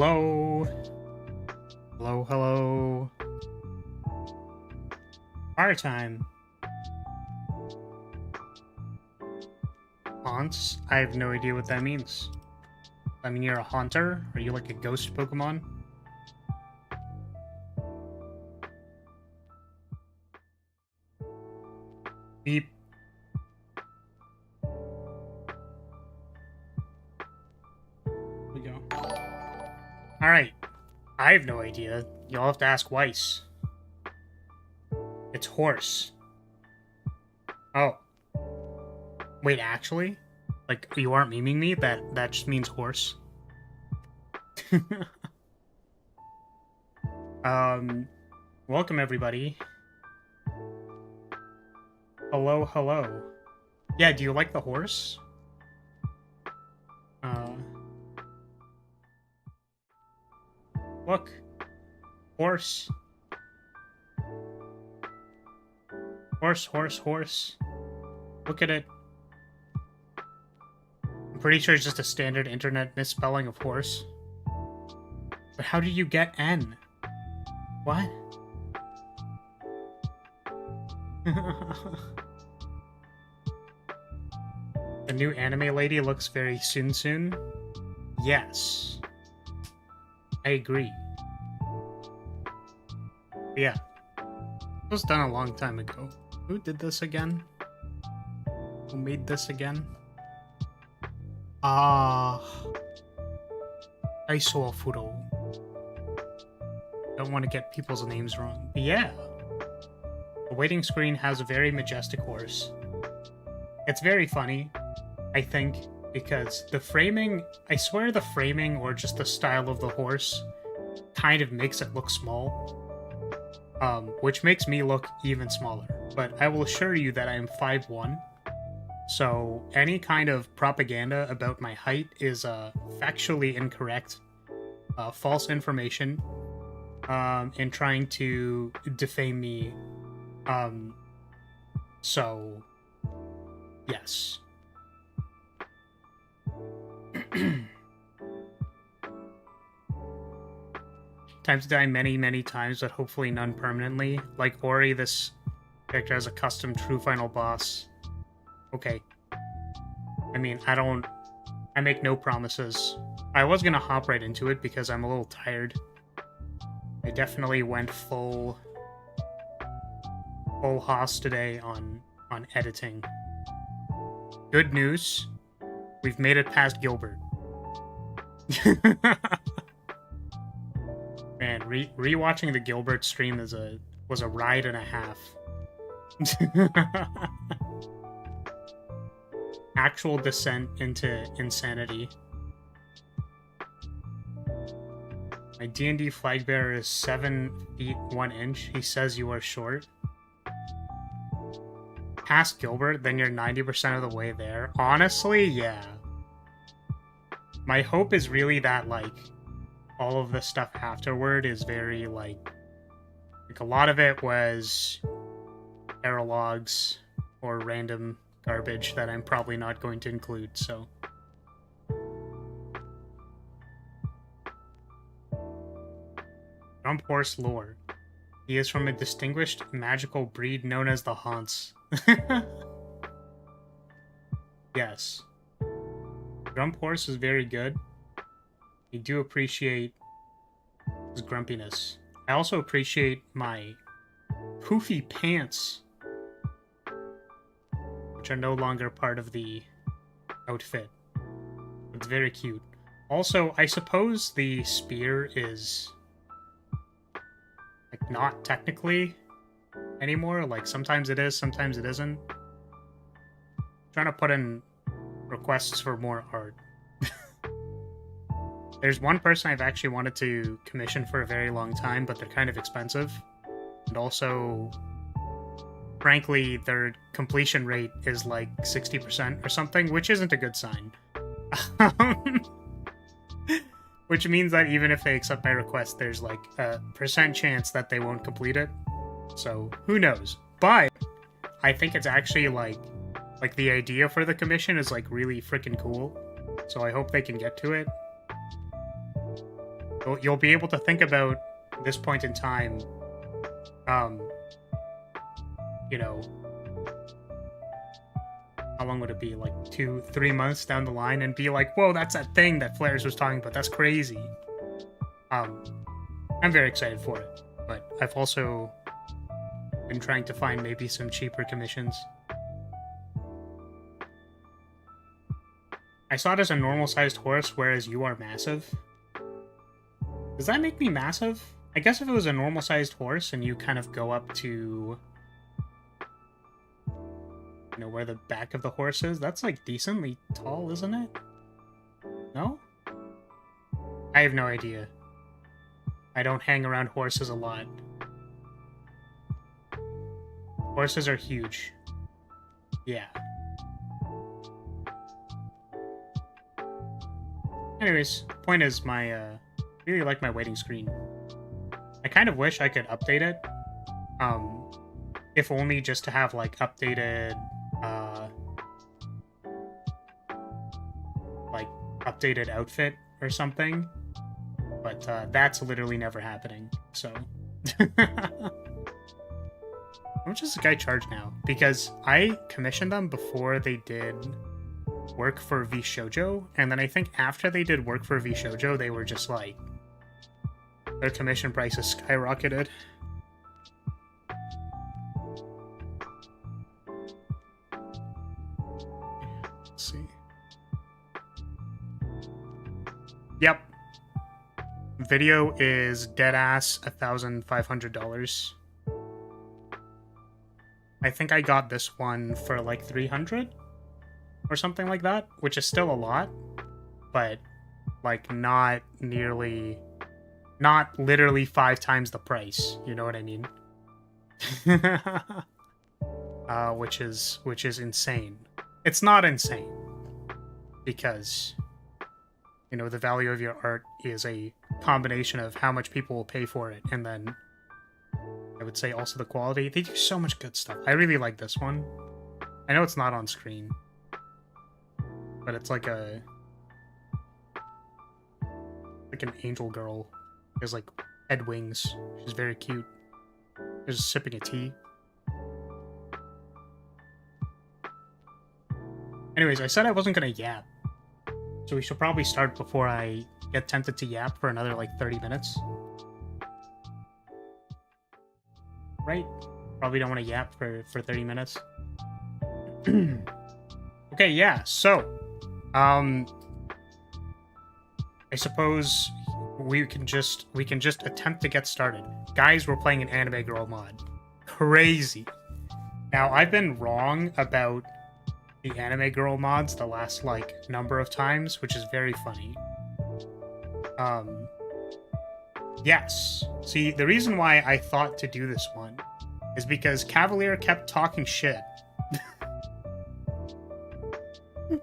Hello. Hello, hello. Fire time. Haunts? I have no idea what that means. I mean, you're a haunter? Are you like a ghost Pokemon? Beep. Here we go. Alright. I have no idea. You'll have to ask Weiss. It's horse. Oh. Wait, actually? Like, you aren't memeing me? That just means horse? Welcome everybody. Hello, hello. Yeah, do you like the horse? Look. Horse. Horse, horse, horse. Look at it. I'm pretty sure it's just a standard internet misspelling of horse. But how did you get N? What? The new anime lady looks very soon. Yes. I agree. But yeah. It was done a long time ago. Who did this again? Who made this again? Iso Furo. Don't want to get people's names wrong. But yeah. The waiting screen has a very majestic horse. It's very funny, I think, because the framing, I swear the framing or just the style of the horse kind of makes it look small. Which makes me look even smaller. But I will assure you that I am 5'1". So any kind of propaganda about my height is factually incorrect, false information, and trying to defame me. So yes. Time to die many times, but hopefully none permanently. Like Ori, this character has a custom true final boss. Okay. I mean, I make no promises. I was gonna hop right into it because I'm a little tired. I definitely went full hoss today on editing. Good news, we've made it past Gilbert. Man, rewatching the Gilbert stream was a ride and a half. Actual descent into insanity. My D&D flag bearer is 7 feet 1 inch. He says you are short. Past Gilbert, then you're 90% of the way there. Honestly, yeah. My hope is really that, like, all of the stuff afterward is very, like a lot of it was error logs or random garbage that I'm probably not going to include, so. Jump horse lore. He is from a distinguished magical breed known as the Haunts. Yes. Jump horse is very good. I do appreciate his grumpiness. I also appreciate my poofy pants, which are no longer part of the outfit. It's very cute. Also, I suppose the spear is like not technically anymore. Like sometimes it is, sometimes it isn't. I'm trying to put in requests for more art. There's one person I've actually wanted to commission for a very long time, but they're kind of expensive. And also, frankly, their completion rate is like 60% or something, which isn't a good sign. Which means that even if they accept my request, there's like a % chance that they won't complete it. So, who knows? But I think it's actually like the idea for the commission is like really freaking cool. So I hope they can get to it. You'll be able to think about this point in time, you know, how long would it be? Like 2-3 months down the line, and be like, whoa, that's that thing that Flares was talking about. That's crazy. I'm very excited for it, but I've also been trying to find maybe some cheaper commissions. I saw it as a normal-sized horse, whereas you are massive. Does that make me massive? I guess if it was a normal-sized horse and you kind of go up to, you know, where the back of the horse is, that's like decently tall, isn't it? No? I have no idea. I don't hang around horses a lot. Horses are huge. Yeah. Anyways, point is, I really like my waiting screen. I kind of wish I could update it. If only just to have, like, updated, updated outfit or something. But, that's literally never happening, so... How much does this guy charge now? Because I commissioned them before they did work for VShojo, and then I think after they did work for VShojo, they were just like, their commission prices skyrocketed. Let's see. Yep. Video is deadass $1,500. I think I got this one for like 300 or something like that, which is still a lot, but like not literally 5 times the price, you know what I mean? Which is insane. It's not insane, because, you know, the value of your art is a combination of how much people will pay for it, and then I would say also the quality. They do so much good stuff. I really like this one. I know it's not on screen, but it's like an angel girl. There's like head wings. She's very cute. Just sipping a tea. Anyways, I said I wasn't gonna yap, so we should probably start before I get tempted to yap for another like 30 minutes. Right? Probably don't want to yap for 30 minutes. Okay, yeah, so I suppose we can just attempt to get started. Guys, we're playing an anime girl mod. Crazy. Now, I've been wrong about the anime girl mods the last like number of times, which is very funny. Yes. See, the reason why I thought to do this one is because Cavalier kept talking shit.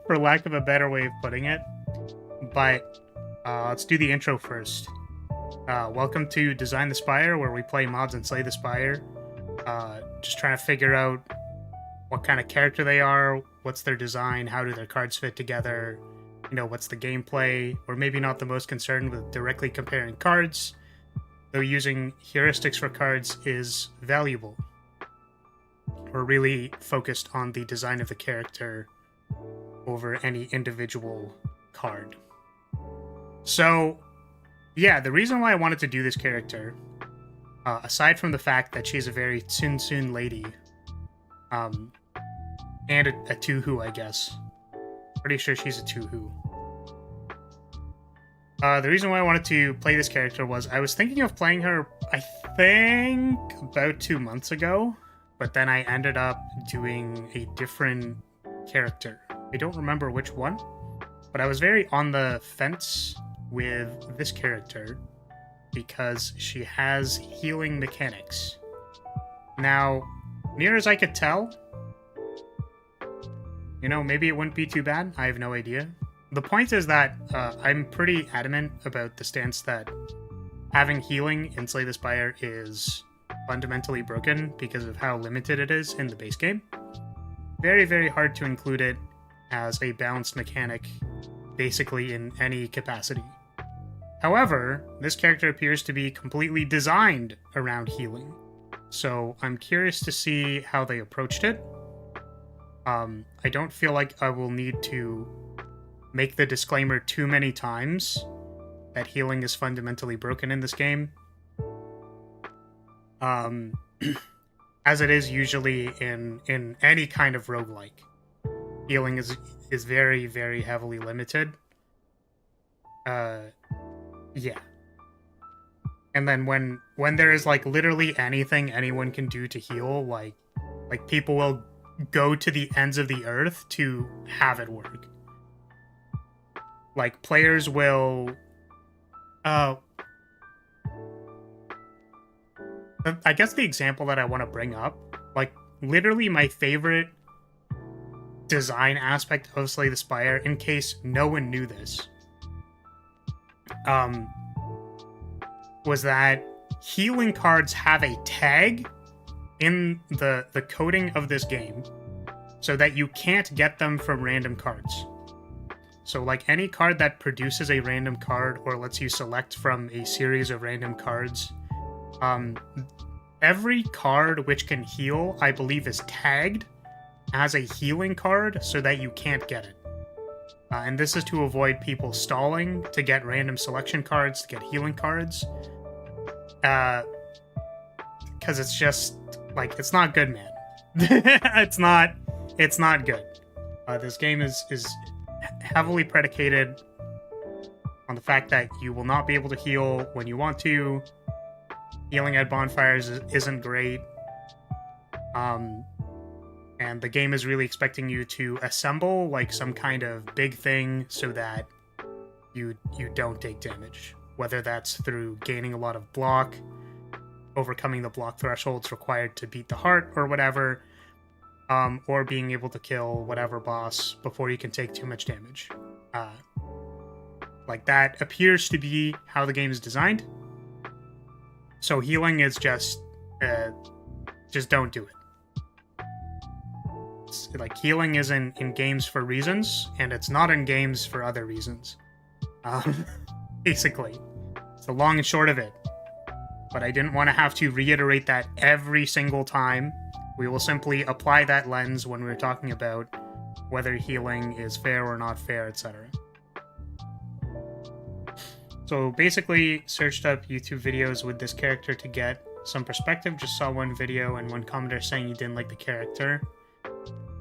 For lack of a better way of putting it. But let's do the intro first. Welcome to Design the Spire, where we play mods and slay the Spire. Just trying to figure out what kind of character they are, what's their design, how do their cards fit together, you know, what's the gameplay. We're maybe not the most concerned with directly comparing cards, though using heuristics for cards is valuable. We're really focused on the design of the character over any individual card. So, yeah, the reason why I wanted to do this character, aside from the fact that she's a very Tsun lady, and a Tuhu, I guess. Pretty sure she's a Tuhu. The reason why I wanted to play this character was I was thinking of playing her, I think, about 2 months ago, but then I ended up doing a different character. I don't remember which one, but I was very on the fence with this character because she has healing mechanics. Now, near as I could tell, you know, maybe it wouldn't be too bad. I have no idea. The point is that I'm pretty adamant about the stance that having healing in Slay the Spire is fundamentally broken because of how limited it is in the base game. Very, very hard to include it as a balanced mechanic, basically in any capacity. However, this character appears to be completely designed around healing. So I'm curious to see how they approached it. I don't feel like I will need to make the disclaimer too many times that healing is fundamentally broken in this game. As it is usually in any kind of roguelike. Healing is very, very heavily limited. Yeah. And then when there is like literally anything anyone can do to heal, like people will go to the ends of the earth to have it work. Like players will I guess the example that I want to bring up, like literally my favorite design aspect of Slay the Spire, in case no one knew this, was that healing cards have a tag in the coding of this game so that you can't get them from random cards. So like any card that produces a random card or lets you select from a series of random cards, every card which can heal, I believe, is tagged as a healing card so that you can't get it. And this is to avoid people stalling to get random selection cards, to get healing cards. Because it's just, like, it's not good, man. It's not good. This game is heavily predicated on the fact that you will not be able to heal when you want to. Healing at bonfires isn't great. And the game is really expecting you to assemble like some kind of big thing so that you don't take damage. Whether that's through gaining a lot of block, overcoming the block thresholds required to beat the heart or whatever, or being able to kill whatever boss before you can take too much damage. Like that appears to be how the game is designed. So healing is just don't do it. Like healing is in games for reasons, and it's not in games for other reasons. Basically, it's the long and short of it. But I didn't want to have to reiterate that every single time. We will simply apply that lens when we're talking about whether healing is fair or not fair, etc. So basically, searched up YouTube videos with this character to get some perspective. Just saw one video and one commenter saying he didn't like the character.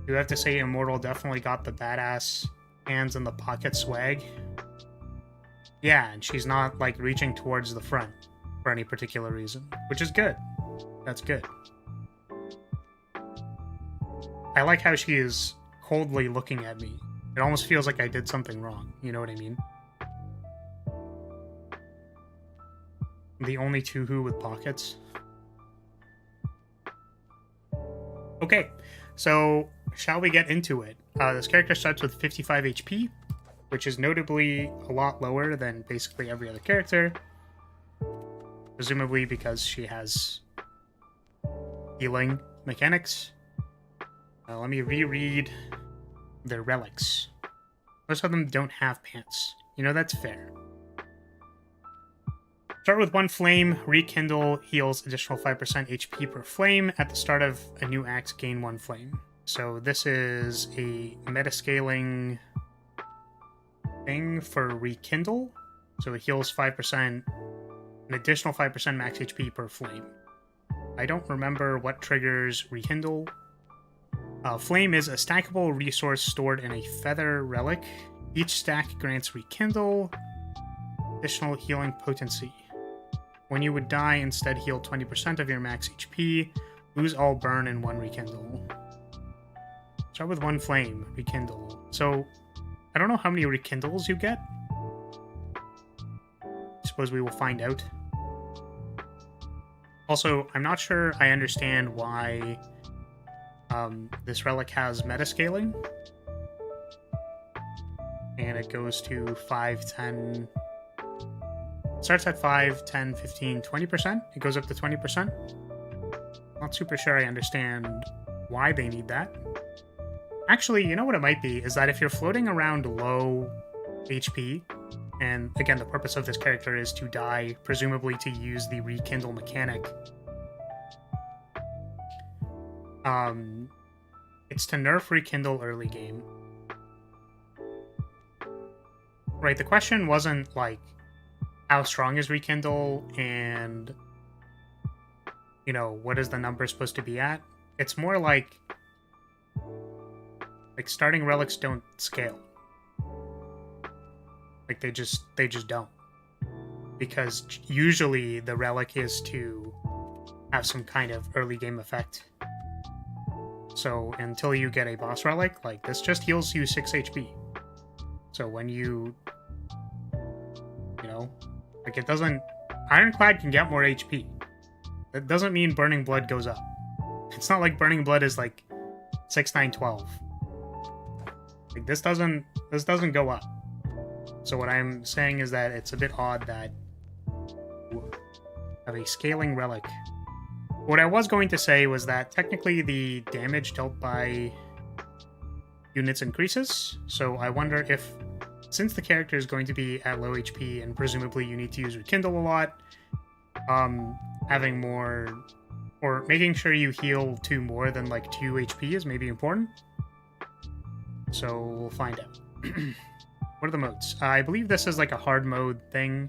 You have to say Immortal definitely got the badass hands in the pocket swag. Yeah, and she's not like reaching towards the front for any particular reason, which is good. That's good. I like how she is coldly looking at me. It almost feels like I did something wrong. You know what I mean? The only two with pockets. Okay, so shall we get into it? This character starts with 55 HP, which is notably a lot lower than basically every other character. Presumably because she has healing mechanics. Let me reread their relics. Most of them don't have pants. You know, that's fair. Start with 1 flame, rekindle, heals additional 5% HP per flame. At the start of a new axe, gain 1 flame. So this is a metascaling thing for rekindle. So it heals 5%, an additional 5% max HP per flame. I don't remember what triggers rekindle. Flame is a stackable resource stored in a feather relic. Each stack grants rekindle, additional healing potency. When you would die, instead heal 20% of your max HP, lose all burn and 1 rekindle. Start with 1 flame, rekindle. So, I don't know how many rekindles you get. I suppose we will find out. Also, I'm not sure I understand why this relic has metascaling. And it goes to 5, 10... Starts at 5, 10, 15, 20%. It goes up to 20%. Not super sure I understand why they need that. Actually, you know what it might be? Is that if you're floating around low HP And again, the purpose of this character is to die, presumably to use the rekindle mechanic. It's to nerf rekindle early game. Right, the question wasn't like how strong is rekindle and, you know, what is the number supposed to be at? It's more like starting relics don't scale. Like they just don't. Because usually the relic is to have some kind of early game effect. So until you get a boss relic, like this just heals you 6 HP. So when you know, like it doesn't, Ironclad can get more HP. That doesn't mean Burning Blood goes up. It's not like Burning Blood is like 6, 9, 12. Like this doesn't go up. So what I'm saying is that it's a bit odd that you have a scaling relic. What I was going to say was that technically the damage dealt by units increases, so I wonder if, since the character is going to be at low HP and presumably you need to use Rekindle a lot, having more, or making sure you heal to more than like 2 HP is maybe important. So we'll find out. What are the modes? I believe this is like a hard mode thing.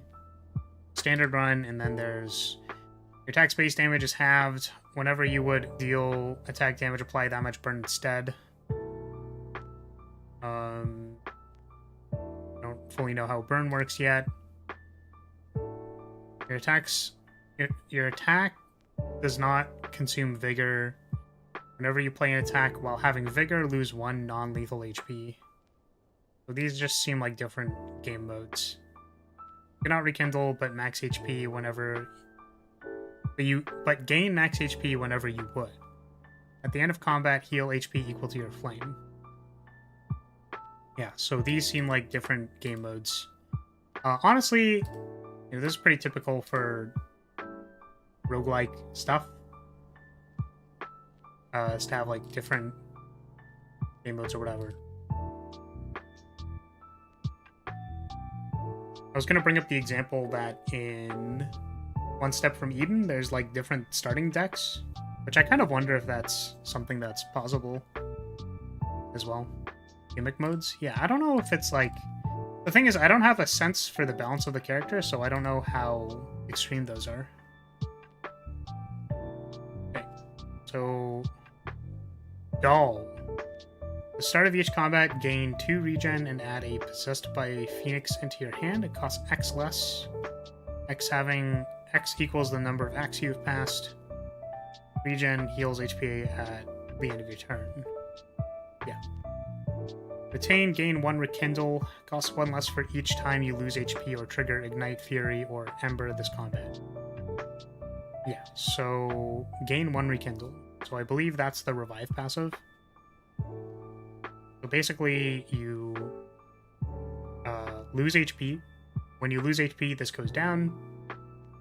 Standard run, and then there's your attack space damage is halved. Whenever you would deal attack damage, apply that much burn instead. I don't fully know how burn works yet. Your attacks, your attack does not consume vigor. Whenever you play an attack while having vigor, lose 1 non-lethal HP. So these just seem like different game modes. You cannot rekindle, but max HP whenever but gain max HP whenever you would. At the end of combat, heal HP equal to your flame. Yeah, so these seem like different game modes. Honestly, you know, this is pretty typical for roguelike stuff. Is to have like different game modes or whatever. I was going to bring up the example that in One Step from Eden, there's like different starting decks, which I kind of wonder if that's something that's possible as well. Gimmick modes? Yeah, I don't know if it's like... The thing is, I don't have a sense for the balance of the character, so I don't know how extreme those are. Okay, so... Doll. At the start of each combat, gain 2 regen and add a Possessed by a Phoenix into your hand. It costs X less. X equals the number of acts you've passed. Regen heals HP at the end of your turn. Yeah. Retain, gain 1 Rekindle. Costs 1 less for each time you lose HP or trigger Ignite, Fury, or Ember this combat. Yeah, so gain 1 Rekindle. So I believe that's the Revive passive. So basically, you lose HP. When you lose HP, this goes down,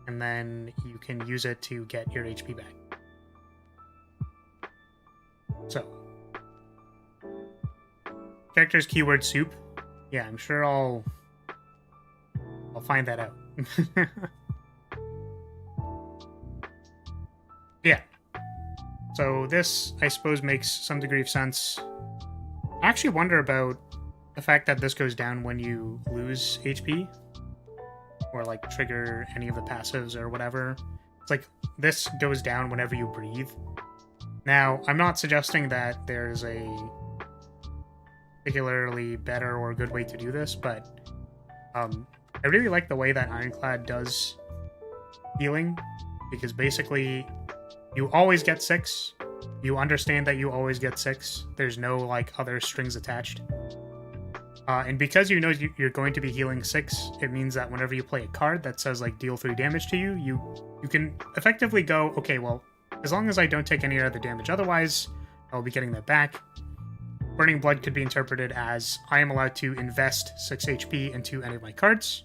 and then you can use it to get your HP back. So, character's keyword soup. Yeah, I'm sure I'll find that out. Yeah. So this, I suppose, makes some degree of sense. I actually wonder about the fact that this goes down when you lose HP, or like trigger any of the passives or whatever. It's like this goes down whenever you breathe. Now, I'm not suggesting that there's a particularly better or good way to do this, but I really like the way that Ironclad does healing, because basically you always get 6. You understand that you always get 6. There's no like other strings attached. And because you know you're going to be healing 6, it means that whenever you play a card that says like deal 3 damage to you, you can effectively go, okay, well, as long as I don't take any other damage otherwise, I'll be getting that back. Burning Blood could be interpreted as I am allowed to invest 6 HP into any of my cards,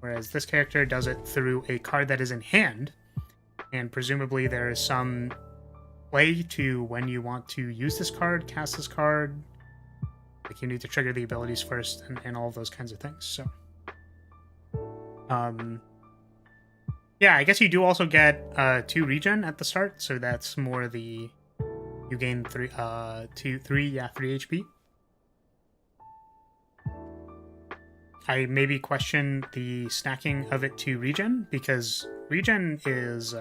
whereas this character does it through a card that is in hand, and presumably there is some play to when you want to use this card, cast this card. Like you need to trigger the abilities first and all of those kinds of things. So Yeah, I guess you do also get 2 regen at the start, so that's more the you gain 3 HP. I maybe question the stacking of it to regen, because regen is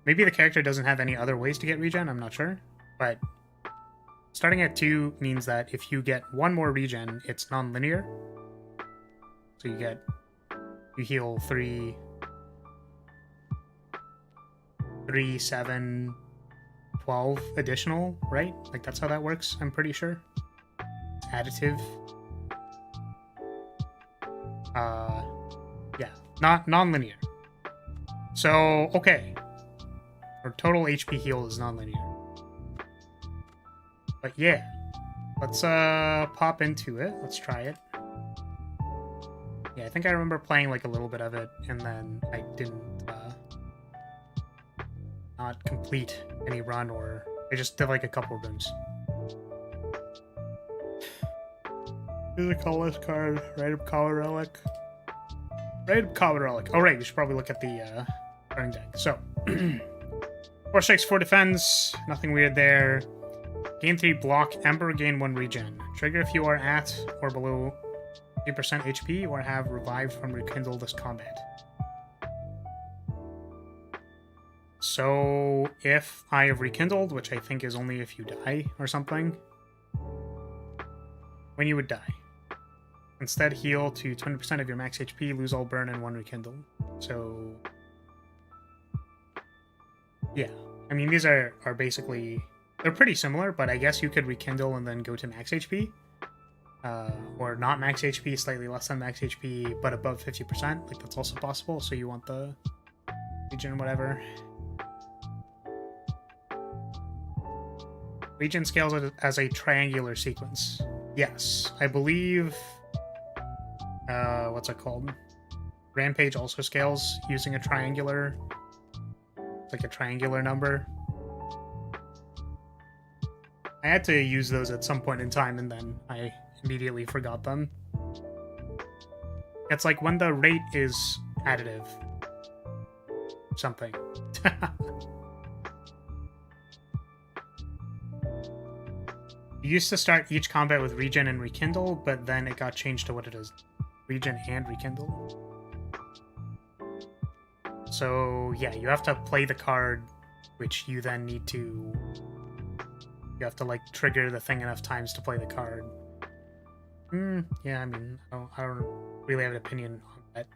maybe the character doesn't have any other ways to get regen, I'm not sure, but starting at 2 means that if you get 1 more regen, it's non-linear. So you heal 3, 7, 12 additional, right? Like, that's how that works, I'm pretty sure. It's additive. Yeah, not non-linear. So, okay. Our total HP heal is non-linear. But yeah, let's pop into it. Let's try it. Yeah, I think I remember playing like a little bit of it, and then I didn't not complete any run, or I just did like a couple rooms. Here's a colorless card, random color relic. Random color relic. Oh right, we should probably look at the running deck. So 4 strikes, 4 defense, nothing weird there. Gain 3 block, Ember, gain 1 regen. Trigger if you are at or below 3% HP or have revived from rekindle this combat. So if I have rekindled, which I think is only if you die or something, when you would die, instead heal to 20% of your max HP, lose all burn, and 1 rekindle. So yeah, I mean, these are basically, they're pretty similar, but I guess you could rekindle and then go to max HP. Or not max HP, slightly less than max HP, but above 50%. Like, that's also possible, so you want the regen, whatever. Regen scales it as a triangular sequence. Yes, I believe... what's it called? Rampage also scales using a triangular... It's like a triangular number. I had to use those at some point in time, and then I immediately forgot them. It's like when the rate is additive. Something. You used to start each combat with regen and rekindle, but then it got changed to what it is. Regen and rekindle. So yeah, you have to play the card, which you then need to... You have to like trigger the thing enough times to play the card. Yeah, I mean, I don't really have an opinion on that.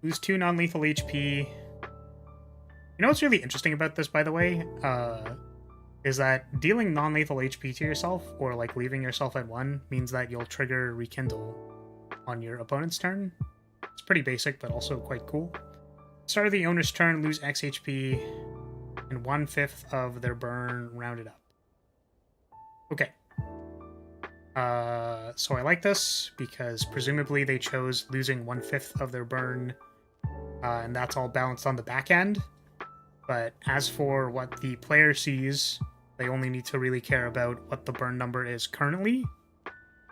Lose 2 non-lethal HP. You know what's really interesting about this, by the way? Is that dealing non-lethal HP to yourself, or like leaving yourself at 1, means that you'll trigger Rekindle on your opponent's turn. It's pretty basic, but also quite cool. Start of the owner's turn, lose X HP, and 1/5 of their burn rounded up. Okay. So I like this, because presumably they chose losing 1/5 of their burn, and that's all balanced on the back end. But as for what the player sees, they only need to really care about what the burn number is currently,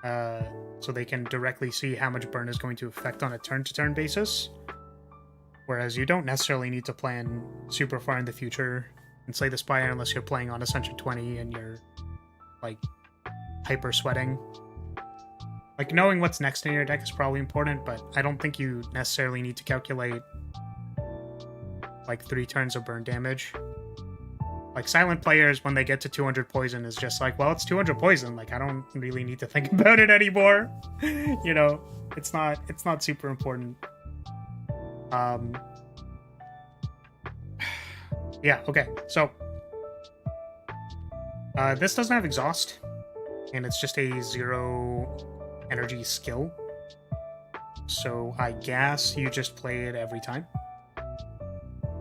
so they can directly see how much burn is going to affect on a turn-to-turn basis. Whereas you don't necessarily need to plan super far in the future and slay the Spire unless you're playing on Ascension 20 and you're, like, hyper sweating. Like, knowing what's next in your deck is probably important, but I don't think you necessarily need to calculate like 3 turns of burn damage. Like, silent players, when they get to 200 poison, is just like, well, it's 200 poison. Like, I don't really need to think about it anymore. You know, it's not super important. Yeah, okay. So this doesn't have exhaust, and it's just a 0 energy skill. So I guess you just play it every time.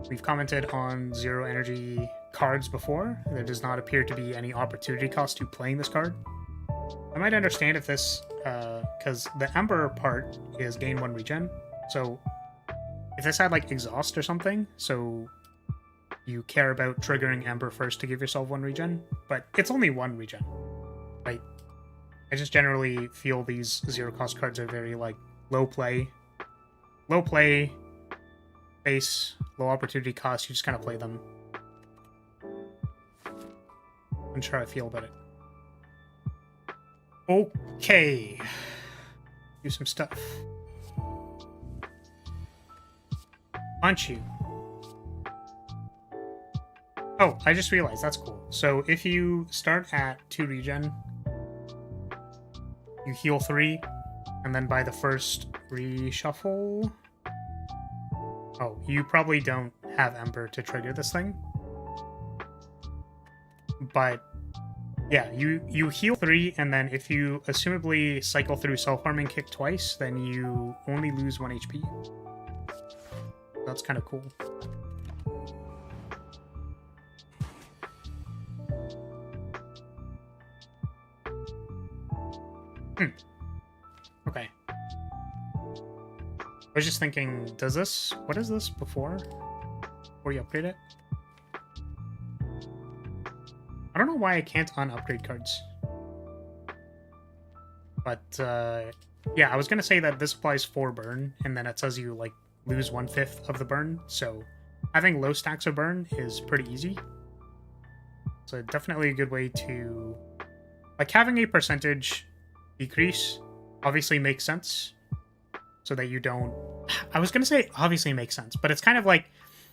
We've commented on 0 energy cards before. There does not appear to be any opportunity cost to playing this card. I might understand if this, because the Ember part is gain 1 regen. So if this had like exhaust or something, so you care about triggering Ember first to give yourself 1 regen, but it's only 1 regen. Like, I just generally feel these 0 cost cards are very like low play, base, low opportunity cost. You just kind of play them. I'm sure I feel about it. Okay. Do some stuff. Punch you. Oh, I just realized that's cool. So if you start at 2 regen, you heal 3, and then by the first reshuffle... Oh, you probably don't have Ember to trigger this thing. But yeah, you heal 3, and then if you assumably cycle through self-harming kick twice, then you only lose 1 HP. That's kind of cool. Okay. I was just thinking, does this... What is this before you upgrade it? I don't know why I can't un-upgrade cards. But, yeah, I was gonna say that this applies 4 burn, and then it says you, like, lose 1/5 of the burn, so having low stacks of burn is pretty easy. So definitely a good way to... Like, having a percentage decrease obviously makes sense, so that you don't... I was gonna say obviously makes sense, but it's kind of like...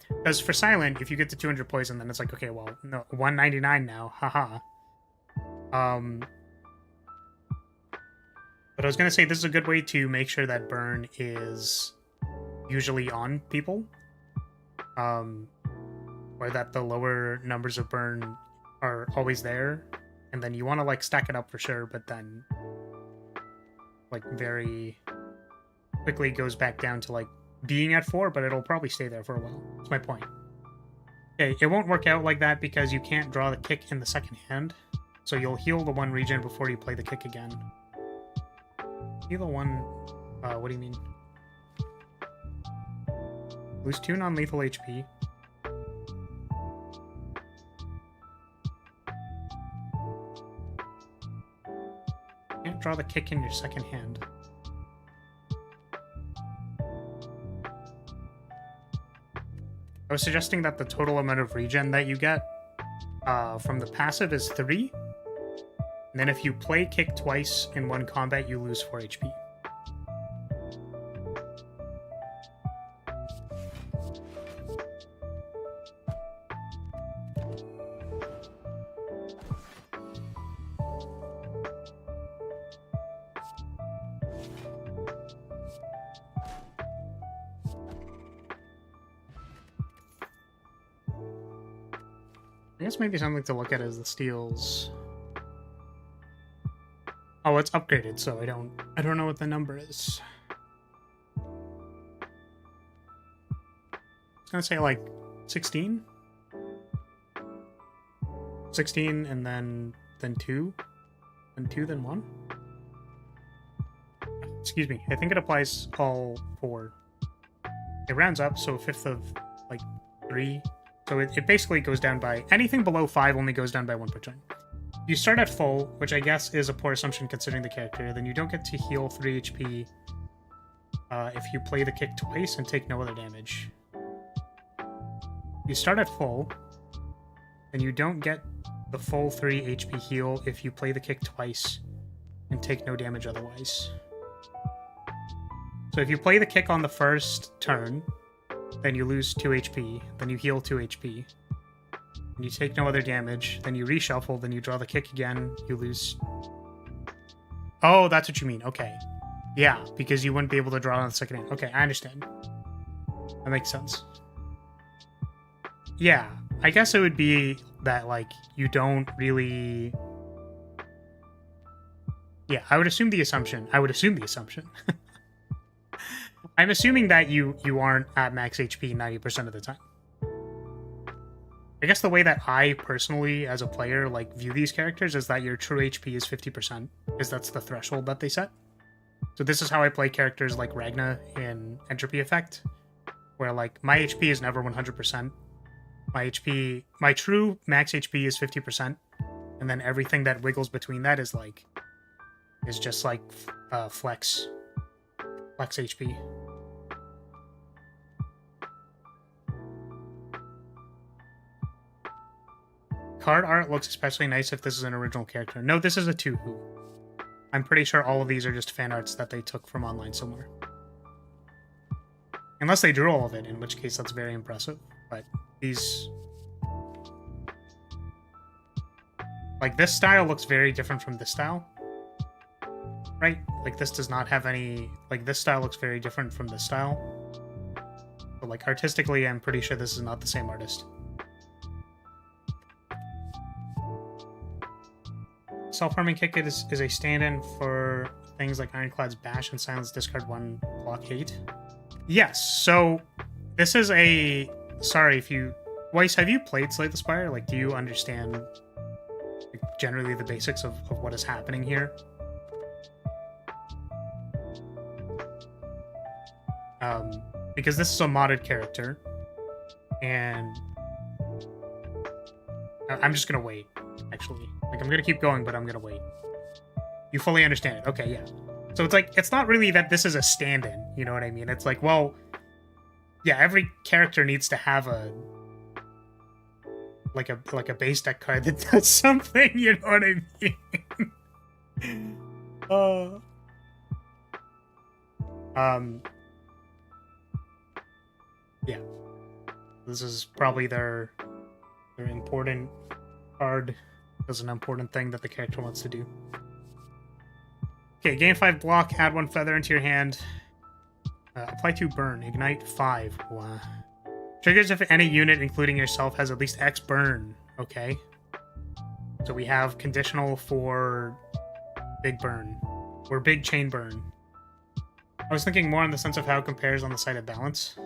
Because for Silent, if you get to 200 poison, then it's like, okay, well, no, 199 now, haha. But I was gonna say this is a good way to make sure that burn is usually on people. Or that the lower numbers of burn are always there. And then you want to, like, stack it up for sure, but then, like, very quickly goes back down to, like, being at 4, but it'll probably stay there for a while. That's my point. Okay, it won't work out like that because you can't draw the kick in the second hand. So you'll heal the 1 regen before you play the kick again. Heal the 1... what do you mean? Lose 2 non-lethal HP. Can't draw the kick in your second hand. I was suggesting that the total amount of regen that you get from the passive is 3. And then if you play kick twice in 1 combat, you lose 4 HP. I guess maybe something to look at is the steals. Oh, it's upgraded, so I don't know what the number is. I was gonna say like 16? 16 and then 2? Then 2, then 1? Excuse me, I think it applies all 4. It rounds up, so a fifth of like 3. So it basically goes down by... Anything below 5 only goes down by 1 per turn. You start at full, which I guess is a poor assumption considering the character. Then you don't get to heal 3 HP if you play the kick twice and take no other damage. You start at full, and you don't get the full 3 HP heal if you play the kick twice and take no damage otherwise. So if you play the kick on the first turn, then you lose 2 HP, then you heal 2 HP, and you take no other damage, then you reshuffle, then you draw the kick again, you lose... Oh, that's what you mean, okay. Yeah, because you wouldn't be able to draw on the second hand. Okay, I understand. That makes sense. Yeah, I guess it would be that, like, you don't really... Yeah, I would assume the assumption. I'm assuming that you aren't at max HP 90% of the time. I guess the way that I personally, as a player, like, view these characters is that your true HP is 50%, because that's the threshold that they set. So this is how I play characters like Ragna in Entropy Effect, where, like, my HP is never 100%. My true max HP is 50%, and then everything that wiggles between that is just like flex. Flex HP. Card art looks especially nice if this is an original character. No, this is a 2-who. I'm pretty sure all of these are just fan arts that they took from online somewhere. Unless they drew all of it, in which case that's very impressive. But these... Like, this style looks very different from this style. Right? Like, this does not have any... Like, this style looks very different from this style. But, like, artistically, I'm pretty sure this is not the same artist. Self-harming kick is a stand-in for things like Ironclad's Bash and Silence Discard 1 block hate. Yes, so this is a... Sorry if you... Weiss, have you played Slay the Spire? Like, do you understand like, generally the basics of what is happening here? Because this is a modded character, and I'm just gonna wait, actually. Like, I'm gonna keep going, but I'm gonna wait. You fully understand it. Okay, yeah. So it's like, it's not really that this is a stand-in, you know what I mean? It's like, well, yeah, every character needs to have a like a base deck card that does something, you know what I mean? Yeah. This is probably their important card. Does an important thing that the character wants to do. Okay, gain 5 block, add 1 feather into your hand. Apply 2 burn, ignite 5. Wow. Triggers if any unit, including yourself, has at least X burn. Okay. So we have conditional for big burn. Or big chain burn. I was thinking more in the sense of how it compares on the side of balance.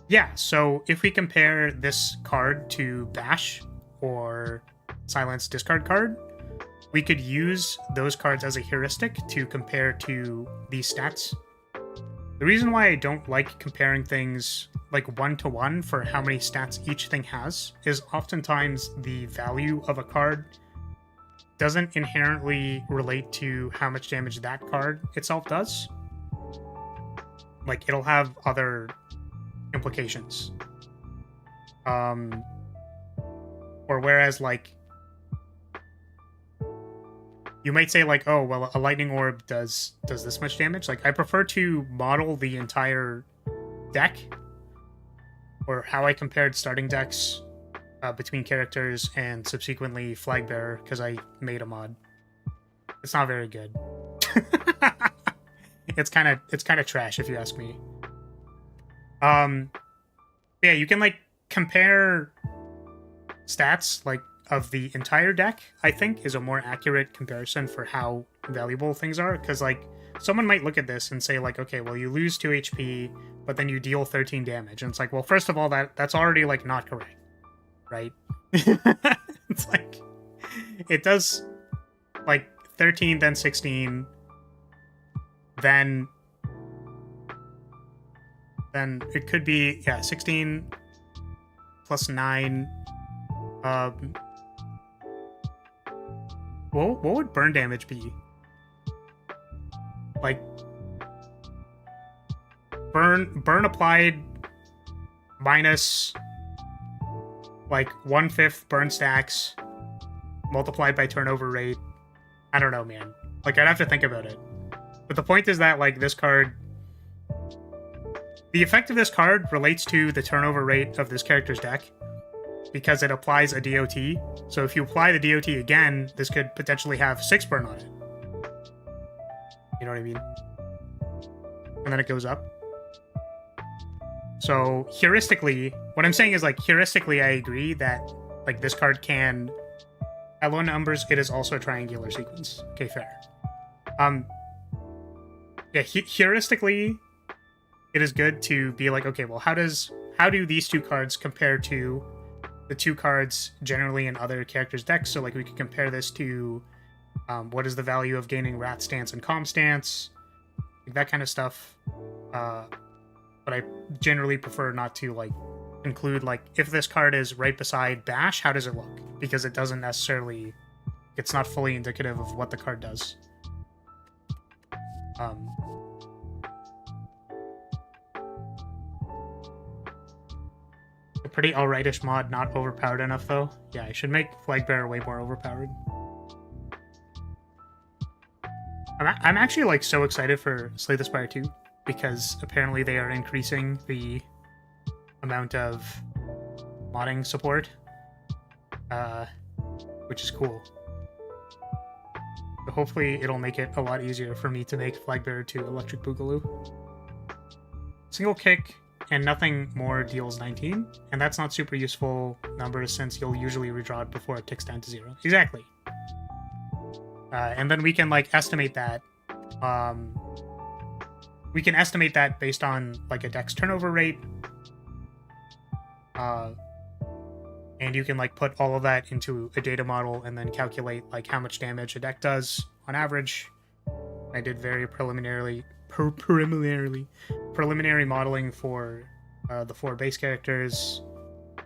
Yeah, so if we compare this card to Bash or Silence Discard card, we could use those cards as a heuristic to compare to these stats. The reason why I don't like comparing things like 1-to-1 for how many stats each thing has is oftentimes the value of a card doesn't inherently relate to how much damage that card itself does. Like, it'll have other implications. Or whereas, like, you might say, like, oh, well, a lightning orb does this much damage. Like, I prefer to model the entire deck, or how I compared starting decks between characters and subsequently Flag Bearer, because I made a mod. It's not very good. It's kind of trash, if you ask me. Yeah, you can, like, compare stats, like, of the entire deck, I think, is a more accurate comparison for how valuable things are. Because, like, someone might look at this and say, like, okay, well, you lose 2 HP, but then you deal 13 damage. And it's like, well, first of all, that's already, like, not correct, right? It's like, it does, like, 13, then 16, then it could be, yeah, 16 plus 9. What would burn damage be? Like, burn applied minus, like, 1/5 burn stacks multiplied by turnover rate. I don't know, man. Like, I'd have to think about it. But the point is that, like, this card... The effect of this card relates to the turnover rate of this character's deck, because it applies a DOT. So if you apply the DOT again, this could potentially have 6 burn on it. You know what I mean? And then it goes up. So heuristically, what I'm saying is, like, heuristically, I agree that, like, this card can... At low numbers, it is also a triangular sequence. Okay, fair. Yeah, heuristically, it is good to be like, okay, well, how do these 2 cards compare to the 2 cards generally in other characters' decks? So, like, we could compare this to what is the value of gaining Rat Stance and Calm Stance, like that kind of stuff. But I generally prefer not to, like, include, like, if this card is right beside Bash, how does it look? Because it doesn't necessarily... It's not fully indicative of what the card does. A pretty alrightish mod, not overpowered enough though. Yeah, I should make Flagbearer way more overpowered. I'm actually like so excited for Slay the Spire 2 because apparently they are increasing the amount of modding support, which is cool. So hopefully it'll make it a lot easier for me to make Flagbearer 2 Electric Boogaloo. Single kick and nothing more deals 19, and that's not super useful numbers since you'll usually redraw it before it ticks down to 0. Exactly. And then we can like estimate that. We can estimate that based on like a dex turnover rate. And you can like put all of that into a data model and then calculate like how much damage a deck does on average. I did very preliminary modeling for the 4 base characters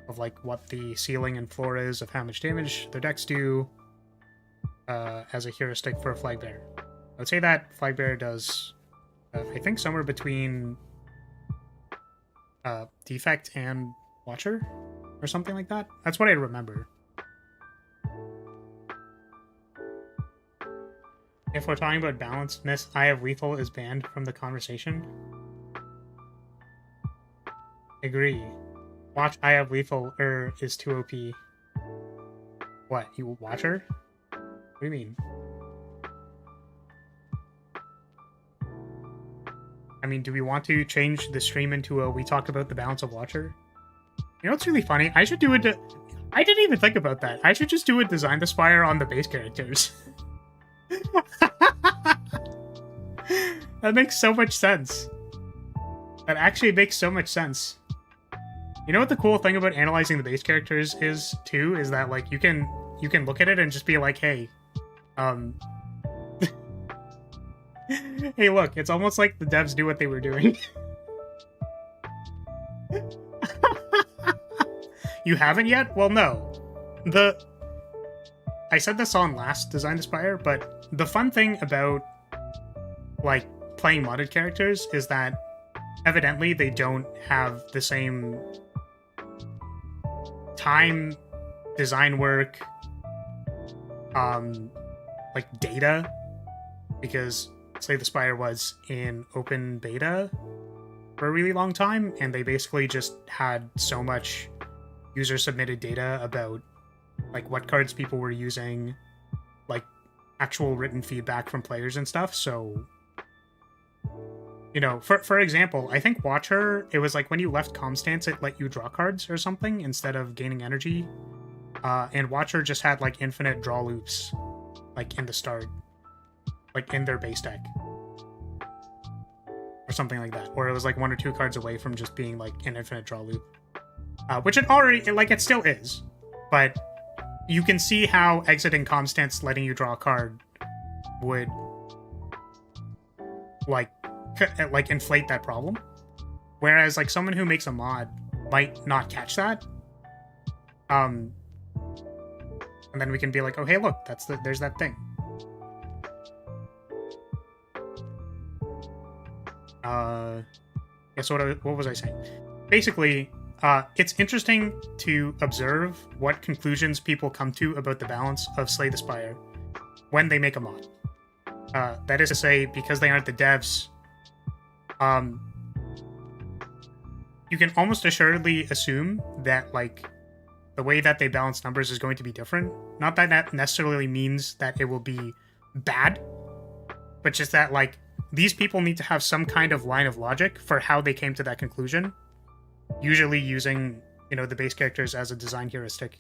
of like what the ceiling and floor is of how much damage their decks do as a heuristic for a Flagbearer. I would say that Flagbearer does, I think, somewhere between Defect and Watcher or something like that. That's what I remember. If we're talking about balancedness, Eye of Lethal is banned from the conversation. Agree. Watch Eye of Lethal is too OP. What, you Watcher? What do you mean? I mean, do we want to change the stream into a we talk about the balance of Watcher? You know what's really funny? I should do it. I didn't even think about that. I should just do a Design the Spire on the base characters. That makes so much sense. That actually makes so much sense. You know what the cool thing about analyzing the base characters is too? Is that like you can look at it and just be like, hey, hey, look, it's almost like the devs knew what they were doing. You haven't yet? Well, no. I said this on last Design the Spire, but the fun thing about like playing modded characters is that evidently they don't have the same time, design work, like data, because Slay the Spire was in open beta for a really long time, and they basically just had so much user-submitted data about like what cards people were using, like actual written feedback from players and stuff. So, you know, for example, I think Watcher, it was like when you left comm stance, it let you draw cards or something instead of gaining energy. And Watcher just had like infinite draw loops, like in the start, like in their base deck. Or something like that. Or it was like 1 or 2 cards away from just being like an infinite draw loop. Which it already, like it still is. But you can see how exiting comm stance letting you draw a card would like inflate that problem. Whereas like someone who makes a mod might not catch that. And then we can be like, oh hey look, there's that thing. Yeah, so what was I saying? Basically, it's interesting to observe what conclusions people come to about the balance of Slay the Spire when they make a mod. That is to say, because they aren't the devs, you can almost assuredly assume that like the way that they balance numbers is going to be different. Not that that necessarily means that it will be bad, but just that like these people need to have some kind of line of logic for how they came to that conclusion, usually using, you know, the base characters as a design heuristic.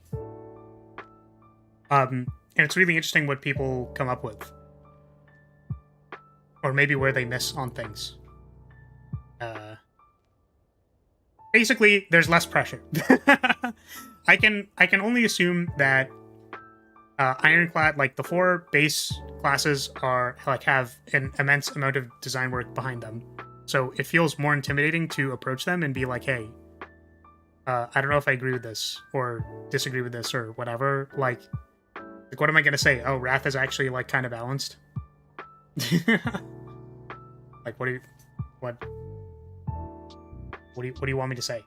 And it's really interesting what people come up with, or maybe where they miss on things. Basically, there's less pressure. I can only assume that Ironclad, like the 4 base classes, are like have an immense amount of design work behind them, so it feels more intimidating to approach them and be like, hey, I don't know if I agree with this or disagree with this or whatever. Like what am I gonna say? Oh, Wrath is actually like kind of balanced. Like, what do you want me to say?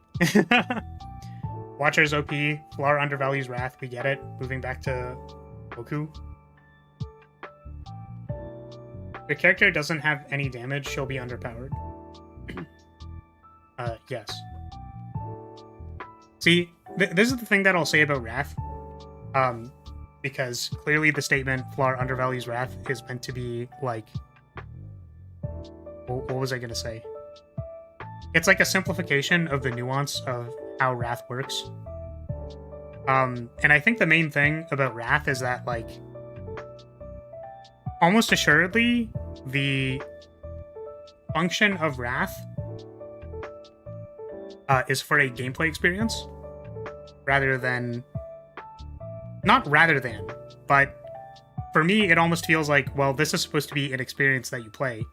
Watcher's OP, Flar undervalues Wrath, we get it. Moving back to Goku. If your character doesn't have any damage, she'll be underpowered. Yes. See, this is the thing that I'll say about Wrath. Because clearly the statement Flar undervalues Wrath is meant to be like... What was I gonna say? It's like a simplification of the nuance of how Wrath works. And I think the main thing about Wrath is that, like, almost assuredly, the function of Wrath is for a gameplay experience, rather than... Not rather than, but for me, it almost feels like, well, this is supposed to be an experience that you play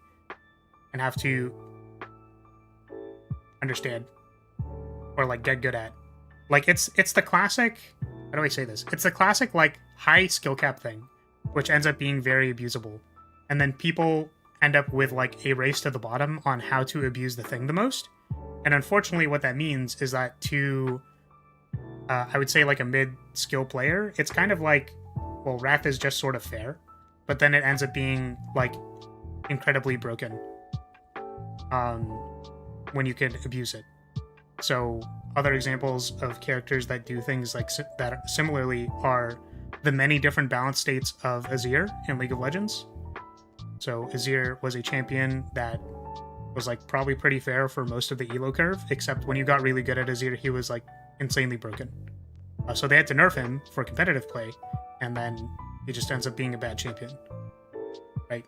and have to understand or, like, get good at. Like, it's the classic... How do I say this? It's the classic, like, high skill cap thing, which ends up being very abusable. And then people end up with, like, a race to the bottom on how to abuse the thing the most. And unfortunately, what that means is that to... I would say, like, a mid-skill player, it's kind of like, well, Wrath is just sort of fair, but then it ends up being, like, incredibly broken when you can abuse it. So other examples of characters that do things like that similarly are the many different balance states of Azir in League of Legends. So Azir was a champion that was, like, probably pretty fair for most of the elo curve, except when you got really good at Azir, he was, like, insanely broken. So they had to nerf him for competitive play, and then he just ends up being a bad champion. Right?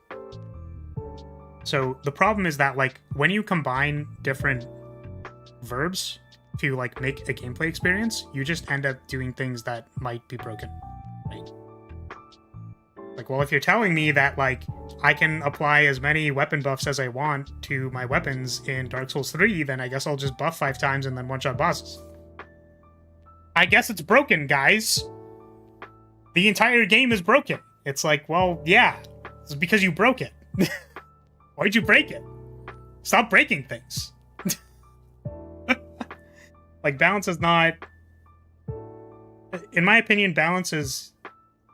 So the problem is that, like, when you combine different verbs to, like, make a gameplay experience, you just end up doing things that might be broken. Right? Like, well, if you're telling me that, like, I can apply as many weapon buffs as I want to my weapons in Dark Souls 3, then I guess I'll just buff 5 times and then one-shot bosses. I guess it's broken, guys. The entire game is broken. It's like, well, yeah, it's because you broke it. Why'd you break it? Stop breaking things. Like, balance is not... In my opinion, balance is...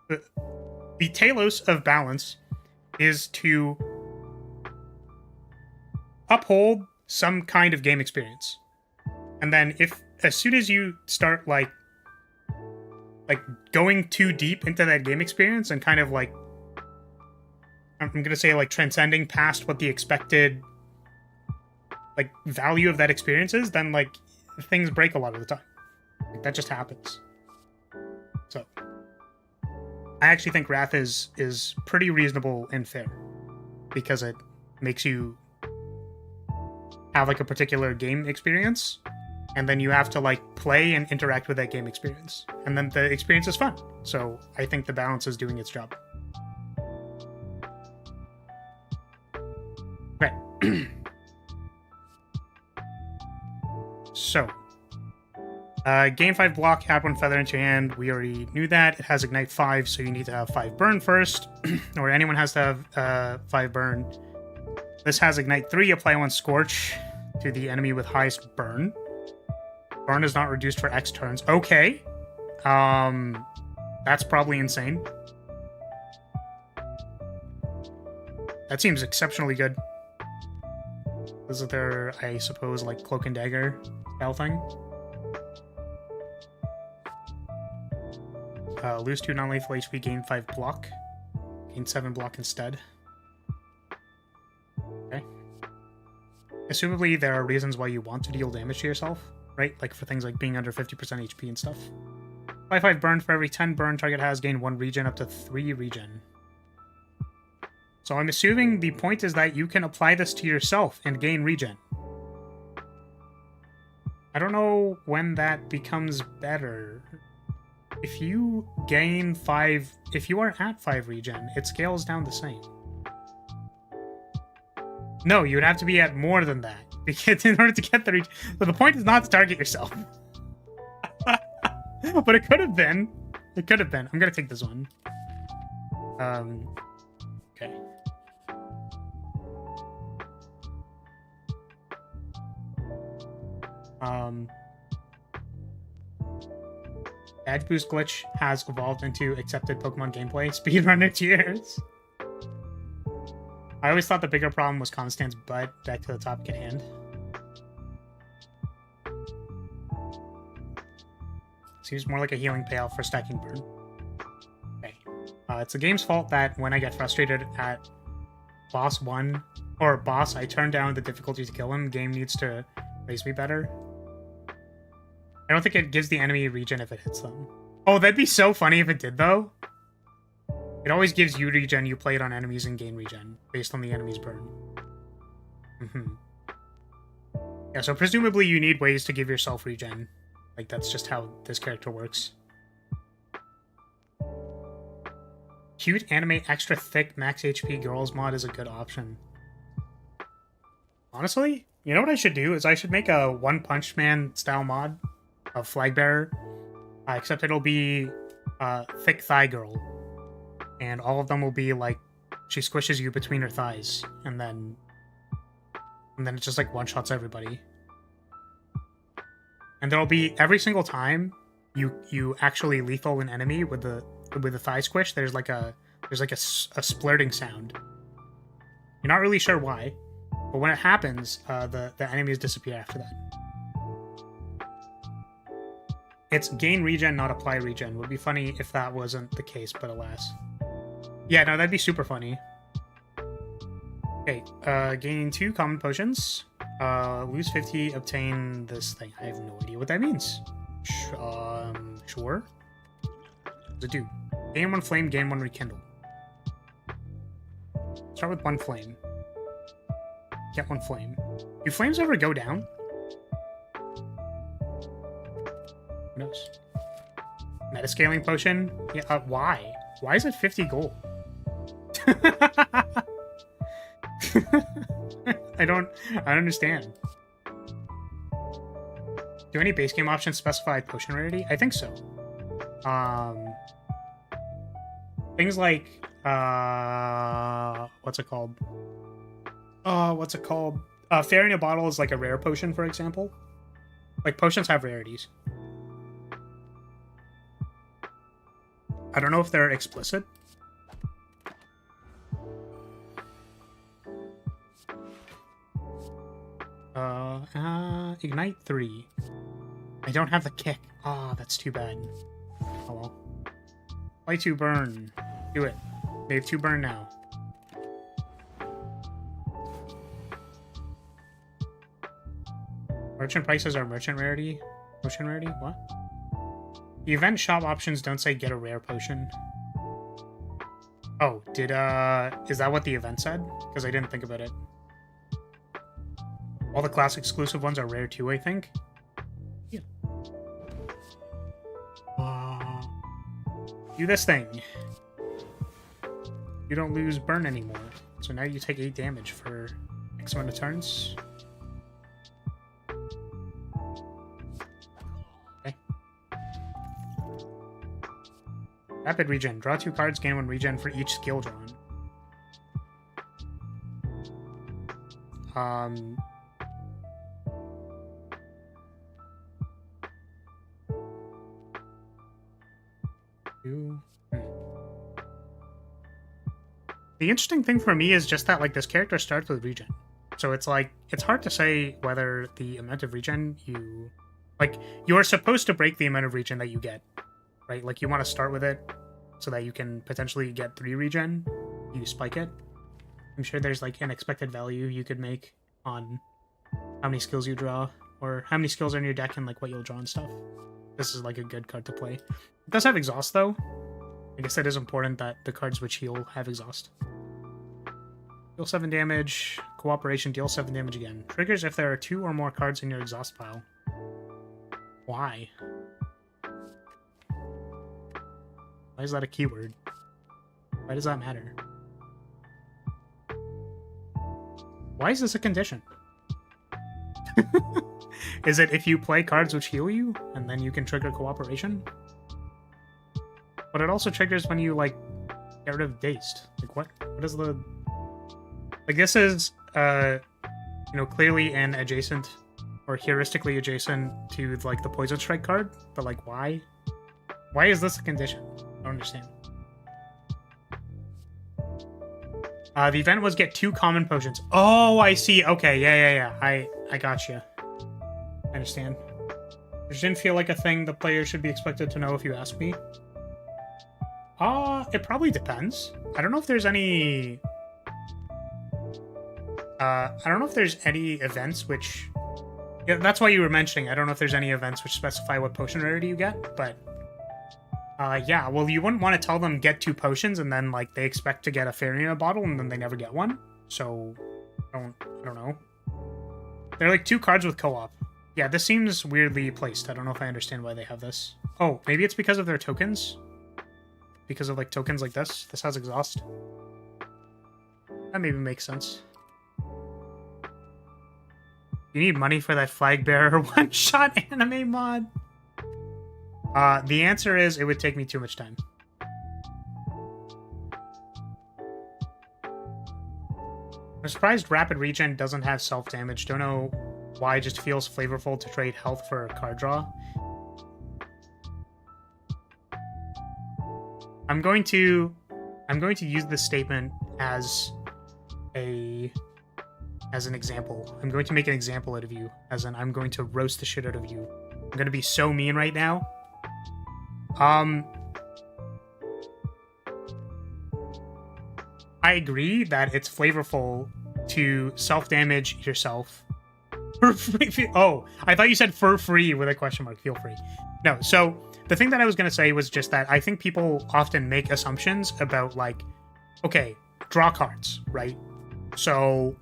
The telos of balance is to uphold some kind of game experience. And then if, as soon as you start, like going too deep into that game experience and kind of, like, I'm gonna say, like, transcending past what the expected, like, value of that experience is, then, like, things break a lot of the time. Like, that just happens. So I actually think Wrath is pretty reasonable and fair, because it makes you have, like, a particular game experience, and then you have to, like, play and interact with that game experience, and then the experience is fun. So I think the balance is doing its job. Right. So gain 5 block, add 1 feather into your hand. We already knew that. It has Ignite 5, so you need to have 5 burn first. Or anyone has to have 5 burn. This has Ignite 3, apply 1 Scorch to the enemy with highest burn. Burn is not reduced for X turns. Okay. That's probably insane. That seems exceptionally good. This is their, I suppose, like, Cloak and Dagger style thing. Lose 2 non-lethal HP, gain 5 block. Gain 7 block instead. Okay. Assumably, there are reasons why you want to deal damage to yourself, right? Like for things like being under 50% HP and stuff. 5 burn for every 10 burn target has, gain 1 regen up to 3 regen. So I'm assuming the point is that you can apply this to yourself and gain regen. I don't know when that becomes better. If you gain 5... If you are at 5 regen, it scales down the same. No, you would have to be at more than that. Because in order to get the regen... So the point is not to target yourself. But it could have been. It could have been. I'm gonna take this one. Okay. Badge boost glitch has evolved into accepted Pokemon gameplay. Speedrunner tears. I always thought the bigger problem was Constance's butt. Back to the top, get hand. Seems more like a healing payout for stacking burn. Okay. It's the game's fault that when I get frustrated at boss 1 or boss, I turn down the difficulty to kill him. Game needs to raise me better. I don't think it gives the enemy regen if it hits them. Oh, that'd be so funny if it did, though. It always gives you regen. You play it on enemies and gain regen based on the enemy's burn. Yeah, so presumably you need ways to give yourself regen. Like, that's just how this character works. Cute anime extra thick max HP girls mod is a good option. Honestly, you know what I should do is I should make a One Punch Man style mod of Flag Bearer, except it'll be thick thigh girl, and all of them will be like she squishes you between her thighs, and then it just like one shots everybody. And there'll be every single time you actually lethal an enemy with the thigh squish, there's like a splurting sound. You're not really sure why, but when it happens, the enemies disappear after that. It's gain regen, not apply regen. Would be funny if that wasn't the case, but alas. Yeah, no, that'd be super funny. Okay, gain 2 common potions. Lose 50, obtain this thing. I have no idea what that means. Sure. What does it do? Gain 1 flame, gain 1 rekindle. Start with 1 flame. Get 1 flame. Do flames ever go down? Who knows? Metascaling potion? Yeah, why? Why is it 50 gold? I don't understand. Do any base game options specify potion rarity? I think so. Things like what's it called? Fairy in a bottle is like a rare potion, for example. Like, potions have rarities. I don't know if they're explicit. Ignite 3. I don't have the kick. Ah, that's too bad. Oh well. Play 2 burn. Do it. They have 2 burn now. Merchant prices are merchant rarity. Potion rarity? What? The event shop options don't say get a rare potion. Oh, is that what the event said? Because I didn't think about it. All the class exclusive ones are rare too, I think. Yeah. Do this thing. You don't lose burn anymore. So now you take 8 damage for X amount of turns. Okay. Rapid regen. Draw 2 cards, gain 1 regen for each skill drawn. The interesting thing for me is just that, like, this character starts with regen. So it's like, it's hard to say whether the amount of regen you... Like, you're supposed to break the amount of regen that you get, right? Like, you want to start with it so that you can potentially get 3 regen. You spike it. I'm sure there's, like, an expected value you could make on how many skills you draw, or how many skills are in your deck and, like, what you'll draw and stuff. This is, like, a good card to play. It does have exhaust, though. I guess it is important that the cards which heal have exhaust. Deal 7 damage. Cooperation, deal 7 damage again. Triggers if there are 2 or more cards in your exhaust pile. Why? Why is that a keyword? Why does that matter? Why is this a condition? Is it if you play cards which heal you, and then you can trigger cooperation? But it also triggers when you, like, get rid of Dazed. Like, what is the... Like, this is, you know, clearly an adjacent or heuristically adjacent to like the Poison Strike card, but like why? Why is this a condition? I don't understand. The event was get 2 common potions. Oh, I see. Okay, yeah. I got you. I understand. Which didn't feel like a thing the player should be expected to know if you ask me. It probably depends. I don't know if there's any... I don't know if there's any events which... Yeah, that's why you were mentioning. I don't know if there's any events which specify what potion rarity you get, but... yeah, well, you wouldn't want to tell them get 2 potions and then, like, they expect to get a Farina bottle and then they never get one. So, I don't know. They're, like, 2 cards with co-op. Yeah, this seems weirdly placed. I don't know if I understand why they have this. Oh, maybe it's because of their tokens? Because of, like, tokens like this? This has exhaust. That maybe makes sense. You need money for that flag bearer one-shot anime mod? The answer is it would take me too much time. I'm surprised rapid regen doesn't have self-damage. Don't know why, it just feels flavorful to trade health for a card draw. I'm going to use this statement as an example. I'm going to make an example out of you, as in I'm going to roast the shit out of you. I'm going to be so mean right now. I agree that it's flavorful to self-damage yourself for free. Oh, I thought you said for free with a question mark. Feel free. No, so the thing that I was going to say was just that I think people often make assumptions about, like, okay, draw cards, right? So,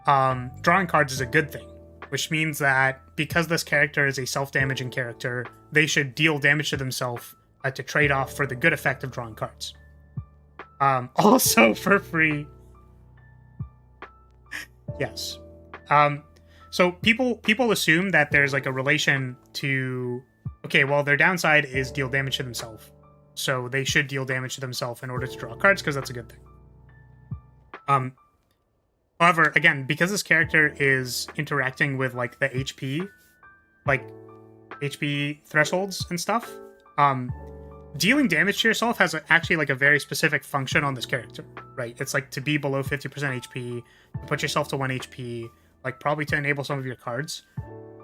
drawing cards is a good thing, which means that because this character is a self-damaging character, they should deal damage to themselves to trade off for the good effect of drawing cards. Also for free. Yes. So people assume that there's like a relation to, okay, well, their downside is deal damage to themselves. So they should deal damage to themselves in order to draw cards because that's a good thing. However, again, because this character is interacting with like the HP, like HP thresholds and stuff, dealing damage to yourself has actually like a very specific function on this character, right? It's like to be below 50% HP, to put yourself to 1 HP, like probably to enable some of your cards,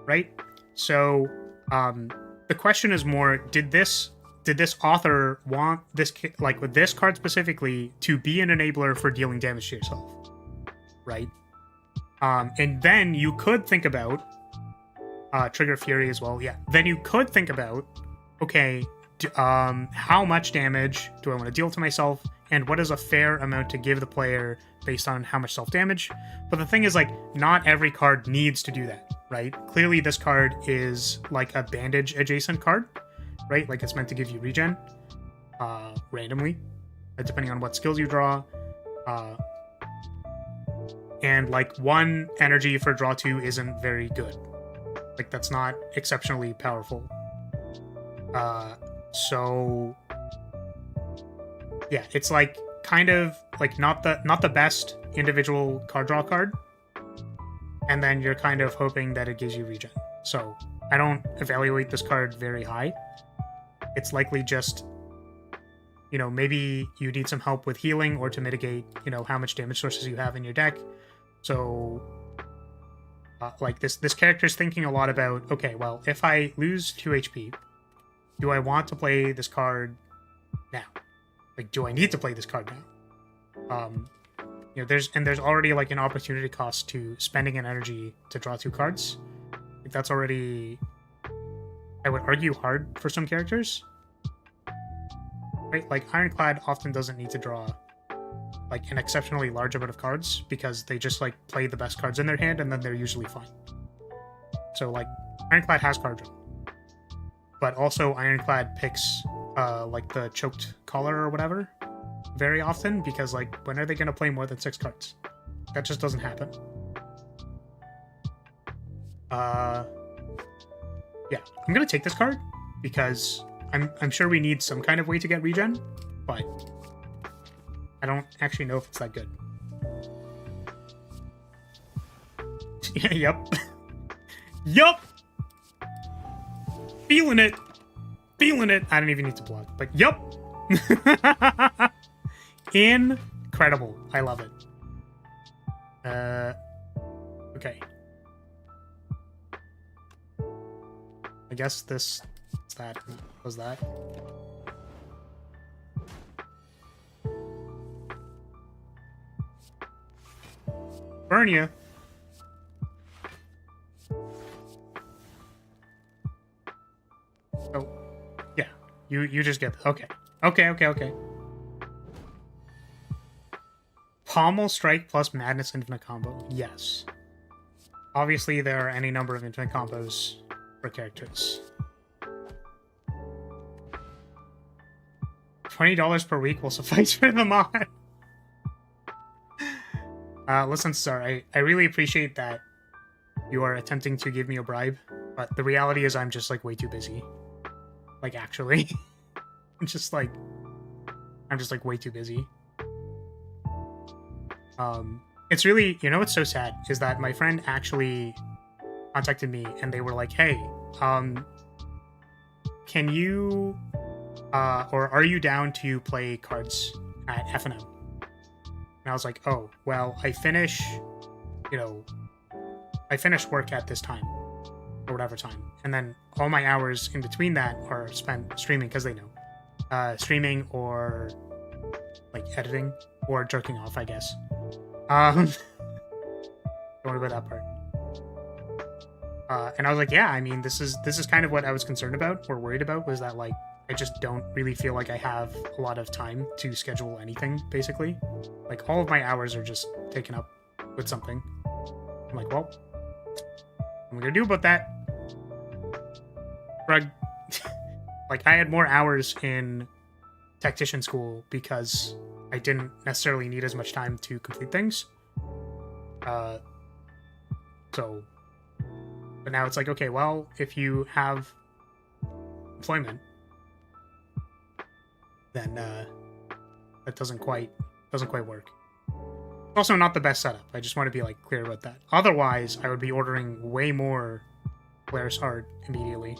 right? So the question is more, did this author want this, like with this card specifically, to be an enabler for dealing damage to yourself, right? And then you could think about Trigger Fury as well. Yeah, then you could think about, okay, how much damage do I want to deal to myself, and what is a fair amount to give the player based on how much self-damage? But the thing is, like, not every card needs to do that, right? Clearly this card is like a bandage adjacent card, right? Like it's meant to give you regen randomly, depending on what skills you draw. And like 1 energy for draw 2 isn't very good. Like that's not exceptionally powerful. So yeah, it's like kind of like not the best individual card draw card, and then you're kind of hoping that it gives you regen. So I don't evaluate this card very high. It's likely just, you know, maybe you need some help with healing or to mitigate, you know, how much damage sources you have in your deck. So like this character's thinking a lot about, okay, well, if I lose 2 HP, do I want to play this card now? Like, do I need to play this card now? You know, there's already like an opportunity cost to spending an energy to draw 2 cards. Like, that's already, I would argue, hard for some characters. Right? Like Ironclad often doesn't need to draw like an exceptionally large amount of cards because they just like play the best cards in their hand and then they're usually fine. So like Ironclad has card draw. But also Ironclad picks like the choked collar or whatever very often because like when are they going to play more than 6 cards? That just doesn't happen. Yeah, I'm going to take this card because I'm sure we need some kind of way to get regen, but I don't actually know if it's that good. Yep. Yup! Feeling it! Feeling it! I don't even need to block, but yup! Incredible. I love it. Okay. I guess this is that. Was that? Burn you. Oh, yeah. You just get okay. Okay. Pommel Strike plus Madness Infinite Combo. Yes. Obviously, there are any number of infinite combos for characters. $20 per week will suffice for the mod. Listen, sir, I really appreciate that you are attempting to give me a bribe, but the reality is I'm just, like, way too busy. Like, actually. I'm just, like, way too busy. It's really, you know what's so sad is that my friend actually contacted me and they were like, hey, can you, or are you down to play cards at F&M? And I was like, oh, well, I finish work at this time, or whatever time. And then all my hours in between that are spent streaming, because they know. Streaming or, like, editing, or jerking off, I guess. Don't worry about that part. And I was like, yeah, I mean, this is kind of what I was concerned about, or worried about, was that, like, I just don't really feel like I have a lot of time to schedule anything, basically. Like, all of my hours are just taken up with something. I'm like, well, what am I gonna do about that? Rug. Like, I had more hours in tactician school because I didn't necessarily need as much time to complete things. But now it's like, okay, well, if you have employment, then that doesn't quite work. Also, not the best setup. I just want to be, like, clear about that. Otherwise, I would be ordering way more Polaris Art immediately.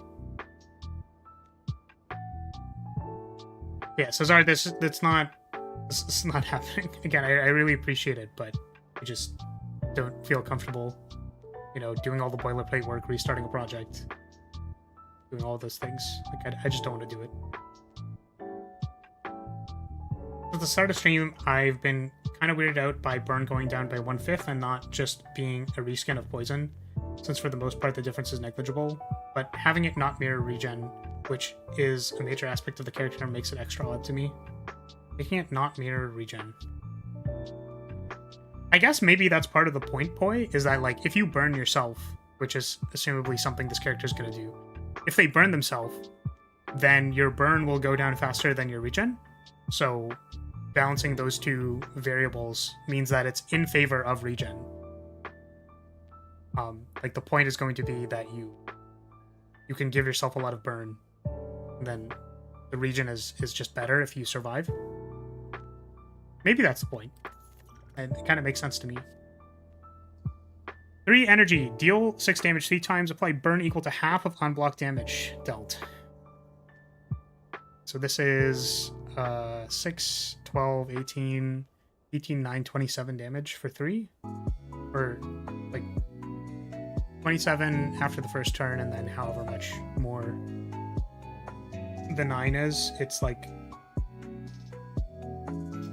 Yeah, so sorry, this is not happening. Again, I really appreciate it, but I just don't feel comfortable, doing all the boilerplate work, restarting a project, doing all those things. Like, I just don't want to do it. At the start of stream, I've been kind of weirded out by burn going down by 1/5 and not just being a reskin of poison, since for the most part the difference is negligible, but having it not mirror regen, which is a major aspect of the character, makes it extra odd to me. Making it not mirror regen. I guess maybe that's part of the point, Poi, is that, like, if you burn yourself, which is assumably something this character is going to do, if they burn themselves, then your burn will go down faster than your regen. So balancing those two variables means that it's in favor of regen. Like, the point is going to be that you can give yourself a lot of burn, and then the regen is just better if you survive. Maybe that's the point. And it kind of makes sense to me. 3 energy. Deal 6 damage 3 times. Apply burn equal to half of unblocked damage dealt. So this is 6, 12, 18, 9, 27 damage for 3. Or, like, 27 after the first turn, and then however much more the 9 is. It's like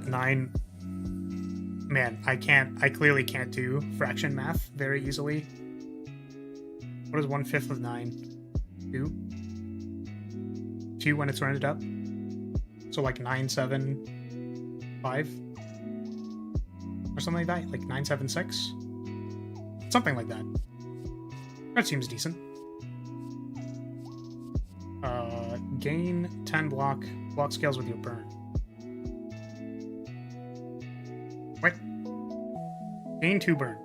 9... Man, I clearly can't do fraction math very easily. What is 1/5 of 9? 2? 2 when it's rounded up? So like 975? Or something like that? Like 976? Something like that. That seems decent. Gain 10 block scales with your burn. Wait. Gain 2 burn.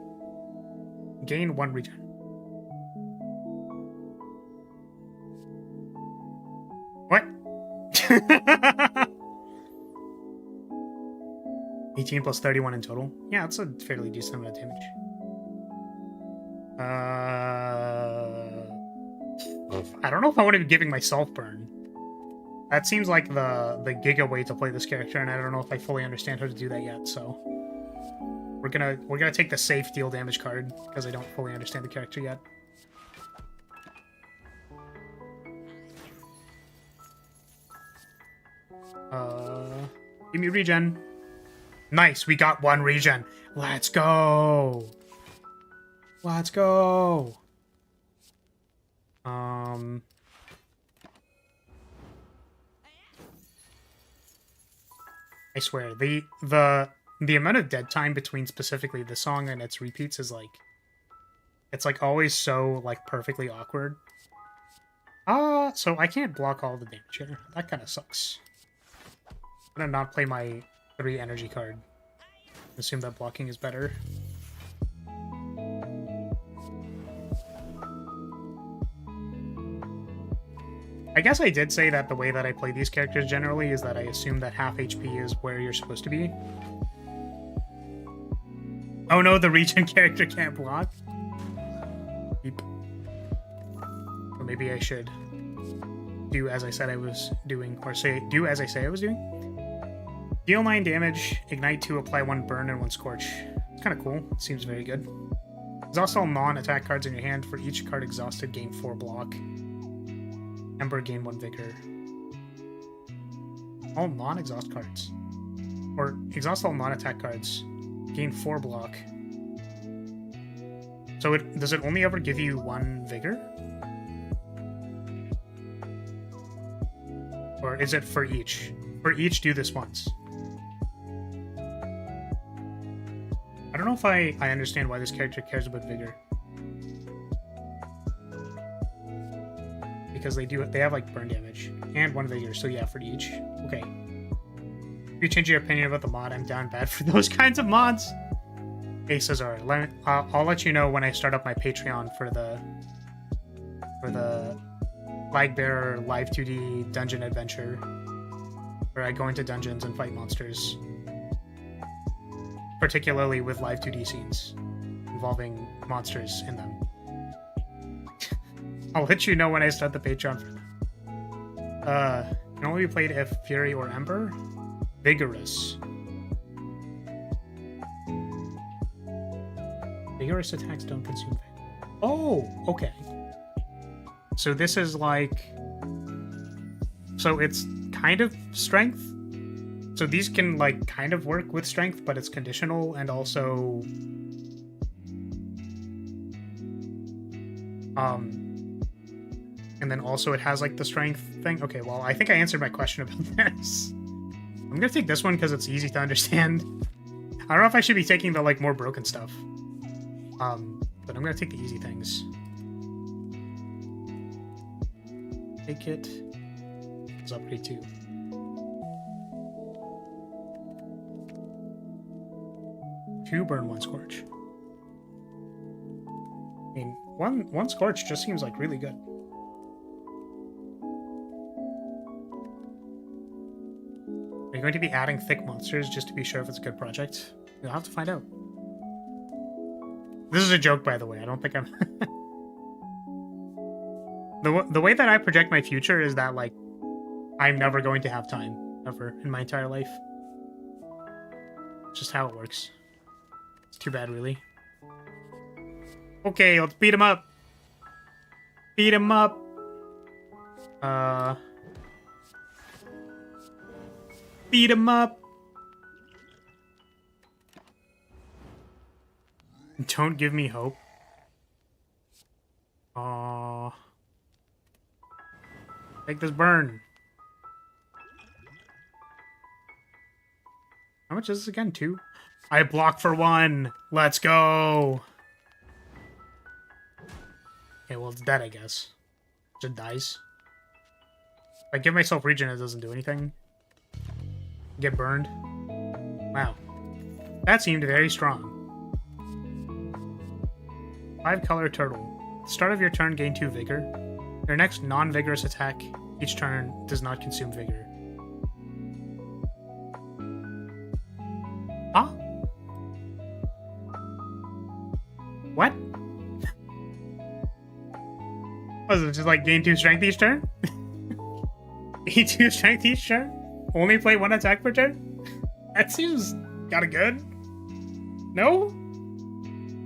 Gain 1 regen. What? 18 plus 31 in total. Yeah, that's a fairly decent amount of damage. I don't know if I want to be giving myself burn. That seems like the giga way to play this character, and I don't know if I fully understand how to do that yet. So we're gonna take the safe deal damage card because I don't fully understand the character yet. Give me regen. Nice, we got 1 regen. Let's go. Let's go. I swear, the amount of dead time between specifically the song and its repeats is like, it's like always so like perfectly awkward. So I can't block all the damage here. That kind of sucks. I'm gonna not play my 3 energy card. Assume that blocking is better. I guess I did say that the way that I play these characters generally is that I assume that half HP is where you're supposed to be. Oh no, the regen character can't block. Beep. Or maybe I should do as I said I was doing, or do as I say I was doing. Deal 9 damage, ignite 2, apply 1 burn and 1 scorch. It's kind of cool. Seems very good. There's also non-attack cards in your hand. For each card exhausted, gain 4 block. Ember, gain 1 vigor. All non-exhaust cards. Or exhaust all non-attack cards. Gain 4 block. So does it only ever give you 1 vigor? Or is it for each? For each, do this once. I don't know if I understand why this character cares about vigor. Because they have like burn damage and 1 vigor, so yeah, for each. Okay. If you change your opinion about the mod, I'm down bad for those kinds of mods. Hey Cesar, I'll let you know when I start up my Patreon for the Flag Bearer Live 2D Dungeon Adventure, where I go into dungeons and fight monsters, particularly with live 2D scenes involving monsters in them. I'll let you know when I start the Patreon for that. Can only be played if Fury or Ember. Vigorous. Vigorous attacks don't consume vigor. Oh, okay. So this is like... So it's kind of strength? So these can like kind of work with strength, but it's conditional and also... And then also it has like the strength thing. Okay, well, I think I answered my question about this. I'm gonna take this one because it's easy to understand. I don't know if I should be taking the like more broken stuff. But I'm gonna take the easy things. Take it. It's upgrade 2. Two burn, 1 scorch. I mean, one scorch just seems like really good. Are you going to be adding thick monsters just to be sure if it's a good project? You'll have to find out. This is a joke, by the way. I don't think I'm... The way that I project my future is that, like, I'm never going to have time, ever, in my entire life. It's just how it works. It's too bad, really. Okay, let's beat him up. Beat him up. Beat him up. Don't give me hope. Take this burn. How much is this again? 2? I block for 1. Let's go. Okay, well, it's dead, I guess. It dies. If I give myself regen, it doesn't do anything. Get burned. Wow. That seemed very strong. 5-color turtle. At the start of your turn, gain 2 vigor. Your next non-vigorous attack each turn does not consume vigor. Huh? What? Was it just like gain 2 strength each turn? Gain 2 strength each turn? Only play 1 attack per turn? That seems kinda good. No?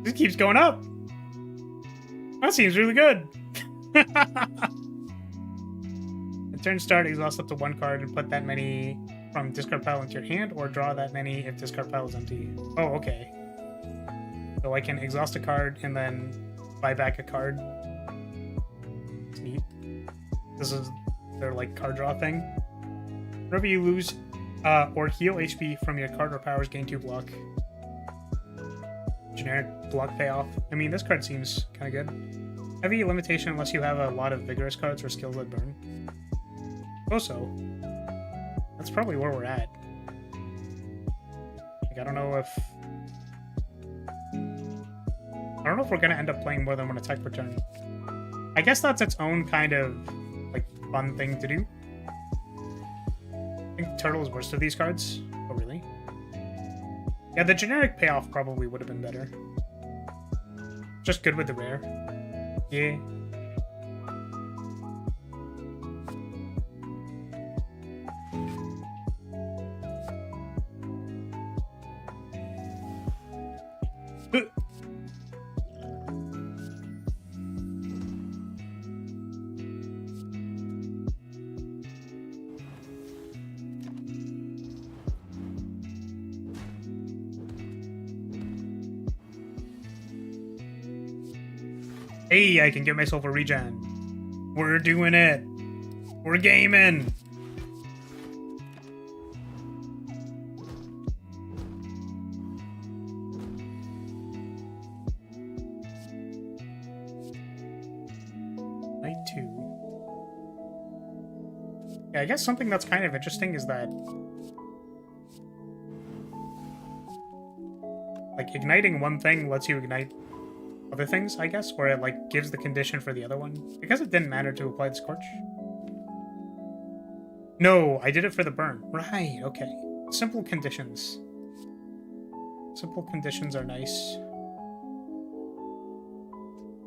This keeps going up. That seems really good. At turn start, exhaust up to 1 card and put that many from discard pile into your hand, or draw that many if discard pile is empty. Oh, okay. So I can exhaust a card and then buy back a card. It's neat. This is their like card draw thing. Whenever you lose or heal HP from your card or powers, gain 2 block. Generic block payoff. I mean, this card seems kind of good. Heavy limitation unless you have a lot of vigorous cards or skills that burn. Also, that's probably where we're at. Like, I don't know if we're gonna end up playing more than 1 attack per turn. I guess that's its own kind of like fun thing to do. I think Turtle is worst of these cards. Oh, really? Yeah, the generic payoff probably would have been better. Just good with the rare. Yeah. Hey, I can get myself a regen. We're doing it. We're gaming. Night 2. Yeah, I guess something that's kind of interesting is that like igniting one thing lets you ignite other things, I guess, where it like gives the condition for the other one. Because it didn't matter to apply the Scorch. No, I did it for the burn. Right, okay. Simple conditions. Simple conditions are nice.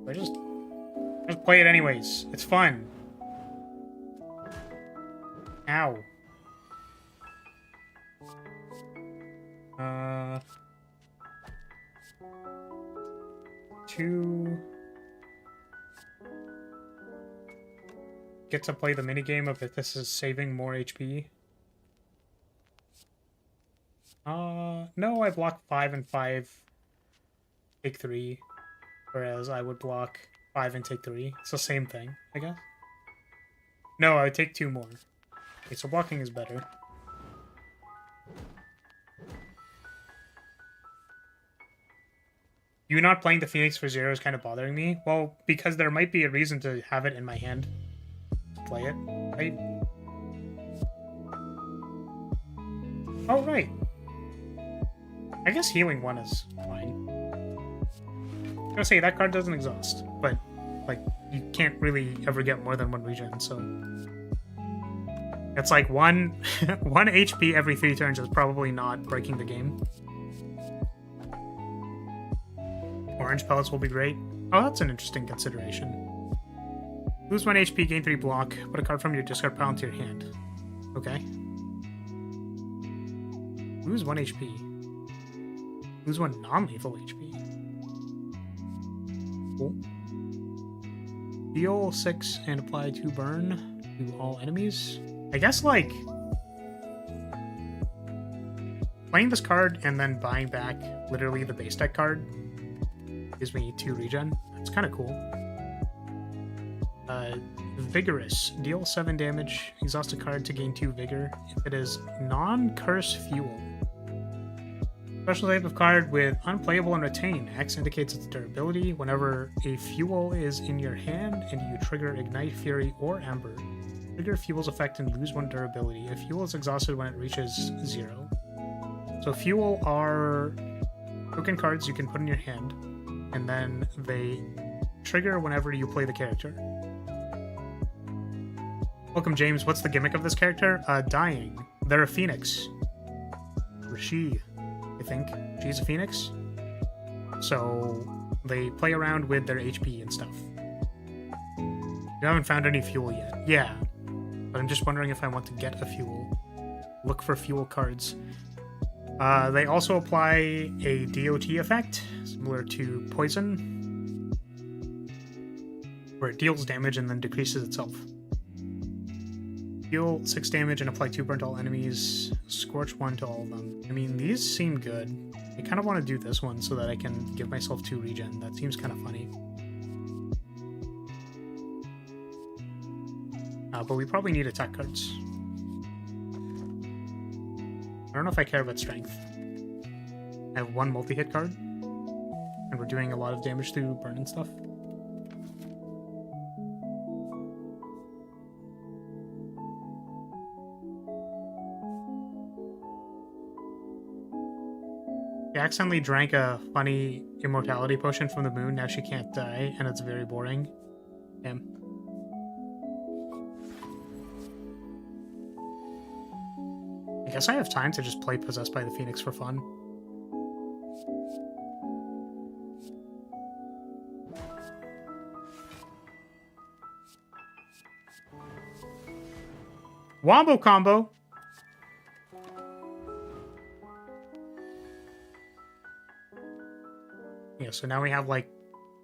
I just play it anyways. It's fun. Ow. Get to play the minigame of if this is saving more HP. No, I block 5 and 5, take 3, whereas I would block 5 and take 3. It's the same thing, I guess. No, I would take 2 more. Okay, so blocking is better. You not playing the Phoenix for 0 is kind of bothering me. Well, because there might be a reason to have it in my hand to play it, right? Oh, right. I guess healing 1 is fine. I was gonna say, that card doesn't exhaust, but, like, you can't really ever get more than 1 regen, so... It's like 1 HP every 3 turns is probably not breaking the game. Orange pellets will be great. Oh, that's an interesting consideration. Lose 1 HP, gain 3 block. Put a card from your discard pile into your hand. Okay. Lose 1 HP. Lose 1 non-lethal HP. Cool. Deal 6 and apply 2 burn to all enemies. I guess, like... playing this card and then buying back literally the base deck card gives me 2 regen. That's kind of cool. Vigorous. Deal 7 damage. Exhaust a card to gain 2 vigor. If it is non-curse fuel. Special type of card with unplayable and retain. X indicates its durability. Whenever a fuel is in your hand and you trigger Ignite, Fury, or Ember, trigger fuel's effect and lose 1 durability. If fuel is exhausted when it reaches 0. So fuel are token cards you can put in your hand, and then they trigger whenever you play the character. Welcome, James. What's the gimmick of this character? Dying. They're a phoenix. Or she, I think. She's a phoenix. So they play around with their HP and stuff. You haven't found any fuel yet. Yeah. But I'm just wondering if I want to get a fuel. Look for fuel cards. They also apply a DOT effect, similar to poison, where it deals damage and then decreases itself. Deal 6 damage and apply 2 burn to all enemies. Scorch 1 to all of them. I mean, these seem good. I kind of want to do this one so that I can give myself 2 regen. That seems kind of funny. But we probably need attack cards. I don't know if I care about strength. I have 1 multi-hit card. And we're doing a lot of damage through burn and stuff. She accidentally drank a funny immortality potion from the moon. Now she can't die, and it's very boring. Damn. I guess I have time to just play Possessed by the Phoenix for fun. Wombo combo! Yeah, so now we have like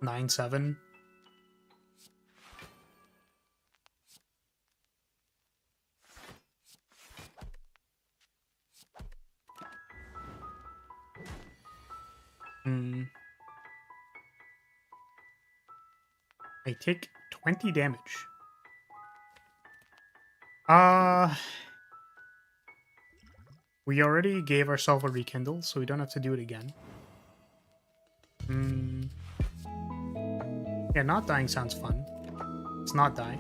9-7. I take 20 damage. We already gave ourselves a rekindle, so we don't have to do it again. Yeah, not dying sounds fun. Let's not die.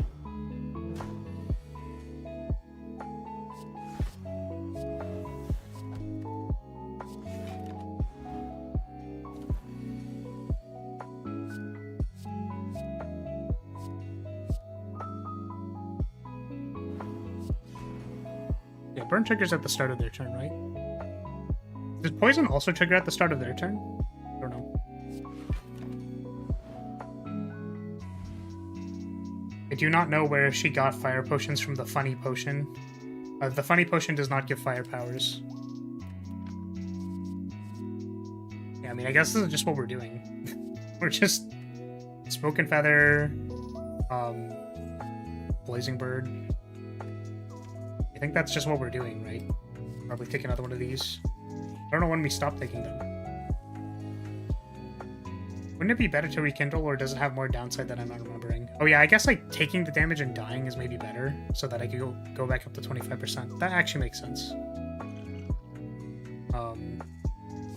Yeah, burn triggers at the start of their turn, right? Does poison also trigger at the start of their turn? I don't know. I do not know where she got fire potions from the funny potion. The funny potion does not give fire powers. Yeah, I mean, I guess this is just what we're doing. We're just Smoke and Feather, Blazing Bird. I think that's just what we're doing, right? Probably take another one of these. I don't know when we stop taking them. Wouldn't it be better to rekindle, or does it have more downside that I'm not remembering? Oh yeah, I guess like taking the damage and dying is maybe better, so that I could go back up to 25%. That actually makes sense.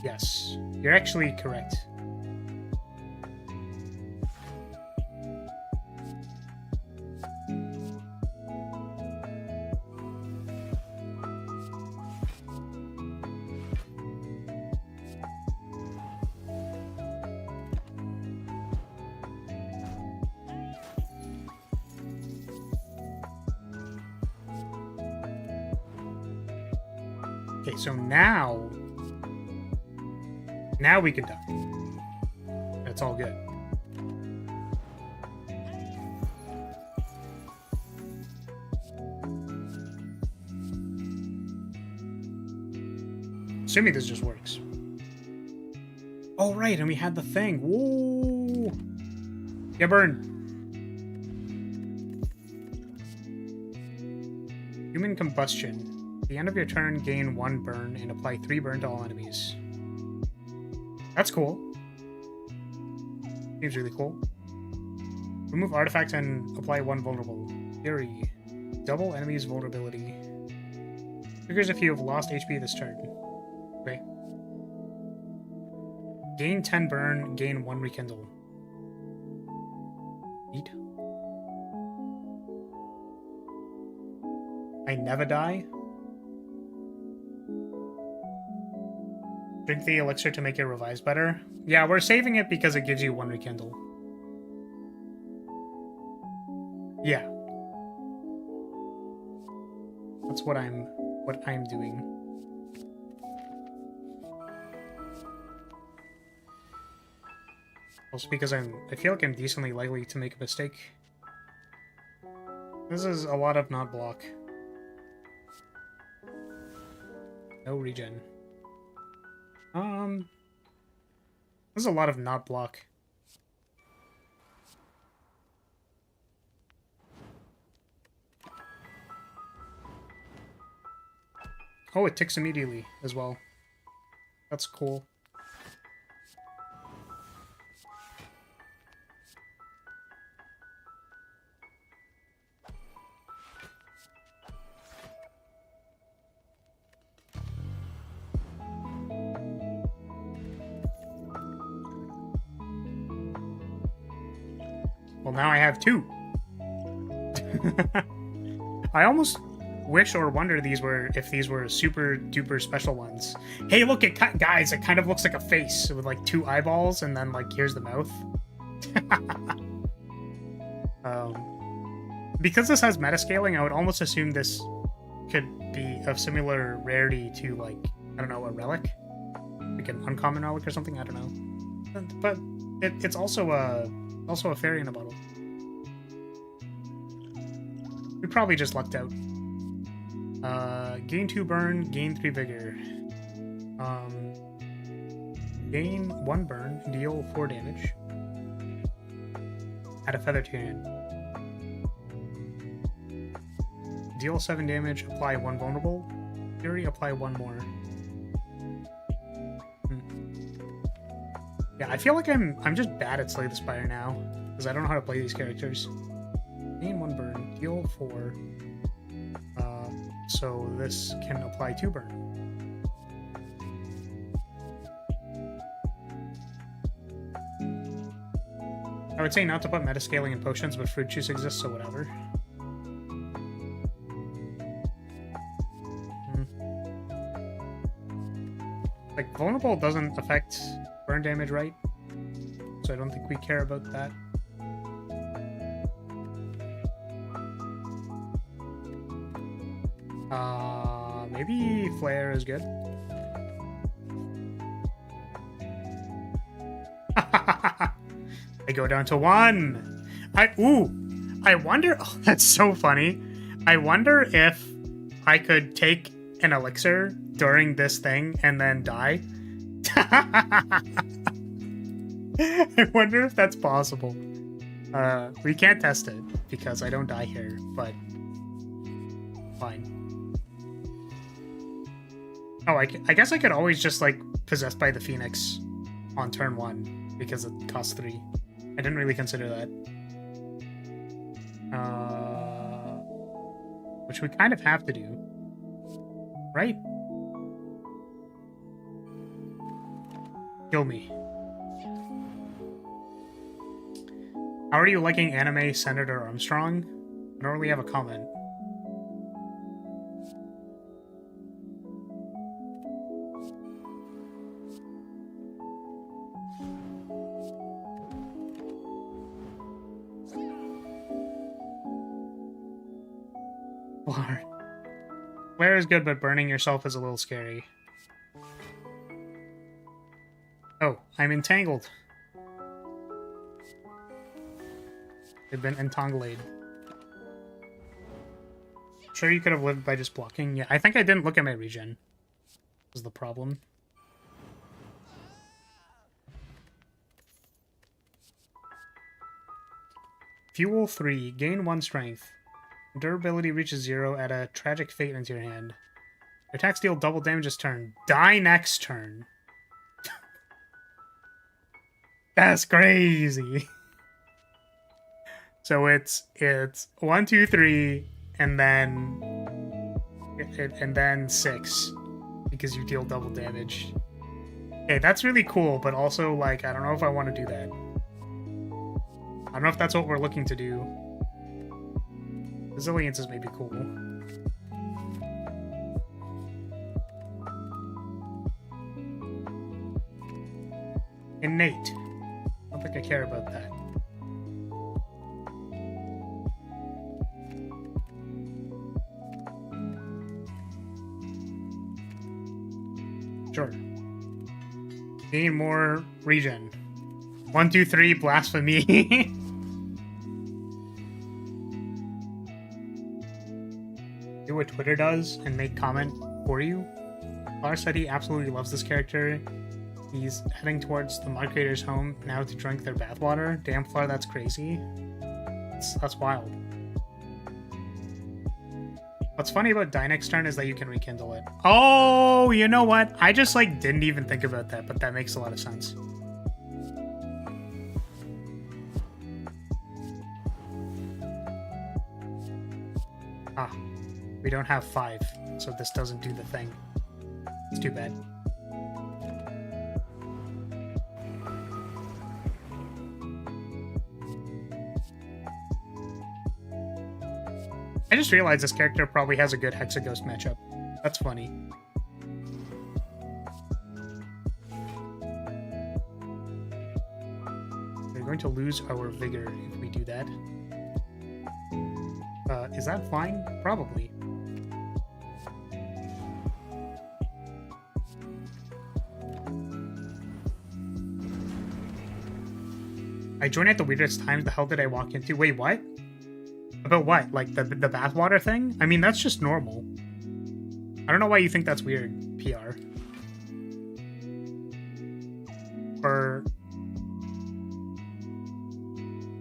Yes, you're actually correct. Okay, so now we can die. That's all good. Assuming this just works. Oh, right, and we had the thing. Whoa! Yeah, burn. Human combustion. At the end of your turn, gain 1 burn and apply 3 burn to all enemies. That's cool. Seems really cool. Remove artifacts and apply 1 vulnerable. Fury. Double enemies' vulnerability. Triggers if you have lost HP this turn. Okay. Gain 10 burn, gain 1 rekindle. Neat. I never die. Drink the elixir to make your revise better. Yeah, we're saving it because it gives you 1 rekindle. Yeah. That's what I'm doing. Also because I feel like I'm decently likely to make a mistake. This is a lot of not block. No regen. This is a lot of not block. Oh, it ticks immediately as well. That's cool. Well, now I have 2. I almost wish or wonder if these were super duper special ones. Hey, look, guys, it kind of looks like a face with like 2 eyeballs and then like here's the mouth. Because this has metascaling, I would almost assume this could be of similar rarity to like, I don't know, a relic, like an uncommon relic or something. I don't know, but it's also a fairy in a bottle. We probably just lucked out. Gain 2 burn, gain 3 vigor. Gain 1 burn, deal 4 damage. Add a feather to your hand. Deal 7 damage, apply 1 vulnerable. Fury, apply 1 more. Yeah, I feel like I'm just bad at Slay the Spire now, because I don't know how to play these characters. Gain 1 burn, deal 4. So this can apply 2 burn. I would say not to put metascaling in potions, but fruit juice exists, so whatever. Like, vulnerable doesn't affect burn damage, right? So I don't think we care about that. Maybe flare is good. I go down to 1. I wonder. Oh, that's so funny. I wonder if I could take an elixir during this thing and then die. I wonder if that's possible. We can't test it because I don't die here, but fine. Oh, I guess I could always just, like, Possessed by the Phoenix on turn 1 because it costs 3. I didn't really consider that. Which we kind of have to do. Right? Kill me. How are you liking anime Senator Armstrong? I don't really have a comment. Flare is good, but burning yourself is a little scary. Oh, I'm entangled. They've been entangled. Sure, you could have lived by just blocking. Yeah, I think I didn't look at my regen. Was the problem. Fuel 3. Gain 1 strength. Durability reaches 0. Add a tragic fate into your hand. Your attacks deal double damage this turn. Die next turn. That's crazy. So it's 1, 2, 3, and then 6 because you deal double damage. Okay, that's really cool, but also, like, I don't know if I want to do that. I don't know if that's what we're looking to do. Resilience is maybe cool. Innate. I don't think I care about that. Sure. Gain more regen. 1, 2, 3, blasphemy. do what Twitter does and make comment for you. Lars said he absolutely loves this character. He's heading towards the moderator's home now to drink their bathwater. Damn, Flar, that's crazy. That's wild. What's funny about Dynex's turn is that you can rekindle it. Oh, you know what? I just, like, didn't even think about that, but that makes a lot of sense. Ah, we don't have 5, so this doesn't do the thing. It's too bad. I just realized this character probably has a good Hexaghost matchup. That's funny. We're going to lose our vigor if we do that. Is that fine? Probably. I joined at the weirdest times. The hell did I walk into? Wait, what? About what? Like the bathwater thing? I mean, that's just normal. I don't know why you think that's weird, PR. Or...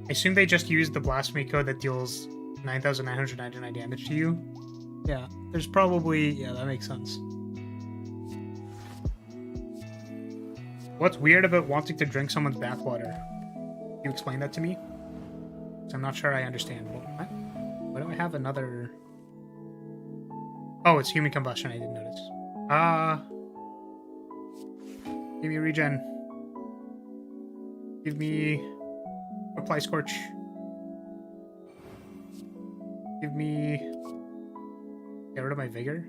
I assume they just used the blasphemy code that deals 9,999 damage to you. Yeah, there's probably... Yeah, that makes sense. What's weird about wanting to drink someone's bathwater? Can you explain that to me? I'm not sure I understand. What? Why do I have another... Oh, it's human combustion. I didn't notice. Give me a regen. Give me... Apply Scorch. Give me... Get rid of my vigor.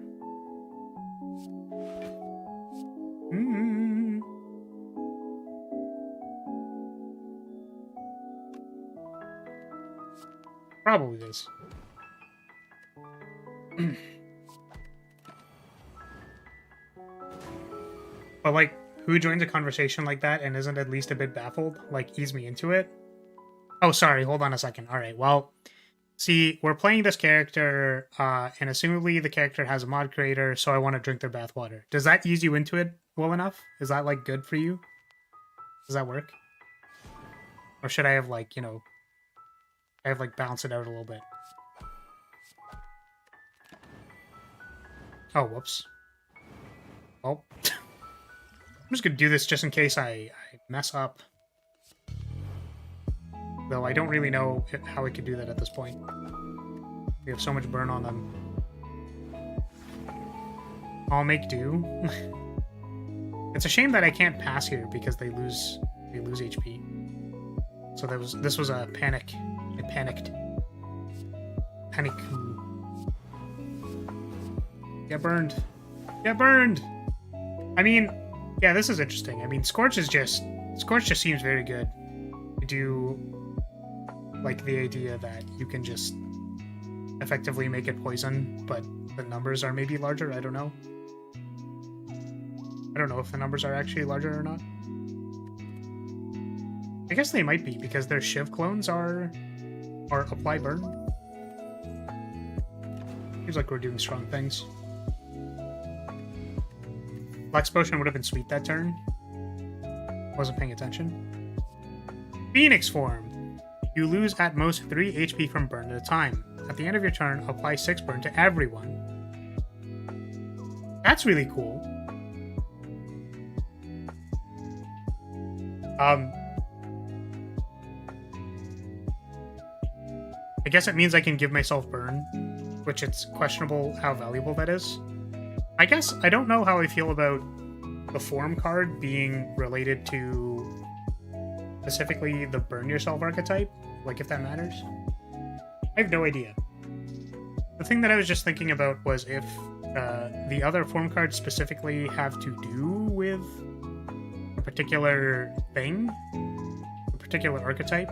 Probably this. But, like, who joins a conversation like that and isn't at least a bit baffled? Like, ease me into it? Oh, sorry, hold on a second. Alright, well, see, we're playing this character, and assumably the character has a mod creator, so I want to drink their bathwater. Does that ease you into it well enough? Is that, like, good for you? Does that work? Or should I have, like, you know... I have, like, balance it out a little bit. Oh, whoops. Oh. I'm just gonna do this just in case I mess up. Though I don't really know how I could do that at this point. We have so much burn on them. I'll make do. It's a shame that I can't pass here because they lose HP. So this was a panic. I panicked. Panic. Get burned. Get burned! I mean, yeah, this is interesting. I mean, Scorch just seems very good. I do like the idea that you can just effectively make it poison, but the numbers are maybe larger. I don't know. I don't know if the numbers are actually larger or not. I guess they might be, because their Shiv clones are apply burn. Seems like we're doing strong things. Flex Potion would have been sweet that turn. Wasn't paying attention. Phoenix Form. You lose at most 3 HP from burn at a time. At the end of your turn, apply 6 burn to everyone. That's really cool. I guess it means I can give myself burn, which it's questionable how valuable that is. I guess I don't know how I feel about the form card being related to specifically the burn yourself archetype, like if that matters. I have no idea. The thing that I was just thinking about was if the other form cards specifically have to do with a particular thing, a particular archetype.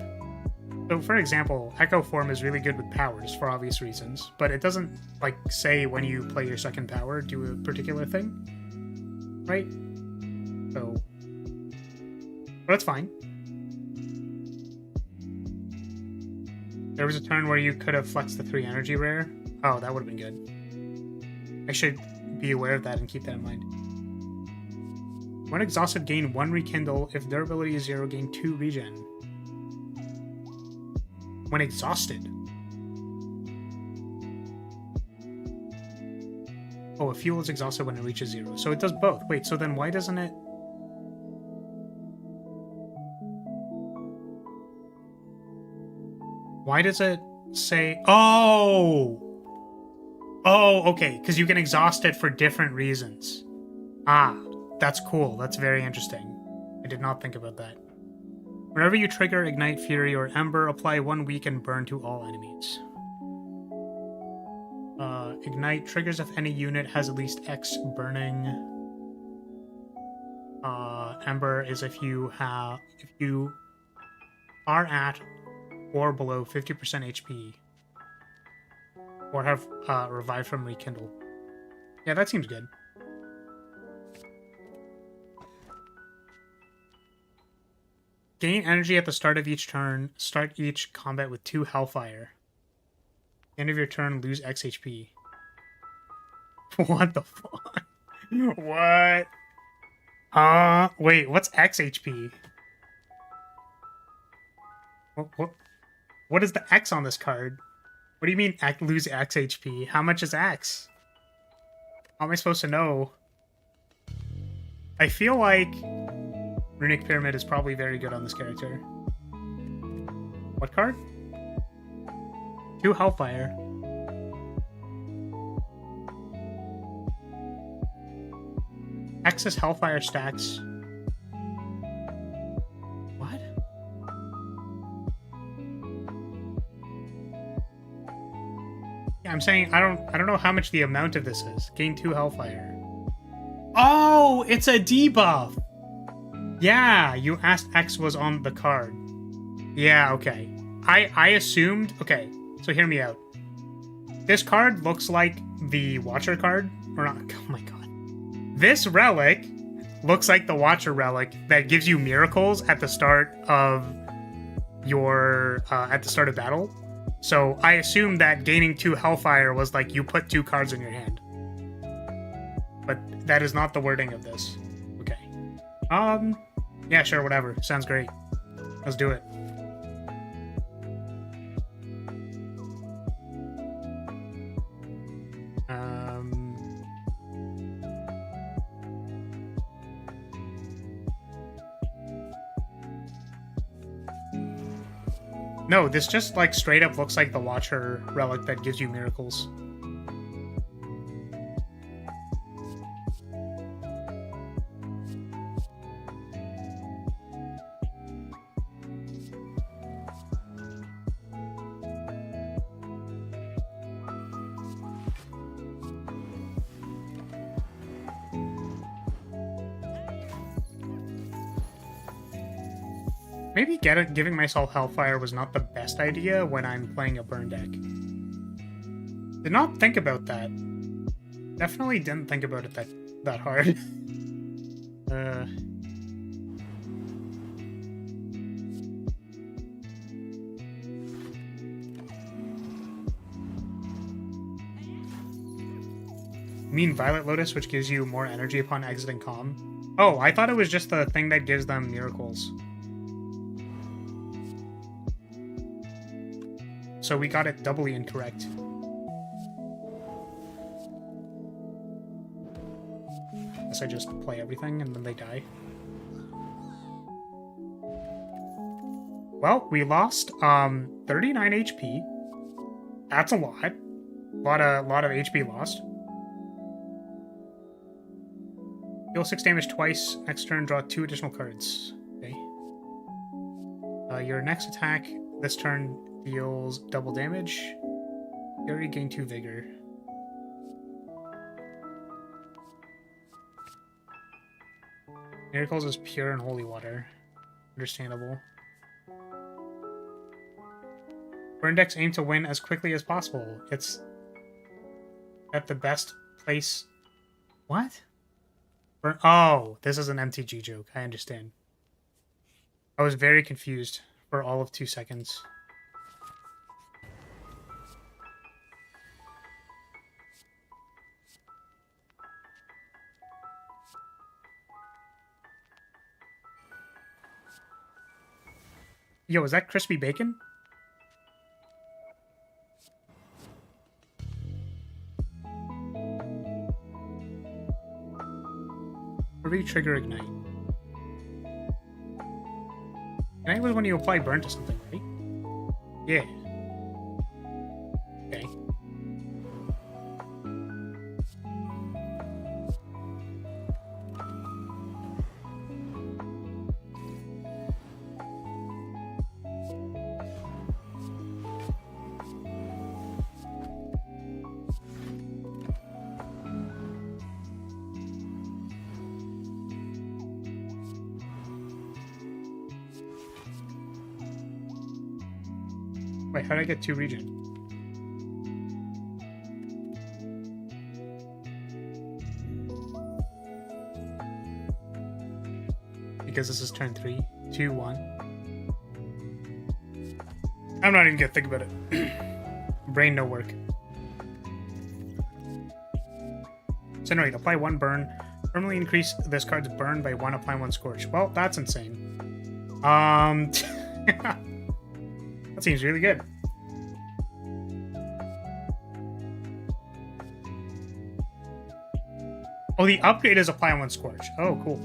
So, for example, Echo Form is really good with powers for obvious reasons, but it doesn't, like, say when you play your second power, do a particular thing, right? So, but that's fine. There was a turn where you could have flexed the 3 energy rare. Oh, that would have been good. I should be aware of that and keep that in mind. When exhausted, gain 1 rekindle. If durability is 0, gain 2 regen. When exhausted. Oh, if fuel is exhausted when it reaches 0. So it does both. Wait, so then why doesn't it... Why does it say... Oh! Oh, okay. Because you can exhaust it for different reasons. Ah, that's cool. That's very interesting. I did not think about that. Whenever you trigger Ignite, Fury, or Ember, apply 1 weaken burn to all enemies. Ignite triggers if any unit has at least X burning. Ember is if you are at or below 50% HP, or have revived from Rekindle. Yeah, that seems good. Gain energy at the start of each turn. Start each combat with 2 Hellfire. End of your turn, lose X HP. What the fuck? What? Wait, what's X HP? What is the X on this card? What do you mean lose X HP? How much is X? How am I supposed to know? I feel like Runic Pyramid is probably very good on this character. What card? 2 Hellfire. X's Hellfire stacks. What? Yeah, I'm saying I don't know how much the amount of this is. Gain 2 Hellfire. Oh, it's a debuff. Yeah, you asked X was on the card. Yeah, okay. I assumed... Okay, so hear me out. This card looks like the Watcher card. Or not... Oh my god. This relic looks like the Watcher relic that gives you miracles at the start of your... at the start of battle. So I assumed that gaining 2 Hellfire was like you put 2 cards in your hand. But that is not the wording of this. Okay. Yeah, sure, whatever. Sounds great. Let's do it. No, this just like straight up looks like the Watcher relic that gives you miracles. Maybe giving myself Hellfire was not the best idea when I'm playing a burn deck. Did not think about that. Definitely didn't think about it that hard. You mean Violet Lotus, which gives you more energy upon exiting Calm? Oh, I thought it was just the thing that gives them miracles. So we got it doubly incorrect. Guess I just play everything and then they die. Well, we lost 39 HP. That's a lot. Lot of HP lost. Deal 6 damage twice. Next turn, draw 2 additional cards. Okay. Your next attack this turn deals double damage. You already gain 2 vigor. Miracles is pure and holy water. Understandable. Burn decks aim to win as quickly as possible. It's at the best place. What? Oh, this is an MTG joke. I understand. I was very confused for all of 2 seconds. Yo, is that crispy bacon? Trigger ignite. Ignite was when you apply burn to something, right? Yeah. Okay. Wait, how did I get 2 regen? Because this is turn 3, 2, 1. I'm not even gonna think about it. Brain no work. Incinerate. Apply 1 burn. Permanently increase this card's burn by 1. Apply 1 scorch. Well, that's insane. That seems really good. Oh, the upgrade is apply 1 scorch. Oh, cool.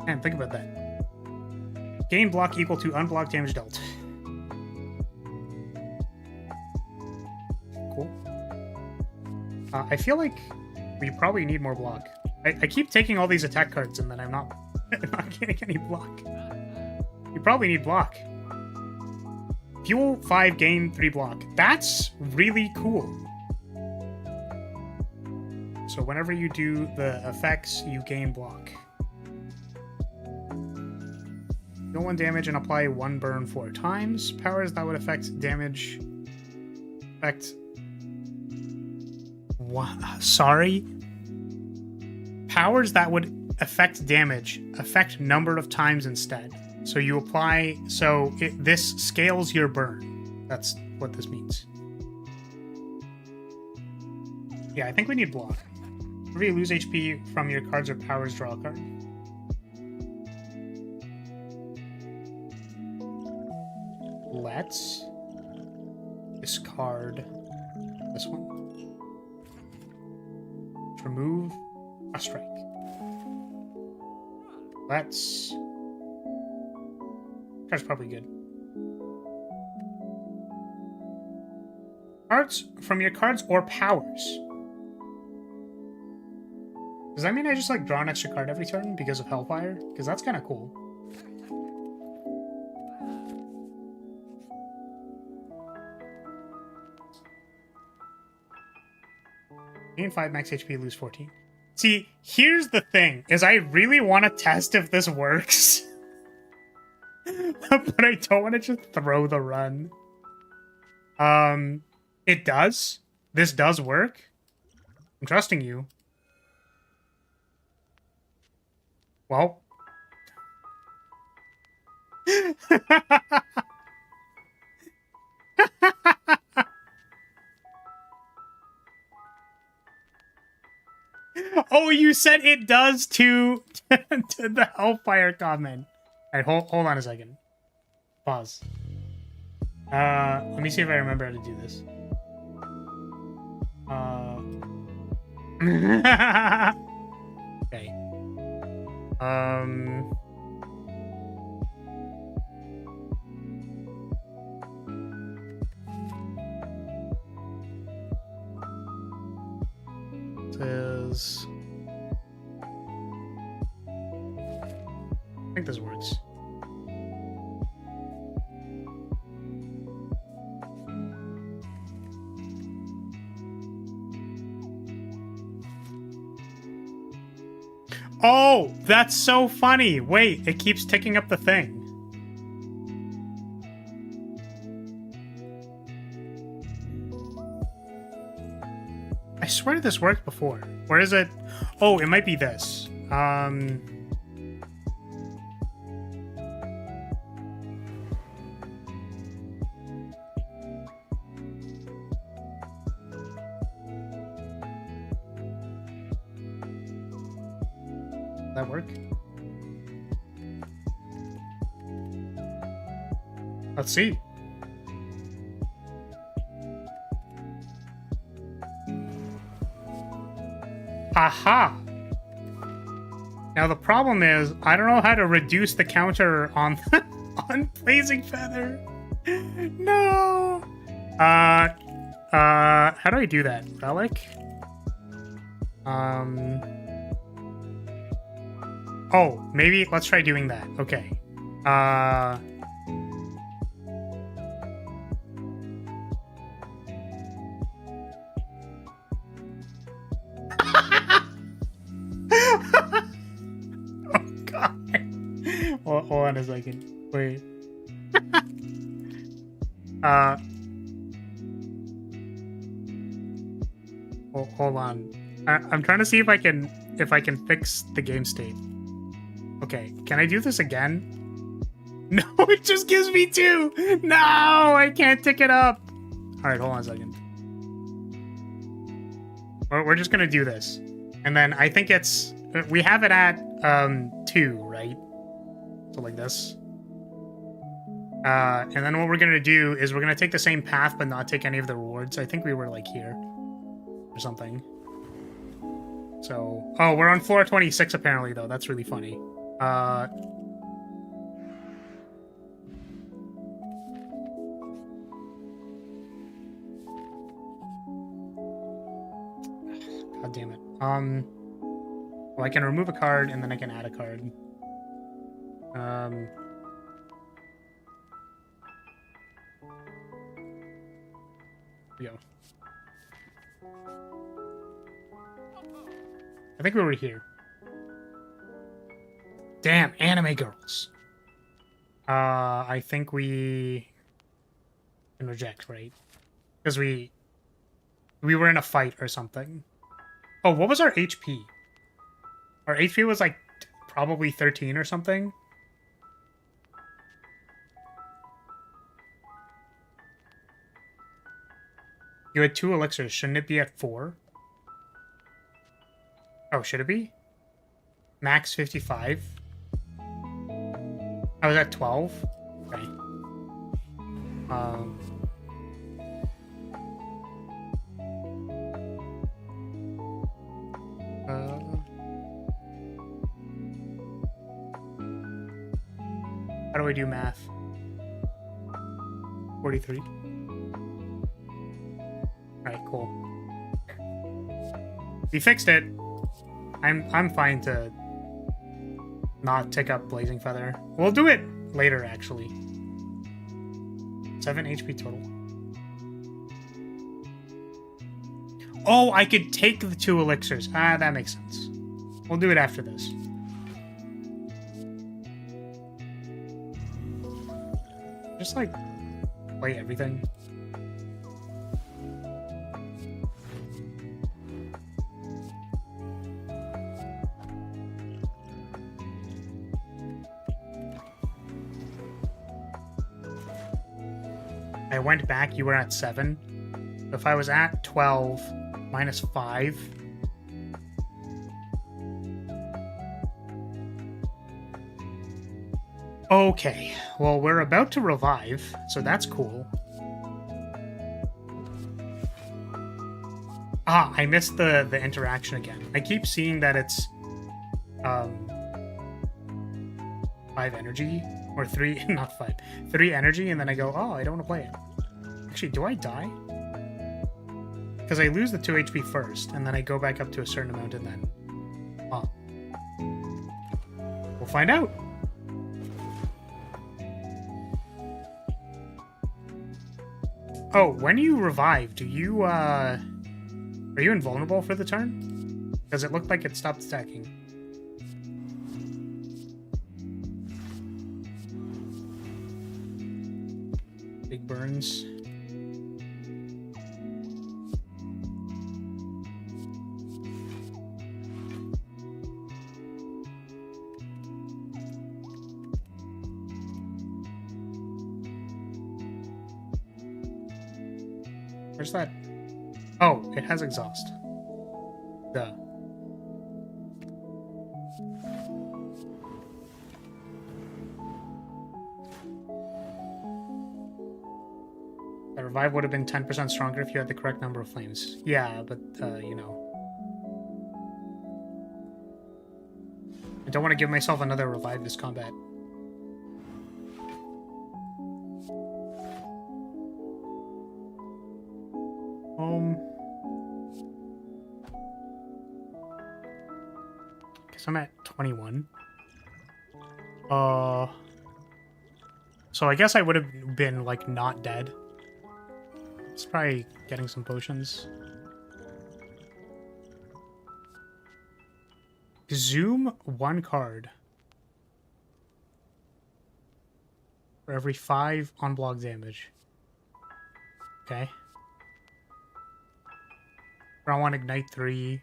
Man, think about that. Gain block equal to unblocked damage dealt. Cool. I feel like we probably need more block. I keep taking all these attack cards and then I'm not getting any block. You probably need block. Fuel 5, gain 3 block. That's really cool. So whenever you do the effects, you gain block. Deal 1 damage and apply 1 burn 4 times. Powers that would affect damage. Affect. What? Sorry? Powers that would affect damage affect number of times instead. So you apply. So this scales your burn. That's what this means. Yeah, I think we need block. Whenever you lose HP from your cards or powers, draw a card. Let's discard this one. Remove a strike. Let's... That's probably good. Cards from your cards or powers. Does that mean I just like draw an extra card every turn because of Hellfire? Because that's kind of cool. Gain 5 max HP, lose 14. See, here's the thing, is I really want to test if this works. But I don't want to just throw the run. It does. This does work. I'm trusting you. Well. Oh, you said it does to the Hellfire comment. Alright, hold on a second. Pause. Let me see if I remember how to do this. Okay. Says... I think this works. Oh, that's so funny. Wait, it keeps ticking up the thing. I swear this worked before. Or is it? Oh, it might be this. That work? Let's see. Aha! Now the problem is, I don't know how to reduce the counter on on Blazing Feather. No! How do I do that? Relic? Oh, maybe let's try doing that. Okay. Oh god. Hold on a second. Wait. Hold on. I'm trying to see if I can fix the game state. Okay, can I do this again? No, it just gives me 2. No, I can't tick it up. All right, hold on a second. We're just gonna do this, and then I think it's we have it at 2, right? So like this. And then what we're gonna do is we're gonna take the same path but not take any of the rewards. I think we were like here or something. So, oh, we're on floor 26 apparently though. That's really funny. God damn it. Well, I can remove a card and then I can add a card. Here we go. I think we were here. Damn, anime girls. I think we can reject, right? Because we were in a fight or something. Oh, what was our HP? Our HP was like probably 13 or something. You had 2 elixirs. Shouldn't it be at 4? Oh, should it be? Max 55. I was at 12. Okay. How do I do math? 43. Alright, cool. We fixed it. I'm fine to not tick up Blazing Feather. We'll do it later, actually. 7 HP total. Oh, I could take the 2 elixirs. Ah, that makes sense. We'll do it after this. Just, like, play everything. I went back, you were at 7. If I was at 12 minus 5. Okay, well, we're about to revive, so that's cool. Ah, I missed the interaction again. I keep seeing that it's 5 energy, or 3, not 5, 3 energy, and then I go, oh, I don't want to play it. Actually, do I die? Because I lose the 2 HP first, and then I go back up to a certain amount, and then... Oh. We'll find out. Oh, when you revive, do you, are you invulnerable for the turn? Because it looked like it stopped stacking. Big burns. Where's that? Oh, it has exhaust. Duh. The revive would have been 10% stronger if you had the correct number of flames. Yeah, but, you know. I don't want to give myself another revive this combat. Guess I'm at 21. So I guess I would have been, like, not dead. It's probably getting some potions. Zoom one card for every 5 on-block damage. Okay. I want Ignite 3.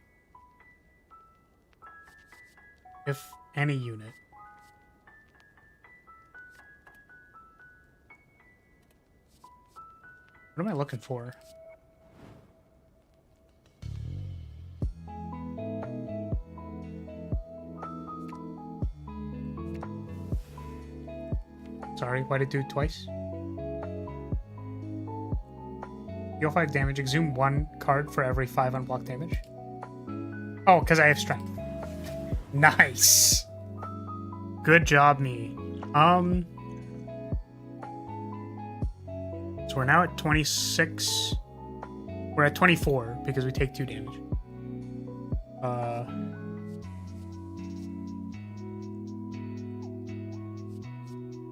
If any unit. What am I looking for? Sorry, why did it do it twice? Deal 5 damage, exhume 1 card for every 5 unblocked damage. Oh, because I have strength. Nice! Good job, me. So we're now at 26. We're at 24 because we take 2 damage.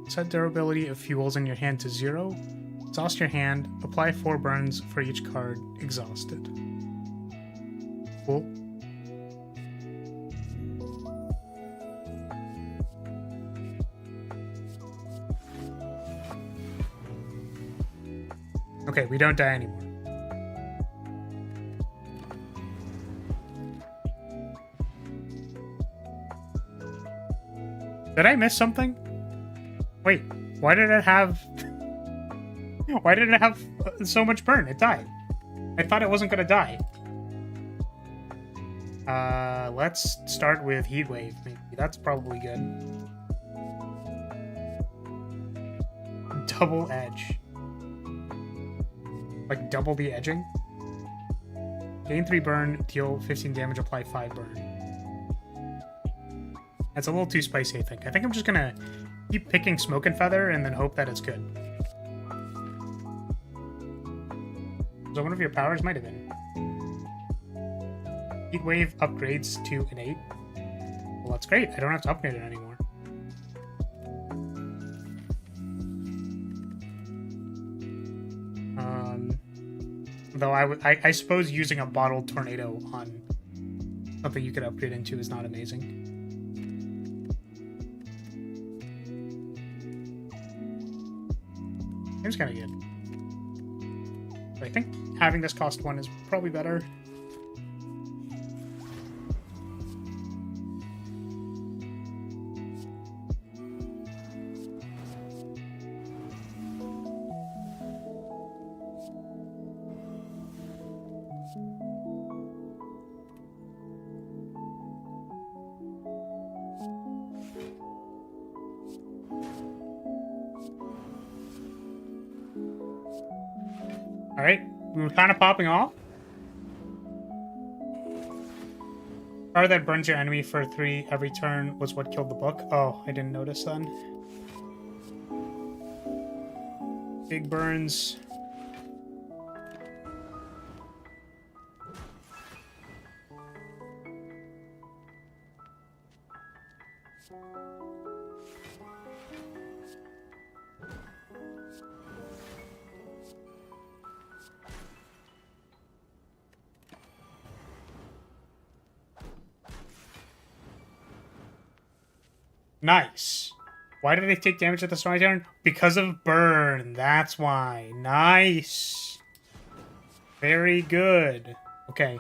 Set durability of fuels in your hand to 0. Exhaust your hand. Apply 4 burns for each card exhausted. Cool. Okay, we don't die anymore. Did I miss something? Wait, why did it have... Why did it have so much burn? It died. I thought it wasn't gonna die. Let's start with Heat Wave, maybe. That's probably good. Double edge. Like double the edging. Gain 3 burn, deal 15 damage, apply 5 burn. That's a little too spicy, I think. I think I'm just gonna keep picking Smoke and Feather and then hope that it's good. So one of your powers might have been. Heat Wave upgrades to an 8. Well, that's great. I don't have to upgrade it anymore. Though I suppose using a bottled tornado on something you could upgrade into is not amazing. Seems kind of good. But I think having this cost 1 is probably better. Alright, we were kind of popping off. Card that burns your enemy for 3 every turn was what killed the book. Oh, I didn't notice then. Big burns. Nice. Why did they take damage at the start of my turn? Because of burn. That's why. Nice. Very good. Okay.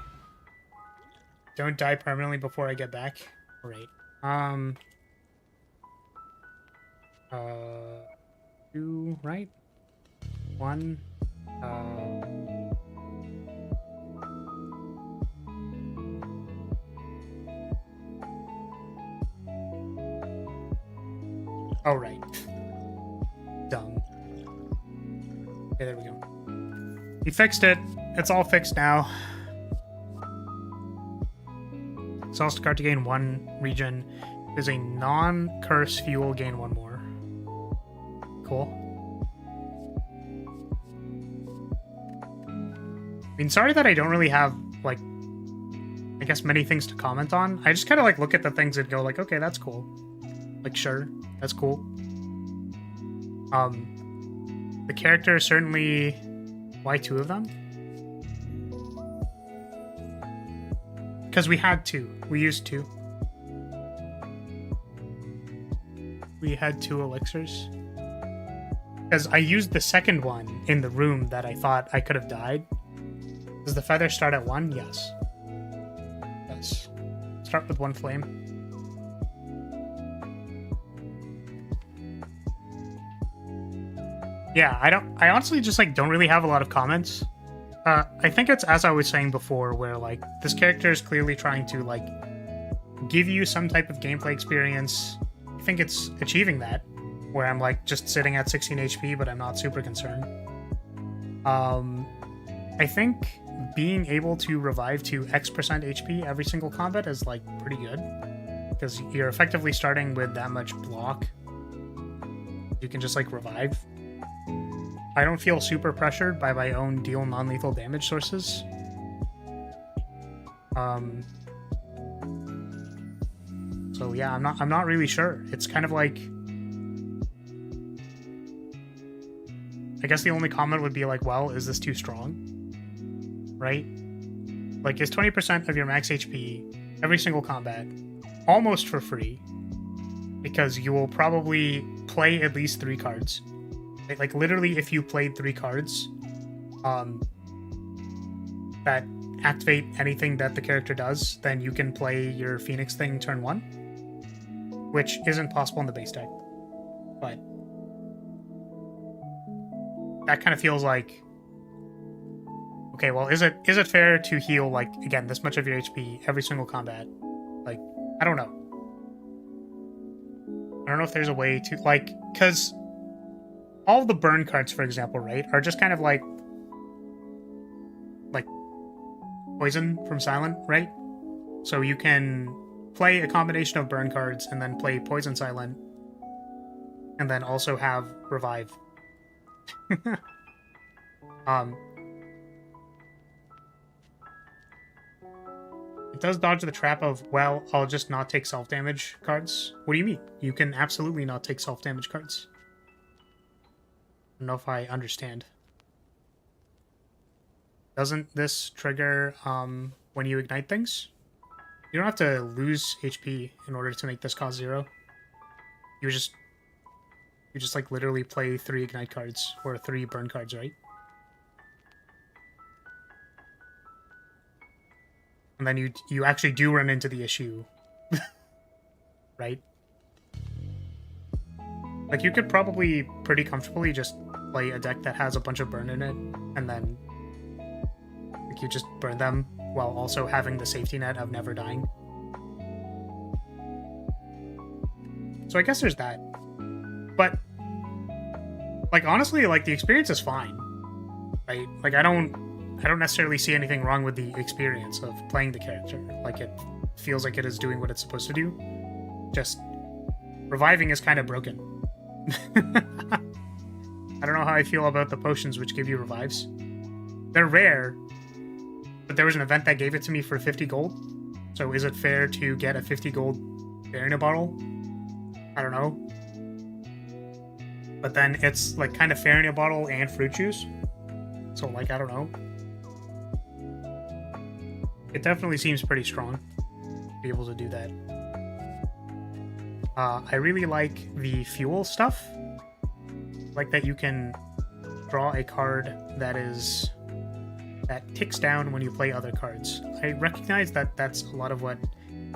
Don't die permanently before I get back. Great. 2, right? 1. Oh, right. Dumb. Okay, there we go. We fixed it. It's all fixed now. Exhaust card to gain 1 regen. Is a non-curse fuel, gain 1 more. Cool. I mean, sorry that I don't really have, like, I guess many things to comment on. I just kind of, like, look at the things and go, like, okay, that's cool. Like, sure, that's cool. The character certainly... Why 2 of them? Because we had 2. We used 2. We had 2 elixirs. Because I used the second one in the room that I thought I could have died. Does the feather start at 1? Yes. Yes. Start with 1 flame. Yeah, I honestly just, like, don't really have a lot of comments. I think it's as I was saying before, where, like, this character is clearly trying to, like, give you some type of gameplay experience. I think it's achieving that, where I'm, like, just sitting at 16 HP, but I'm not super concerned. I think being able to revive to X% HP every single combat is, like, pretty good, because you're effectively starting with that much block. You can just, like, revive. I don't feel super pressured by my own deal non-lethal damage sources. So yeah, I'm not really sure. It's kind of like, I guess the only comment would be like, well, is this too strong? Right? Like, is 20% of your max HP every single combat almost for free, because you will probably play at least 3 cards. Like, literally, if you played 3 cards that activate anything that the character does, then you can play your Phoenix thing turn 1, which isn't possible in the base deck. But that kind of feels like, okay, well, is it fair to heal, like, again, this much of your HP every single combat? Like, I don't know. I don't know if there's a way to, like, because all of the burn cards, for example, right, are just kind of like poison from Silent, right? So you can play a combination of burn cards and then play poison Silent, and then also have revive. It does dodge the trap of, well, I'll just not take self-damage cards. What do you mean? You can absolutely not take self-damage cards. I don't know if I understand. Doesn't this trigger when you ignite things? You don't have to lose HP in order to make this cost 0. You just like literally play 3 ignite cards or 3 burn cards, right? And then you actually do run into the issue, right? Like, you could probably pretty comfortably just play a deck that has a bunch of burn in it, and then like you just burn them while also having the safety net of never dying. So I guess there's that. But like, honestly, like, the experience is fine, right? Like, I don't necessarily see anything wrong with the experience of playing the character. Like, it feels like it is doing what it's supposed to do. Just reviving is kind of broken. I don't know how I feel about the potions which give you revives. They're rare, but there was an event that gave it to me for 50 gold. So is it fair to get a 50 gold Barrier bottle? I don't know. But then it's like kind of fair in a bottle and fruit juice. So like, I don't know. It definitely seems pretty strong to be able to do that. I really like the fuel stuff. Like that you can draw a card that ticks down when you play other cards. I recognize that that's a lot of what,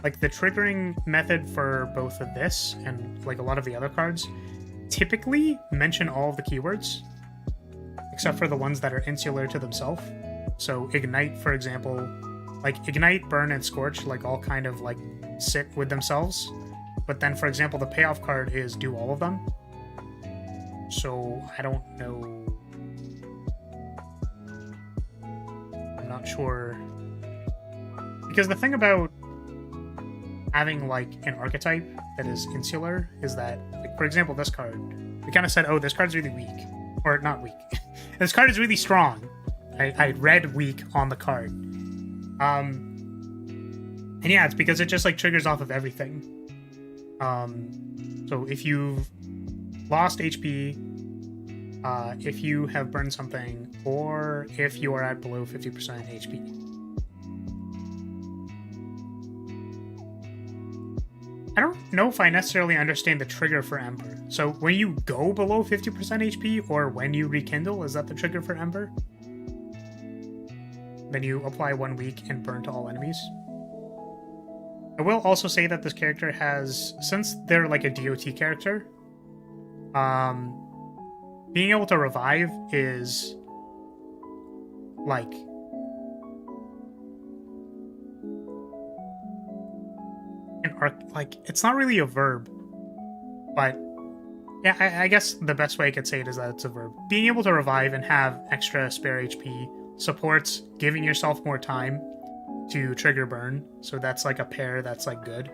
like, the triggering method for both of this and like a lot of the other cards typically mention all of the keywords, except for the ones that are insular to themselves. So Ignite, for example, like Ignite, Burn, and Scorch, like all kind of like sit with themselves. But then, for example, the payoff card is do all of them. So I don't know. sure. Because the thing about having like an archetype that is insular is that, like, for example, this card, we kind of said, oh, this card's really weak. Or not weak. This card is really strong. I read weak on the card. And yeah, it's because it just like triggers off of everything. So if you've lost HP, if you have burned something, or if you are at below 50% HP. I don't know if I necessarily understand the trigger for Ember. So when you go below 50% HP, or when you rekindle, is that the trigger for Ember? Then you apply 1 week and burn to all enemies. I will also say that this character has, since they're like a DOT character, being able to revive is like an arc, like it's not really a verb, but yeah, I guess the best way I could say it is that it's a verb. Being able to revive and have extra spare HP supports giving yourself more time to trigger burn, so that's like a pair that's like good.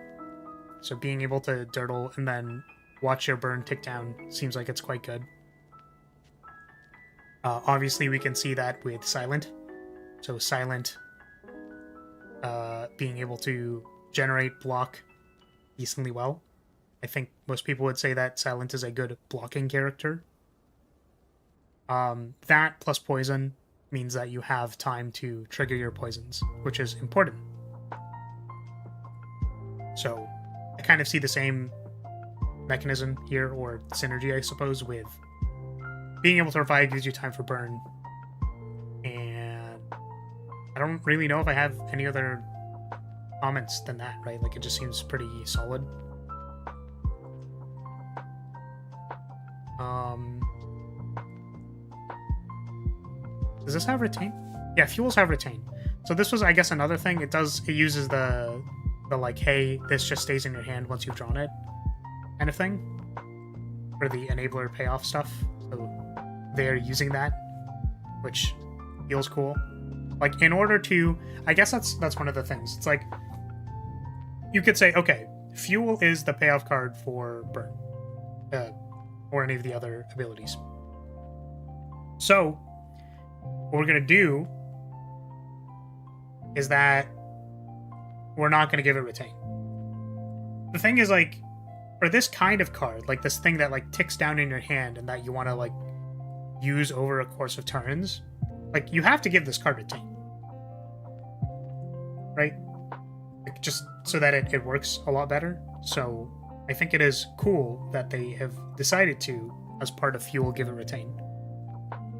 So being able to dirtle and then watch your burn tick down seems like it's quite good. Obviously we can see that with Silent. So Silent being able to generate block decently well. I think most people would say that Silent is a good blocking character. That plus poison means that you have time to trigger your poisons, which is important. So I kind of see the same mechanism here, or synergy, I suppose, with being able to revive gives you time for burn. And I don't really know if I have any other comments than that, right? Like, it just seems pretty solid. Does this have retain? Yeah, fuels have retain. So this was, I guess, another thing. It uses the like, hey, this just stays in your hand once you've drawn it kind of thing for the enabler payoff stuff. So they're using that, which feels cool. Like, in order to, I guess that's one of the things. It's like, you could say, okay, fuel is the payoff card for burn, or any of the other abilities. So what we're going to do is that we're not going to give it retain. The thing is, like, for this kind of card, like this thing that like ticks down in your hand and that you want to like use over a course of turns, like, you have to give this card retain, right? Like, just so that it works a lot better. So I think it is cool that they have decided to, as part of fuel, give it retain,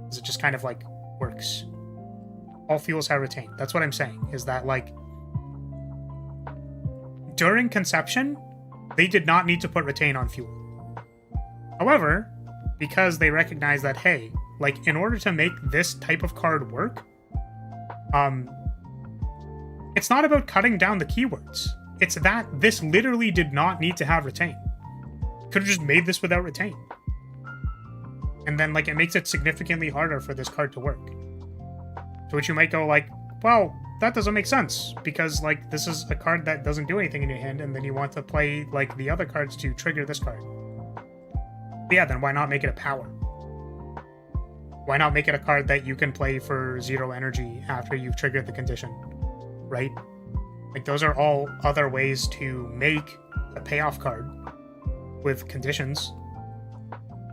because it just kind of like works. All fuels have retain. That's what I'm saying, is that, like, during conception, they did not need to put retain on fuel. However, because they recognize that, hey, like, in order to make this type of card work, it's not about cutting down the keywords. It's that this literally did not need to have retain. Could have just made this without retain. And then, like, it makes it significantly harder for this card to work. To which you might go, like, well, that doesn't make sense, because, like, this is a card that doesn't do anything in your hand, and then you want to play, like, the other cards to trigger this card. But yeah, then why not make it a power? Why not make it a card that you can play for 0 energy after you've triggered the condition, right? Like, those are all other ways to make a payoff card with conditions.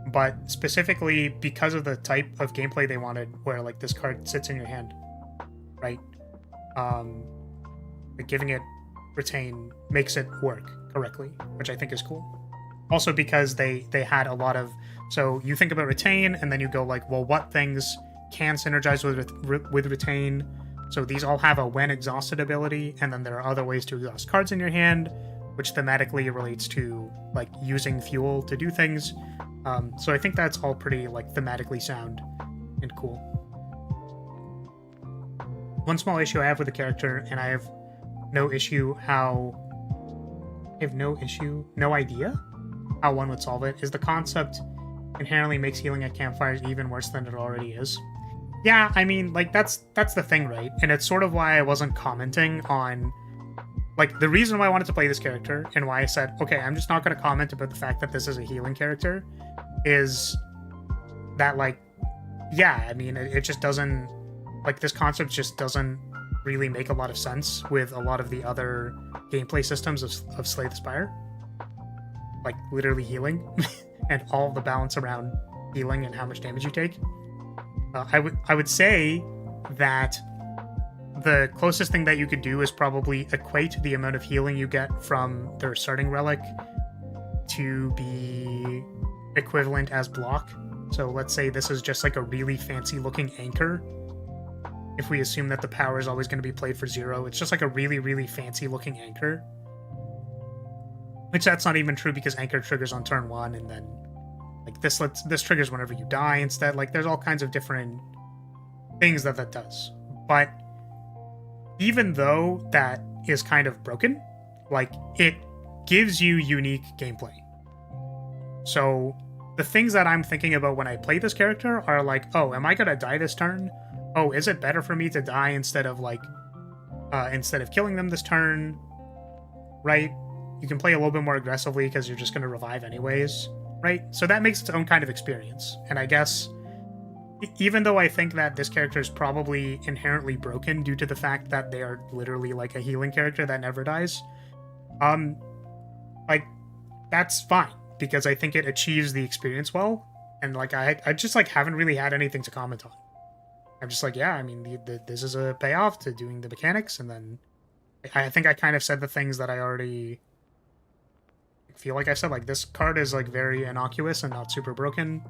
But specifically because of the type of gameplay they wanted, where, like, this card sits in your hand, right? Like, giving it retain makes it work correctly, which I think is cool. Also because they had a lot of, so you think about retain, and then you go, like, well, what things can synergize with retain? So these all have a when exhausted ability, and then there are other ways to exhaust cards in your hand, which thematically relates to, like, using fuel to do things. So I think that's all pretty, like, thematically sound and cool. One small issue I have with the character, and I have no idea how one would solve it, is the concept inherently makes healing at campfires even worse than it already is. Yeah, I mean, like, that's the thing, right? And it's sort of why I wasn't commenting on, like, the reason why I wanted to play this character and why I said, okay, I'm just not going to comment about the fact that this is a healing character, is that, like, yeah, I mean, it just doesn't, like, this concept just doesn't really make a lot of sense with a lot of the other gameplay systems of Slay the Spire. Like, literally healing, and all the balance around healing and how much damage you take. I would say that the closest thing that you could do is probably equate the amount of healing you get from their starting relic to be equivalent as block. So let's say this is just like a really fancy looking anchor. If we assume that the power is always going to be played for 0, it's just like a really, really fancy looking anchor. Which that's not even true because anchor triggers on turn 1, and then like this triggers whenever you die instead. Like there's all kinds of different things that does. But even though that is kind of broken, like it gives you unique gameplay. So the things that I'm thinking about when I play this character are like, oh, am I gonna die this turn? Oh, is it better for me to die instead of killing them this turn? Right? You can play a little bit more aggressively because you're just gonna revive anyways. Right? So that makes its own kind of experience. And I guess, even though I think that this character is probably inherently broken due to the fact that they are literally like a healing character that never dies, like, that's fine, because I think it achieves the experience well, and like, I just like haven't really had anything to comment on. I'm just like, yeah, I mean, this is a payoff to doing the mechanics, and then I think I kind of said the things that I already feel like I said. Like, this card is like very innocuous and not super broken.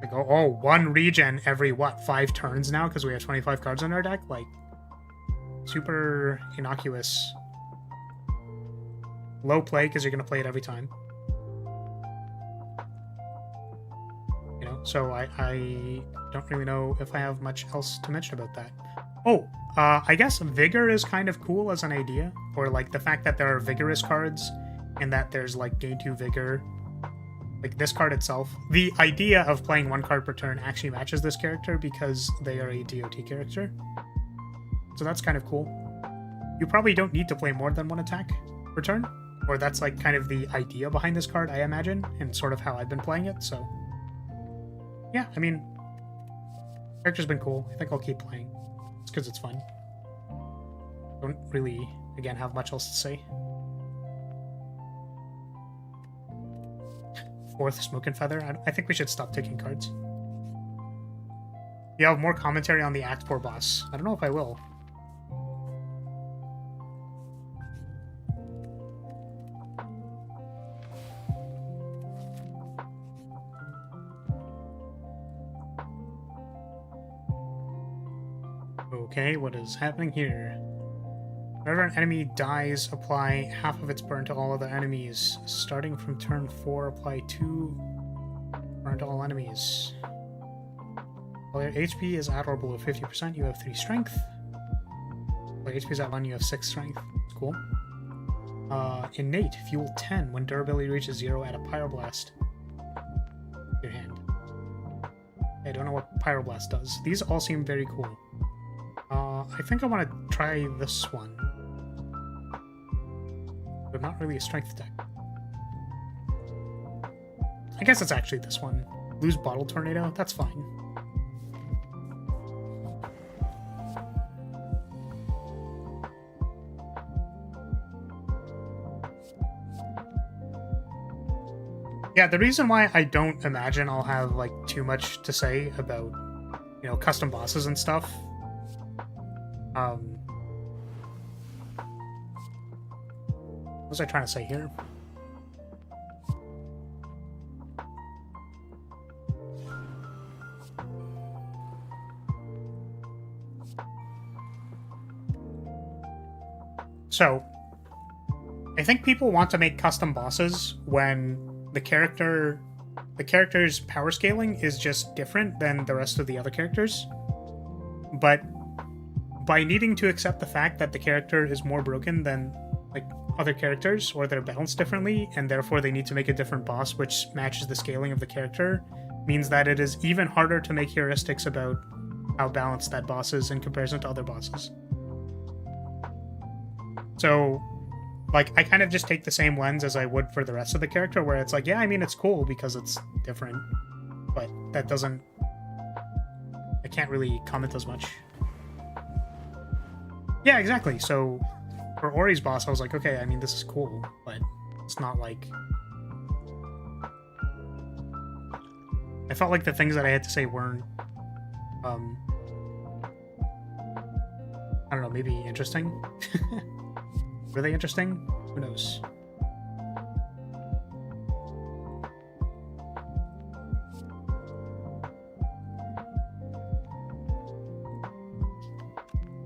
Like, oh, 1 regen every, what, 5 turns now because we have 25 cards in our deck? Like, super innocuous. Low play because you're going to play it every time. You know, so I don't really know if I have much else to mention about that. Oh, I guess Vigor is kind of cool as an idea. Or, like, the fact that there are Vigorous cards and that there's, like, gain 2 Vigor. Like, this card itself. The idea of playing 1 card per turn actually matches this character because they are a DOT character. So that's kind of cool. You probably don't need to play more than 1 attack per turn. Or that's, like, kind of the idea behind this card, I imagine, and sort of how I've been playing it, so... yeah, I mean... character's been cool. I think I'll keep playing. It's because it's fun. Don't really, again, have much else to say. 4th Smoke and Feather. I think we should stop taking cards. You have more commentary on the Act 4 boss. I don't know if I will. Okay, what is happening here? Whenever an enemy dies, apply half of its burn to all other enemies. Starting from turn 4, apply 2 burn to all enemies. While your HP is at or below 50%, you have 3 strength. While your HP is at 1, you have 6 strength. That's cool. Innate, fuel 10. When durability reaches 0, add a Pyroblast to your hand. I don't know what Pyroblast does. These all seem very cool. I think I want to try this one. But not really a strength deck. I guess it's actually this one. Lose Bottle Tornado? That's fine. Yeah, the reason why I don't imagine I'll have, like, too much to say about, you know, custom bosses and stuff. What was I trying to say here? So, I think people want to make custom bosses when the character's power scaling is just different than the rest of the other characters. But by needing to accept the fact that the character is more broken than, like, other characters, or they're balanced differently, and therefore they need to make a different boss which matches the scaling of the character, means that it is even harder to make heuristics about how balanced that boss is in comparison to other bosses. So, like, I kind of just take the same lens as I would for the rest of the character, where it's like, yeah, I mean, it's cool because it's different, but that doesn't... I can't really comment as much. Yeah, exactly. So, for Ori's boss, I was like, okay, I mean, this is cool, but it's not like... I felt like the things that I had to say weren't, I don't know, maybe interesting? Were they interesting? Who knows?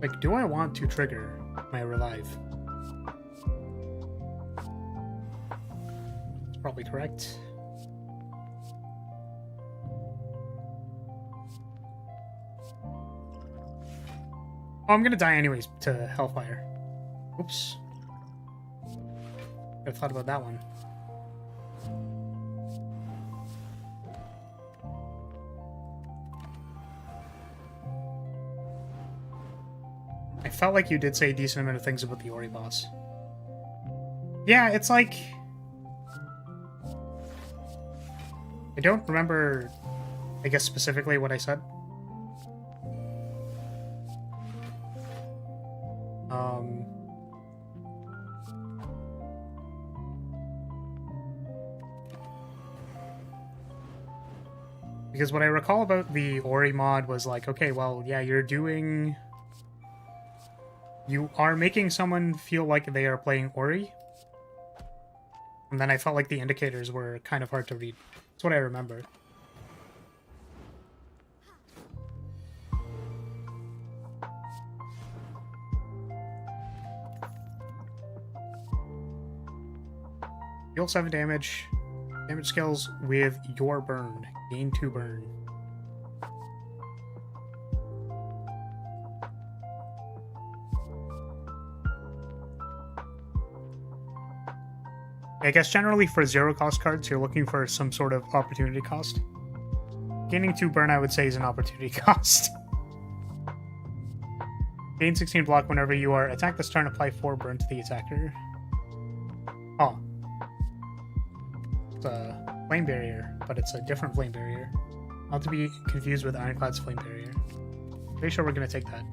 Like, do I want to trigger my revive? That's probably correct. Oh, I'm gonna die anyways to Hellfire. Oops. I've thought about that one. I felt like you did say a decent amount of things about the Ori boss. Yeah, it's like... I don't remember, I guess, specifically what I said. Because what I recall about the Ori mod was like, okay, well, yeah, you're doing... You are making someone feel like they are playing Ori. And then I felt like the indicators were kind of hard to read. That's what I remember. Deal 7 damage. Damage skills with your burn. Gain 2 burn. I guess generally for 0 cost cards, you're looking for some sort of opportunity cost. Gaining 2 burn, I would say, is an opportunity cost. Gain 16 block whenever you are attacked this turn, apply 4 burn to the attacker. Oh. It's a flame barrier, but it's a different flame barrier. Not to be confused with Ironclad's flame barrier. Pretty sure we're gonna take that.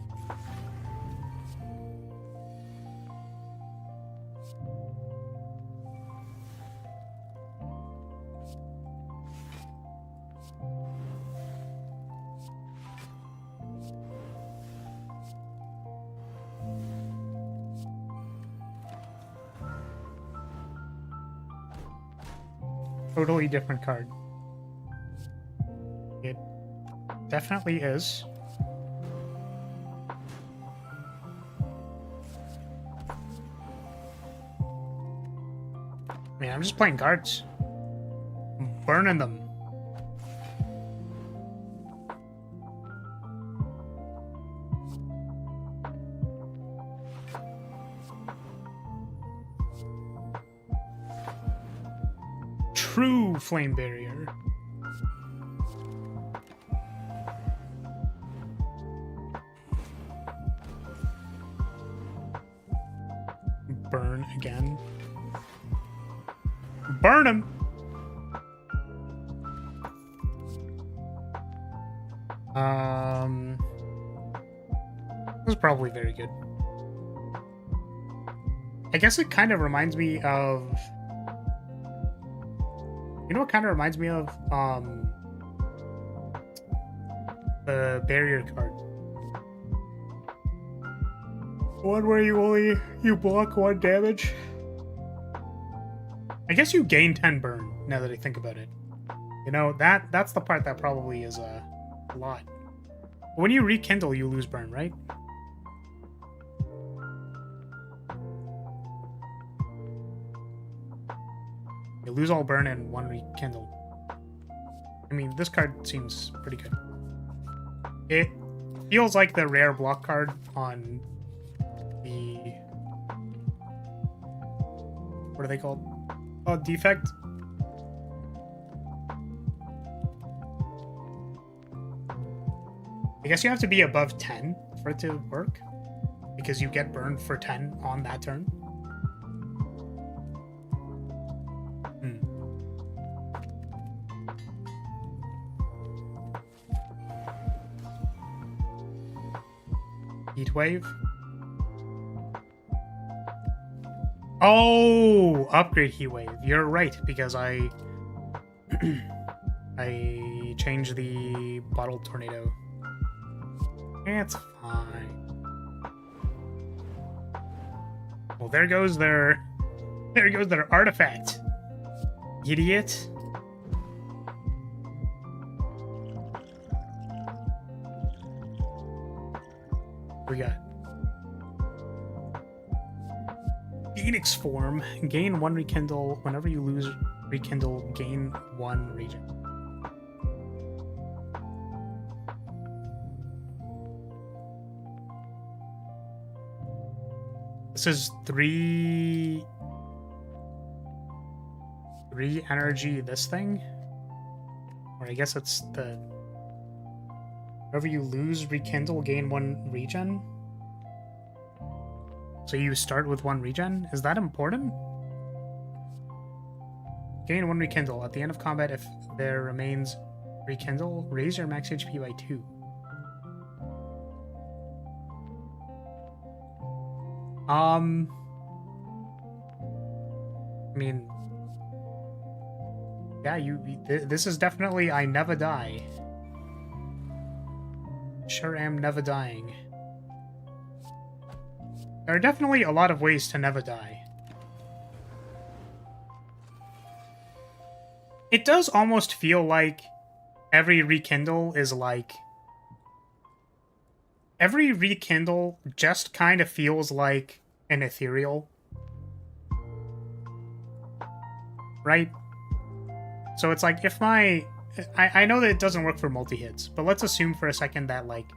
Totally different card. It definitely is. Man, I'm just playing cards. I'm burning them. True flame barrier. Burn again. Burn him! This is probably very good. I guess it kind of reminds me of... You know what kind of reminds me of? The barrier card. One where you block 1 damage. I guess you gain 10 burn, now that I think about it. You know, that's the part that probably is a lot. When you rekindle, you lose burn, right? You lose all burn and 1 rekindle. I mean, this card seems pretty good. It feels like the rare block card on the... What are they called? Oh, defect? I guess you have to be above 10 for it to work, because you get burned for 10 on that turn. Heat wave. Oh, upgrade heat wave. You're right, because I I changed the bottle tornado. It's fine. Well, there goes their artifact. Idiot. We got Phoenix form. Gain 1 rekindle. Whenever you lose rekindle, gain 1 regen. This is 3 energy this thing. Or I guess it's the whenever you lose rekindle, gain 1 regen. So you start with 1 regen? Is that important? Gain 1 rekindle. At the end of combat, if there remains rekindle, raise your max HP by 2. I mean, yeah, this is definitely I never die. Sure am never dying. There are definitely a lot of ways to never die. It does almost feel like every rekindle is like... Every rekindle just kind of feels like an ethereal. Right? So it's like, if my... I know that it doesn't work for multi-hits, but let's assume for a second that, like,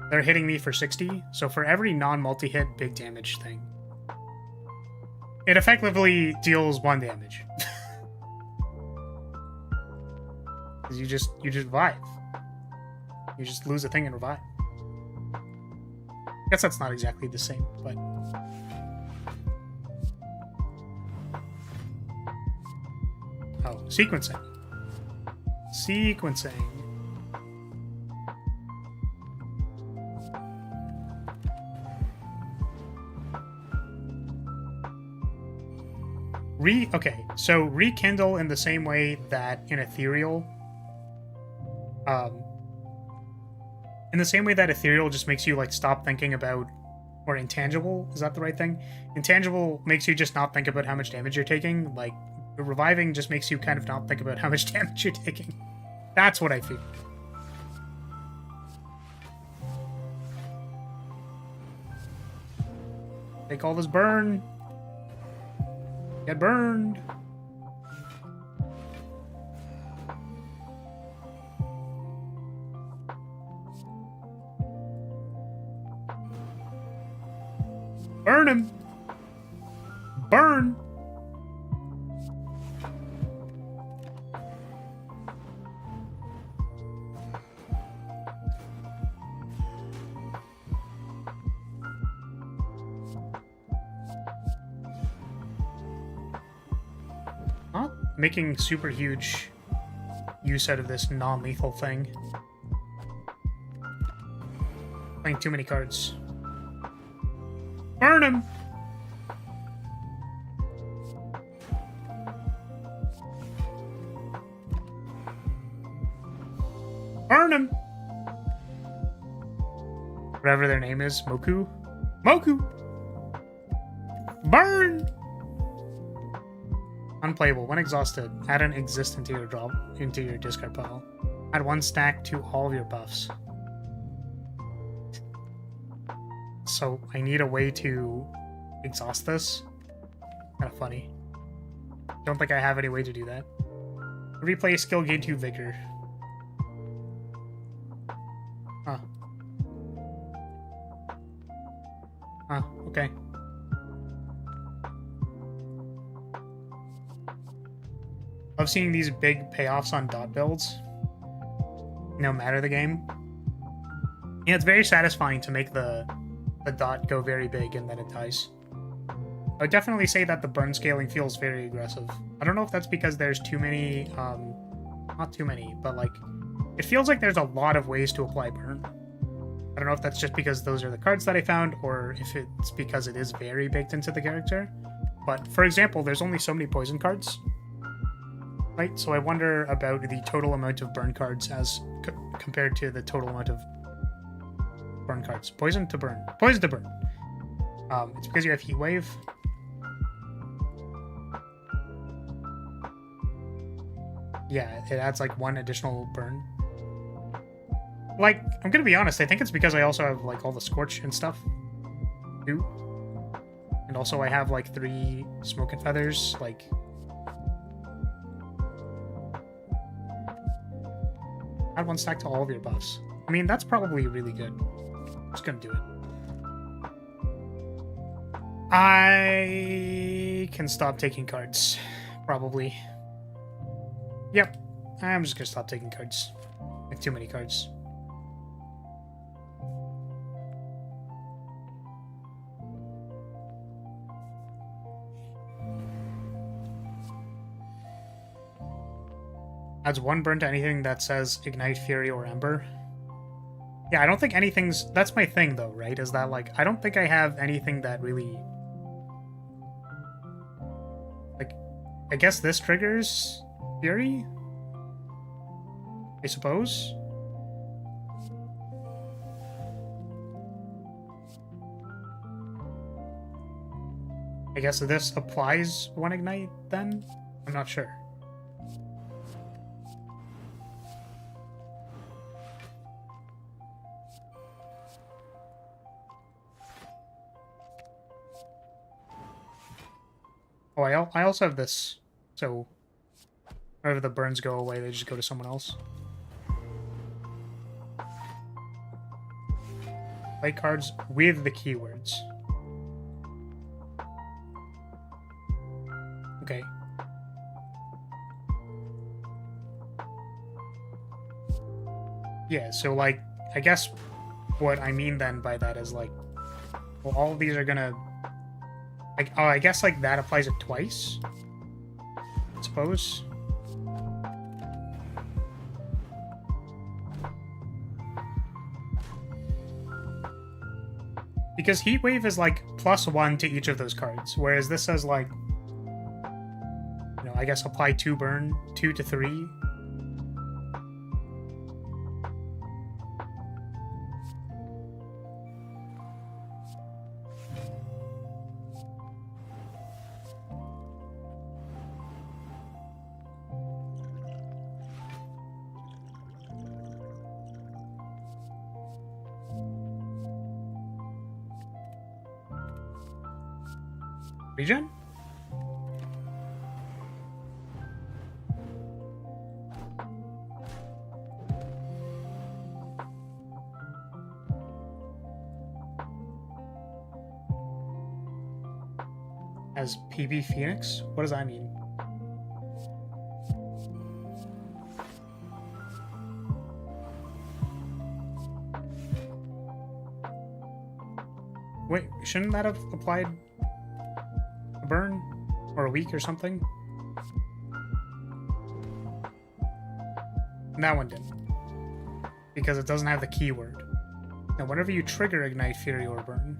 they're hitting me for 60, so for every non-multi-hit big damage thing, it effectively deals 1 damage. you just revive. You just lose a thing and revive. I guess that's not exactly the same, but... Oh, sequencing. Sequencing. Okay, so rekindle in the same way that in ethereal, in the same way that ethereal just makes you like stop thinking about, or intangible, is that the right thing? Intangible makes you just not think about how much damage you're taking. Like reviving just makes you kind of not think about how much damage you're taking. That's what I feel. Take all this burn. Get burned. Burn him. Burn. Not making super huge use out of this non-lethal thing. Playing too many cards. Burn him! Burn him! Whatever their name is, Moku? Moku! Burn! Unplayable. When exhausted, add an exist into your discard pile. Add 1 stack to all of your buffs. So I need a way to exhaust this. Kind of funny. Don't think I have any way to do that. Replay skill, gain 2 vigor. Huh. Huh, okay. Love seeing these big payoffs on dot builds. No matter the game. Yeah, it's very satisfying to make the dot go very big and then it dies. I would definitely say that the burn scaling feels very aggressive. I don't know if that's because there's too many, not too many, but like, it feels like there's a lot of ways to apply burn. I don't know if that's just because those are the cards that I found, or if it's because it is very baked into the character. But for example, there's only so many poison cards, right? So I wonder about the total amount of burn cards as compared to the total amount of burn cards. Poison to burn. Poison to burn. It's because you have Heat Wave. Yeah, it adds like 1 additional burn. Like, I'm gonna be honest, I think it's because I also have like all the Scorch and stuff too. And also I have like 3 Smoke and Feathers, like... Add 1 stack to all of your buffs. I mean, that's probably really good. I'm just gonna do it. I can stop taking cards, probably. Yep, I'm just gonna stop taking cards. I have too many cards. Adds 1 burn to anything that says Ignite, Fury, or Ember. Yeah, I don't think anything's... That's my thing, though, right? Is that, like, I don't think I have anything that really... Like, I guess this triggers Fury? I suppose? I guess this applies 1 Ignite, then? I'm not sure. Oh, I also have this, so whenever the burns go away, they just go to someone else. Play cards with the keywords. Okay. Yeah, so like, I guess what I mean then by that is like, well, all of these are gonna... Like, oh, I guess like that applies it twice, I suppose. Because Heat Wave is like +1 to each of those cards, whereas this says like, you know, I guess apply 2 burn, 2 to 3. Regen? As PB Phoenix? What does that mean? Wait, shouldn't that have applied a burn? Or a week or something? And that one didn't. Because it doesn't have the keyword. Now, whenever you trigger Ignite, Fury, or Burn...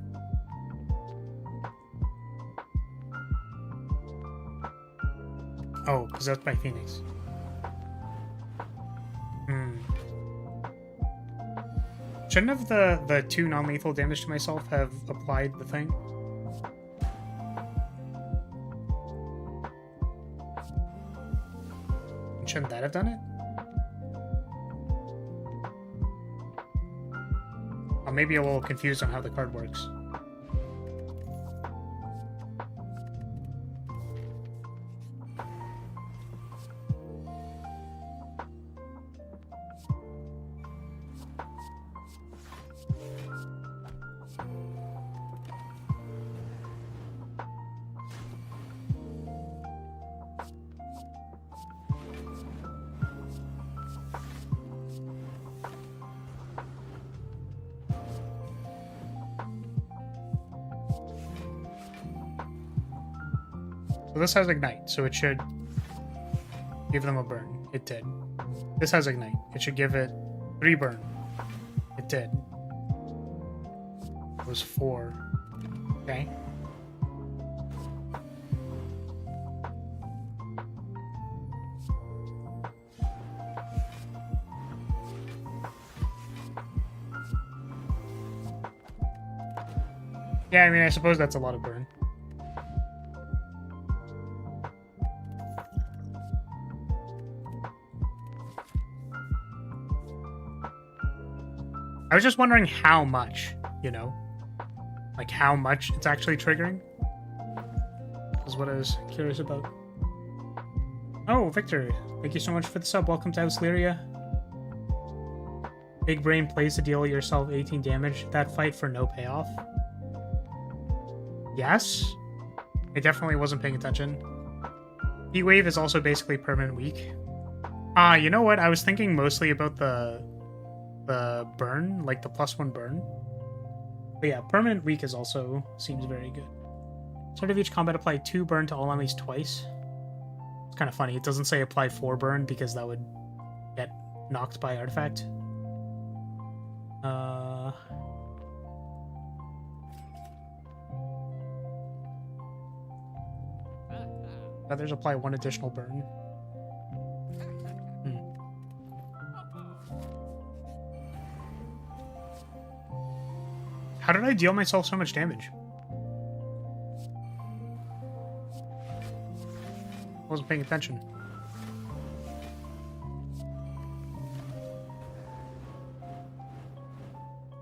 Oh, because that's by Phoenix. Shouldn't have the 2 non-lethal damage to myself have applied the thing? Shouldn't that have done it? I'm maybe a little confused on how the card works. So this has ignite, so it should give them a burn. It did. This has ignite. It should give it 3 burn. It did. It was 4. Okay. Yeah, I mean, I suppose that's a lot of burn. I was just wondering how much, you know? Like, how much it's actually triggering? Is what I was curious about. Oh, Victor, thank you so much for the sub. Welcome to House Lyria. Big Brain plays to deal yourself 18 damage. That fight for no payoff. Yes? I definitely wasn't paying attention. Heat Wave is also basically permanent weak. You know what? I was thinking mostly about the burn, like the +1 burn. But yeah, permanent weak is also seems very good. Start of each combat, apply 2 burn to all enemies twice. It's kind of funny. It doesn't say apply 4 burn because that would get knocked by artifact. Others apply 1 additional burn. How did I deal myself so much damage? I wasn't paying attention.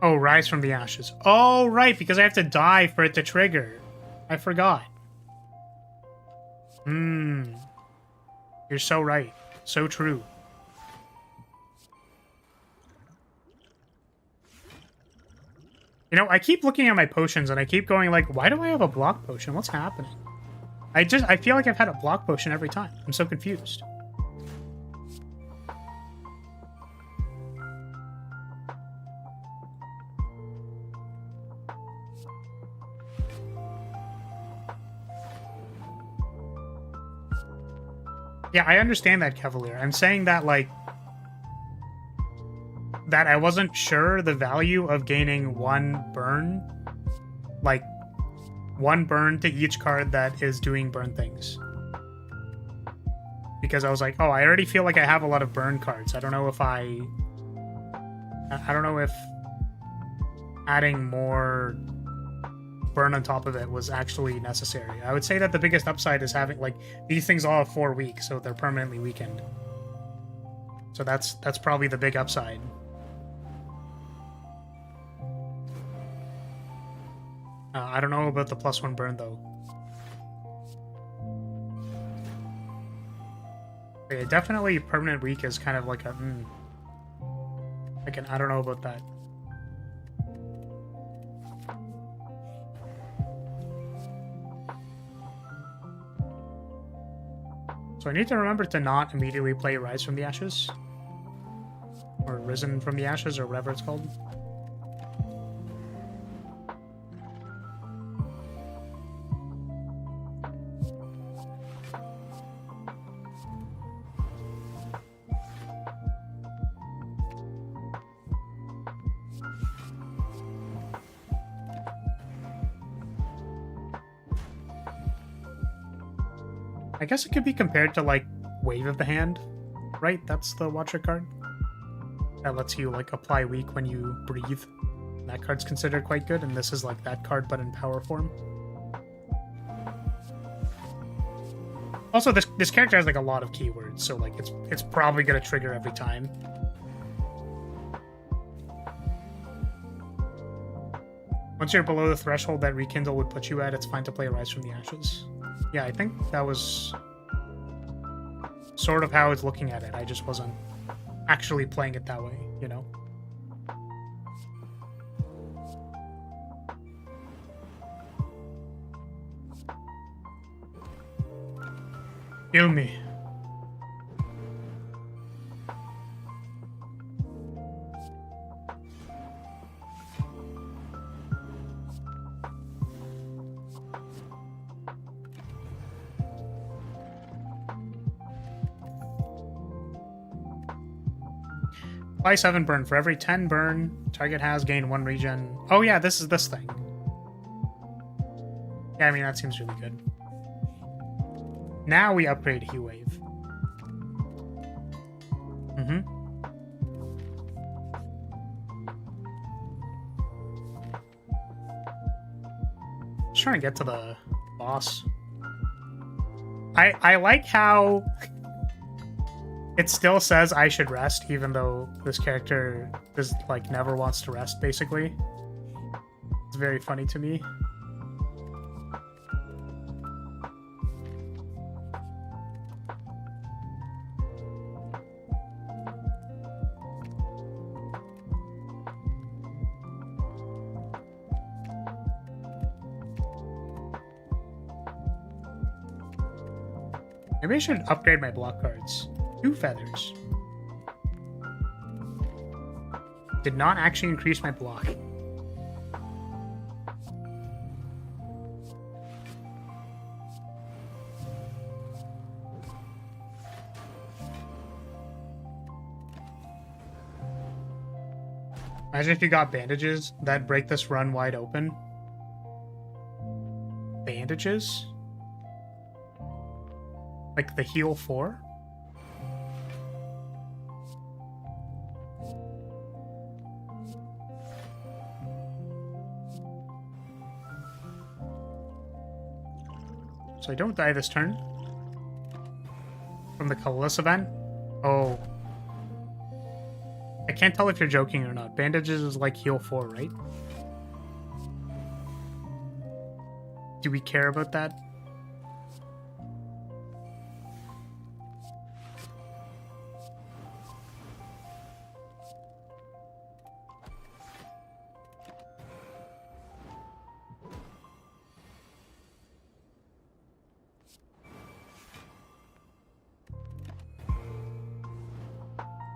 Oh, Rise from the Ashes. Oh, right, because I have to die for it to trigger. I forgot. You're so right. So true. You know, I keep looking at my potions and I keep going like, why do I have a block potion? What's happening? I feel like I've had a block potion every time. I'm so confused. Yeah, I understand that, Cavalier. I'm saying that, like, that I wasn't sure the value of gaining 1 burn. Like, 1 burn to each card that is doing burn things. Because I was like, oh, I already feel like I have a lot of burn cards. I don't know if adding more burn on top of it was actually necessary. I would say that the biggest upside is having, like, these things all have 4 weeks, so they're permanently weakened. So that's probably the big upside. I don't know about the +1 burn though. Okay, definitely permanent weak is kind of like a I don't know about that. So I need to remember to not immediately play Rise from the Ashes. Or Risen from the Ashes, or whatever it's called. I guess it could be compared to, like, Wave of the Hand, right? That's the Watcher card. That lets you, like, apply weak when you breathe. That card's considered quite good, and this is like that card, but in power form. Also, this character has, like, a lot of keywords, so, like, it's probably gonna trigger every time. Once you're below the threshold that Rekindle would put you at, it's fine to play Rise from the Ashes. Yeah, I think that was sort of how I was looking at it. I just wasn't actually playing it that way, you know? Kill me. Apply 7 burn. For every 10 burn, target has gained 1 regen. Oh yeah, this is this thing. Yeah, I mean, that seems really good. Now we upgrade Heat Wave. Just trying to get to the boss. I like how it still says I should rest, even though this character is like never wants to rest, basically. It's very funny to me. Maybe I should upgrade my block cards. 2 feathers. Did not actually increase my block. Imagine if you got bandages, that'd break this run wide open. Bandages? Like the heal 4? So I don't die this turn. From the Colossus event? Oh. I can't tell if you're joking or not. Bandages is like heal 4, right? Do we care about that?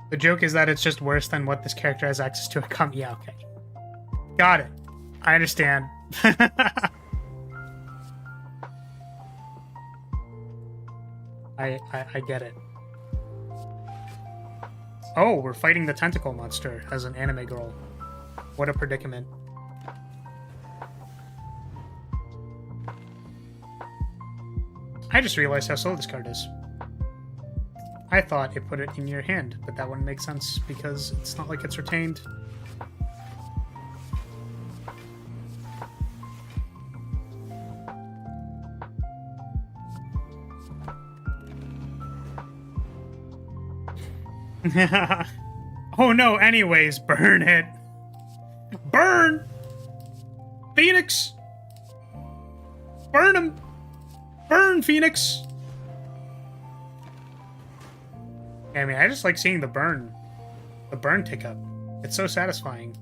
The joke is that it's just worse than what this character has access to. Yeah, okay. Got it. I understand. I get it. Oh, we're fighting the tentacle monster as an anime girl. What a predicament. I just realized how slow this card is. I thought it put it in your hand, but that wouldn't make sense because it's not like it's retained. Oh no, anyways, burn it. Burn! Phoenix! Burn him! Burn, Phoenix! I mean, I just like seeing the burn tick up. It's so satisfying.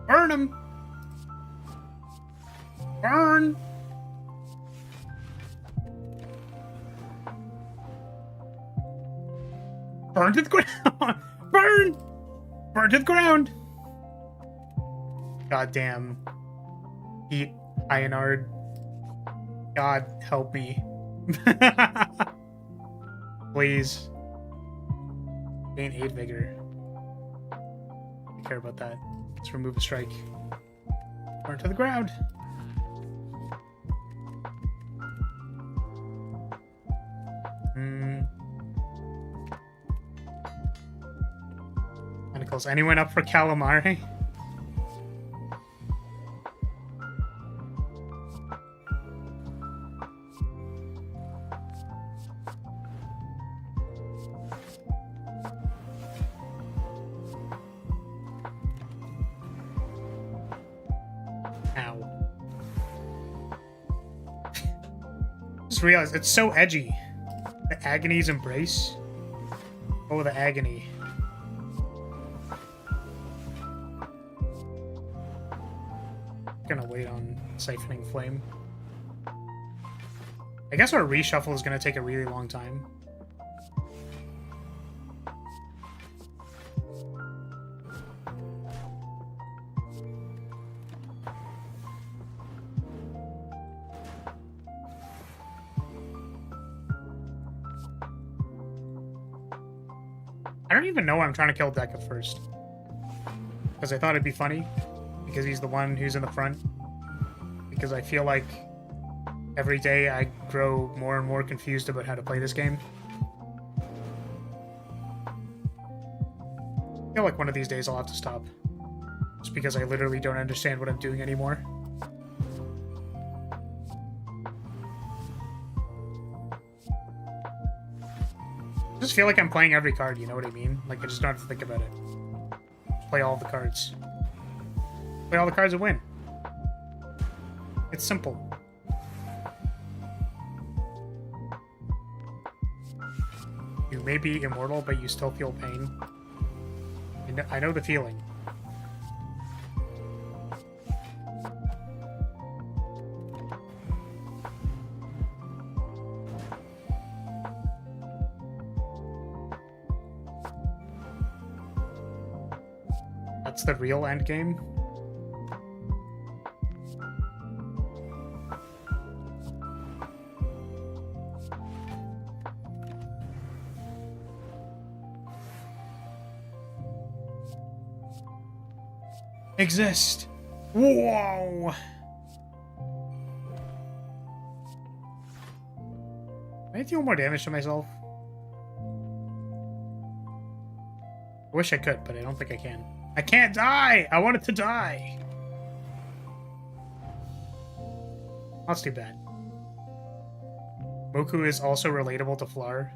Burn him! Burn! Burn to the ground! Burn! Burn to the ground! Goddamn. Heat Ionard. God help me. Please. Gain 8 vigor. I care about that. Let's remove a strike. Burn to the ground. Tentacles. Anyone up for calamari? Realize it's so edgy. The agony's embrace. Oh, the agony. Gonna wait on Siphoning Flame. I guess our reshuffle is gonna take a really long time. I don't even know why I'm trying to kill Deca first. Because I thought it'd be funny. Because he's the one who's in the front. Because I feel like every day I grow more and more confused about how to play this game. I feel like one of these days I'll have to stop. Just because I literally don't understand what I'm doing anymore. I just feel like I'm playing every card, you know what I mean? Like, I just don't have to think about it. Just play all the cards. Play all the cards and win. It's simple. You may be immortal, but you still feel pain. I know the feeling. That's the real end game. Exist. Whoa. Can I deal more damage to myself? I wish I could, but I don't think I can. I can't die! I wanted to die! That's too bad. Moku is also relatable to Flar.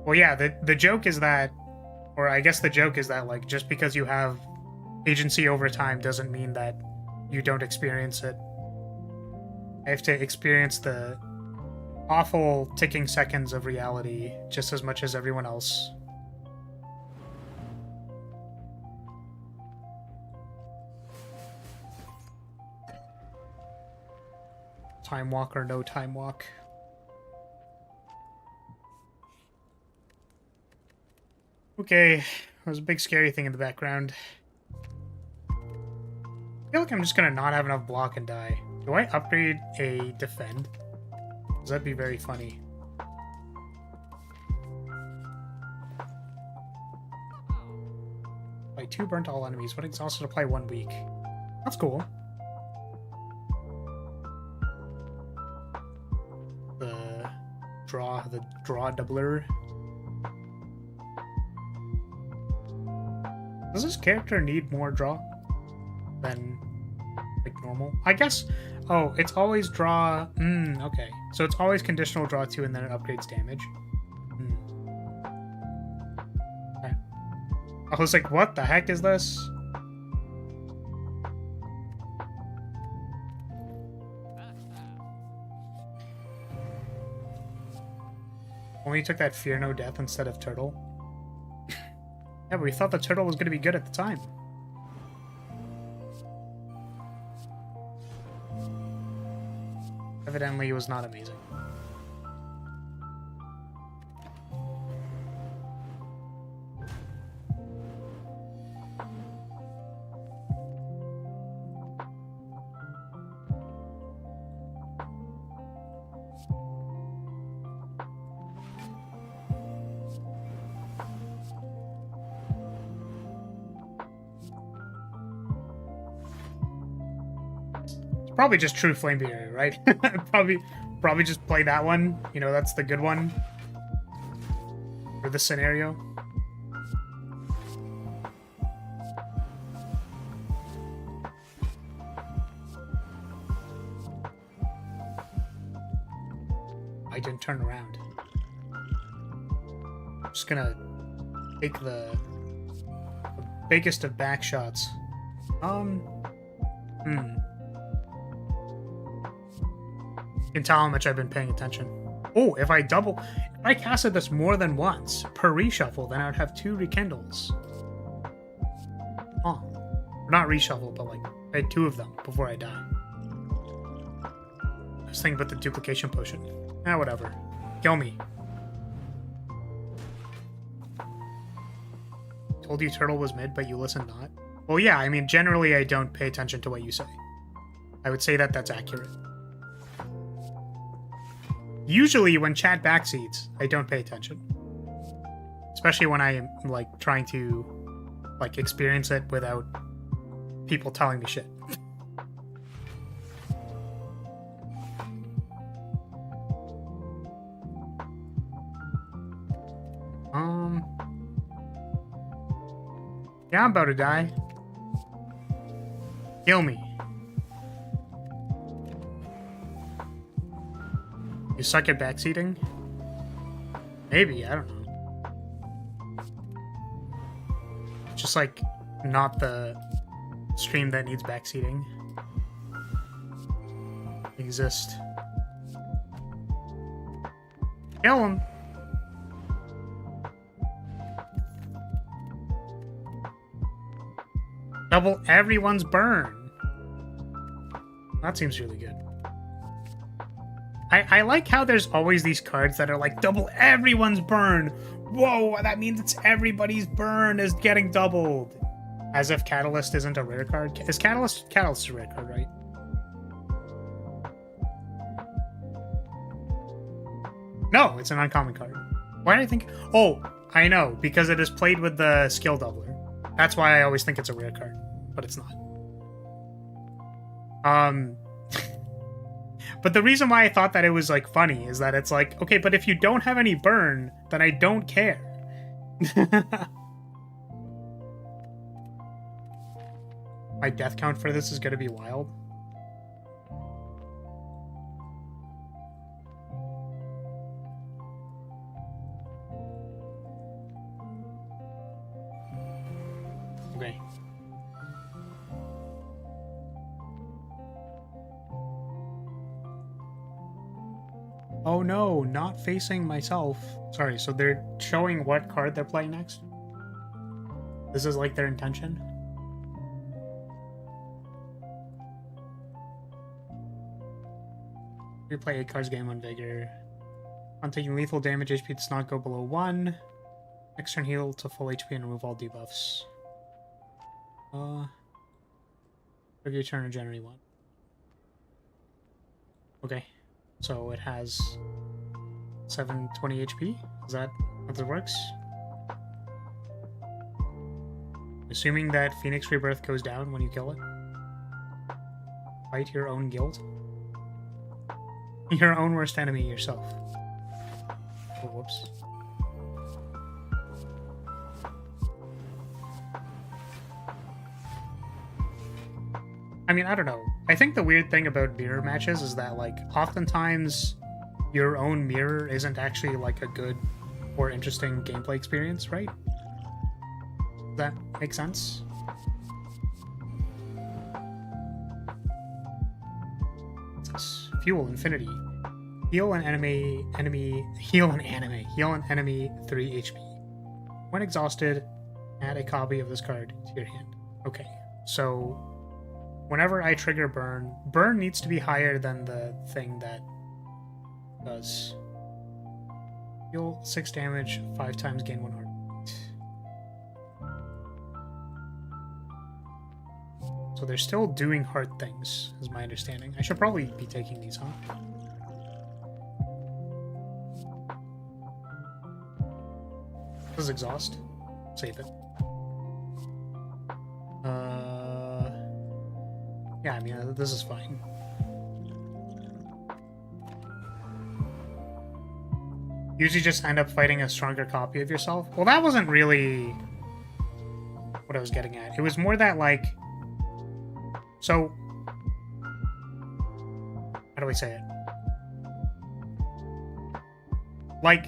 Well, yeah, the joke is that, or I guess the joke is that, like, just because you have agency over time doesn't mean that you don't experience it. I have to experience the awful ticking seconds of reality just as much as everyone else. Time walk or no time walk. Okay, there's a big scary thing in the background. I feel like I'm just gonna not have enough block and die. Do I upgrade a defend? Because that'd be very funny. Apply 2 burnt all enemies. When exhausted, apply 1 week. That's cool. The draw doubler. Does this character need more draw than like normal? I guess. Oh, it's always draw. Okay. So it's always conditional draw 2 and then it upgrades damage. Okay. I was like, what the heck is this? Only took that Fear No Death instead of Turtle. Yeah, but we thought the Turtle was going to be good at the time. Evidently, it was not amazing. Probably just True Flame Barrier, right? probably just play that one. You know, that's the good one for this scenario. I didn't turn around. I'm just gonna take the biggest of back shots. You can tell how much I've been paying attention. Oh, if I casted this more than once per reshuffle, then I would have 2 rekindles. Oh. Not reshuffle, but like, I had 2 of them before I die. I was thinking about the duplication potion. Whatever. Kill me. Told you Turtle was mid, but you listened not? Well, yeah, I mean, generally I don't pay attention to what you say. I would say that that's accurate. Usually, when chat backseats, I don't pay attention. Especially when I am like trying to like experience it without people telling me shit. Yeah, I'm about to die. Kill me. You suck at backseating? Maybe, I don't know. Just like not the stream that needs backseating. Exist. Kill him. Double everyone's burn. That seems really good. I like how there's always these cards that are like double everyone's burn. Whoa, that means it's everybody's burn is getting doubled. As if Catalyst isn't a rare card. Is Catalyst is a rare card, right? No, it's an uncommon card. Why do I think? Oh, I know, because it is played with the skill doubler. That's why I always think it's a rare card, but it's not. But the reason why I thought that it was like funny is that it's like, okay, but if you don't have any burn, then I don't care. My death count for this is going to be wild. Okay. Oh no, not facing myself. Sorry, so they're showing what card they're playing next? This is like their intention? We play 8 cards, game 1 Vigor. On taking lethal damage, HP does not go below 1. Next turn heal to full HP and remove all debuffs. Every turn regenerate 1. Okay. So it has 720 HP. Is that how that works? Assuming that Phoenix Rebirth goes down when you kill it. Fight your own guild. Your own worst enemy yourself. Oh, whoops. I mean, I don't know. I think the weird thing about mirror matches is that, like, oftentimes your own mirror isn't actually, like, a good or interesting gameplay experience, right? Does that make sense? What's this? Fuel Infinity. Heal an enemy 3 HP. When exhausted, add a copy of this card to your hand. Okay, so whenever I trigger burn needs to be higher than the thing that does. Heal 6 damage, 5 times, gain 1 heart. So they're still doing hard things, is my understanding. I should probably be taking these, huh? This is exhaust. Save it. Yeah, I mean, this is fine. Usually just end up fighting a stronger copy of yourself. Well, that wasn't really what I was getting at. It was more that, like... So... How do I say it? Like,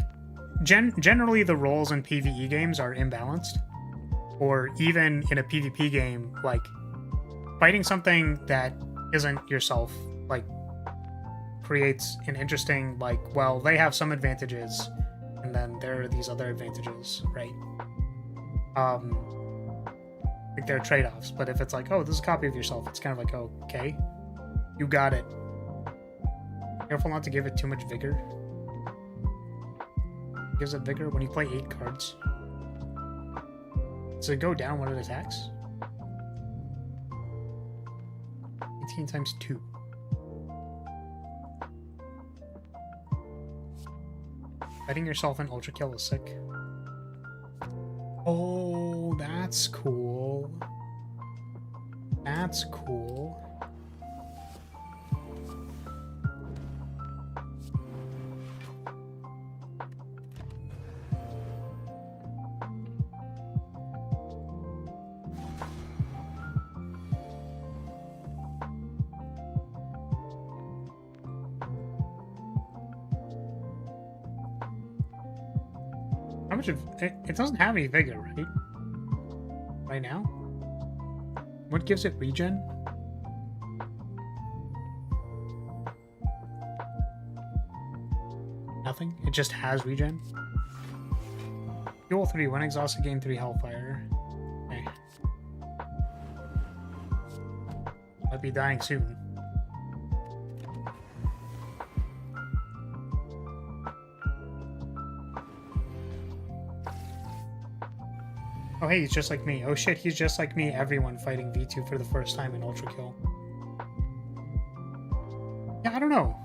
generally the roles in PvE games are imbalanced. Or even in a PvP game, like, fighting something that isn't yourself, like, creates an interesting, like, well, they have some advantages, and then there are these other advantages, right? Like, there are trade-offs, but if it's like, oh, this is a copy of yourself, it's kind of like, oh, okay, you got it. Careful not to give it too much vigor. It gives it vigor when you play 8 cards. Does it go down when it attacks? 18 times 2. Fighting yourself in Ultra Kill is sick. Oh, that's cool. That's cool. How much of it? It doesn't have any vigor, right? Right now? What gives it regen? Nothing? It just has regen? Fuel 3, when exhausted, gain 3 hellfire. Okay. Might be dying soon. Oh hey, he's just like me. Oh shit, he's just like me. Everyone fighting V2 for the first time in Ultra Kill. Yeah, I don't know.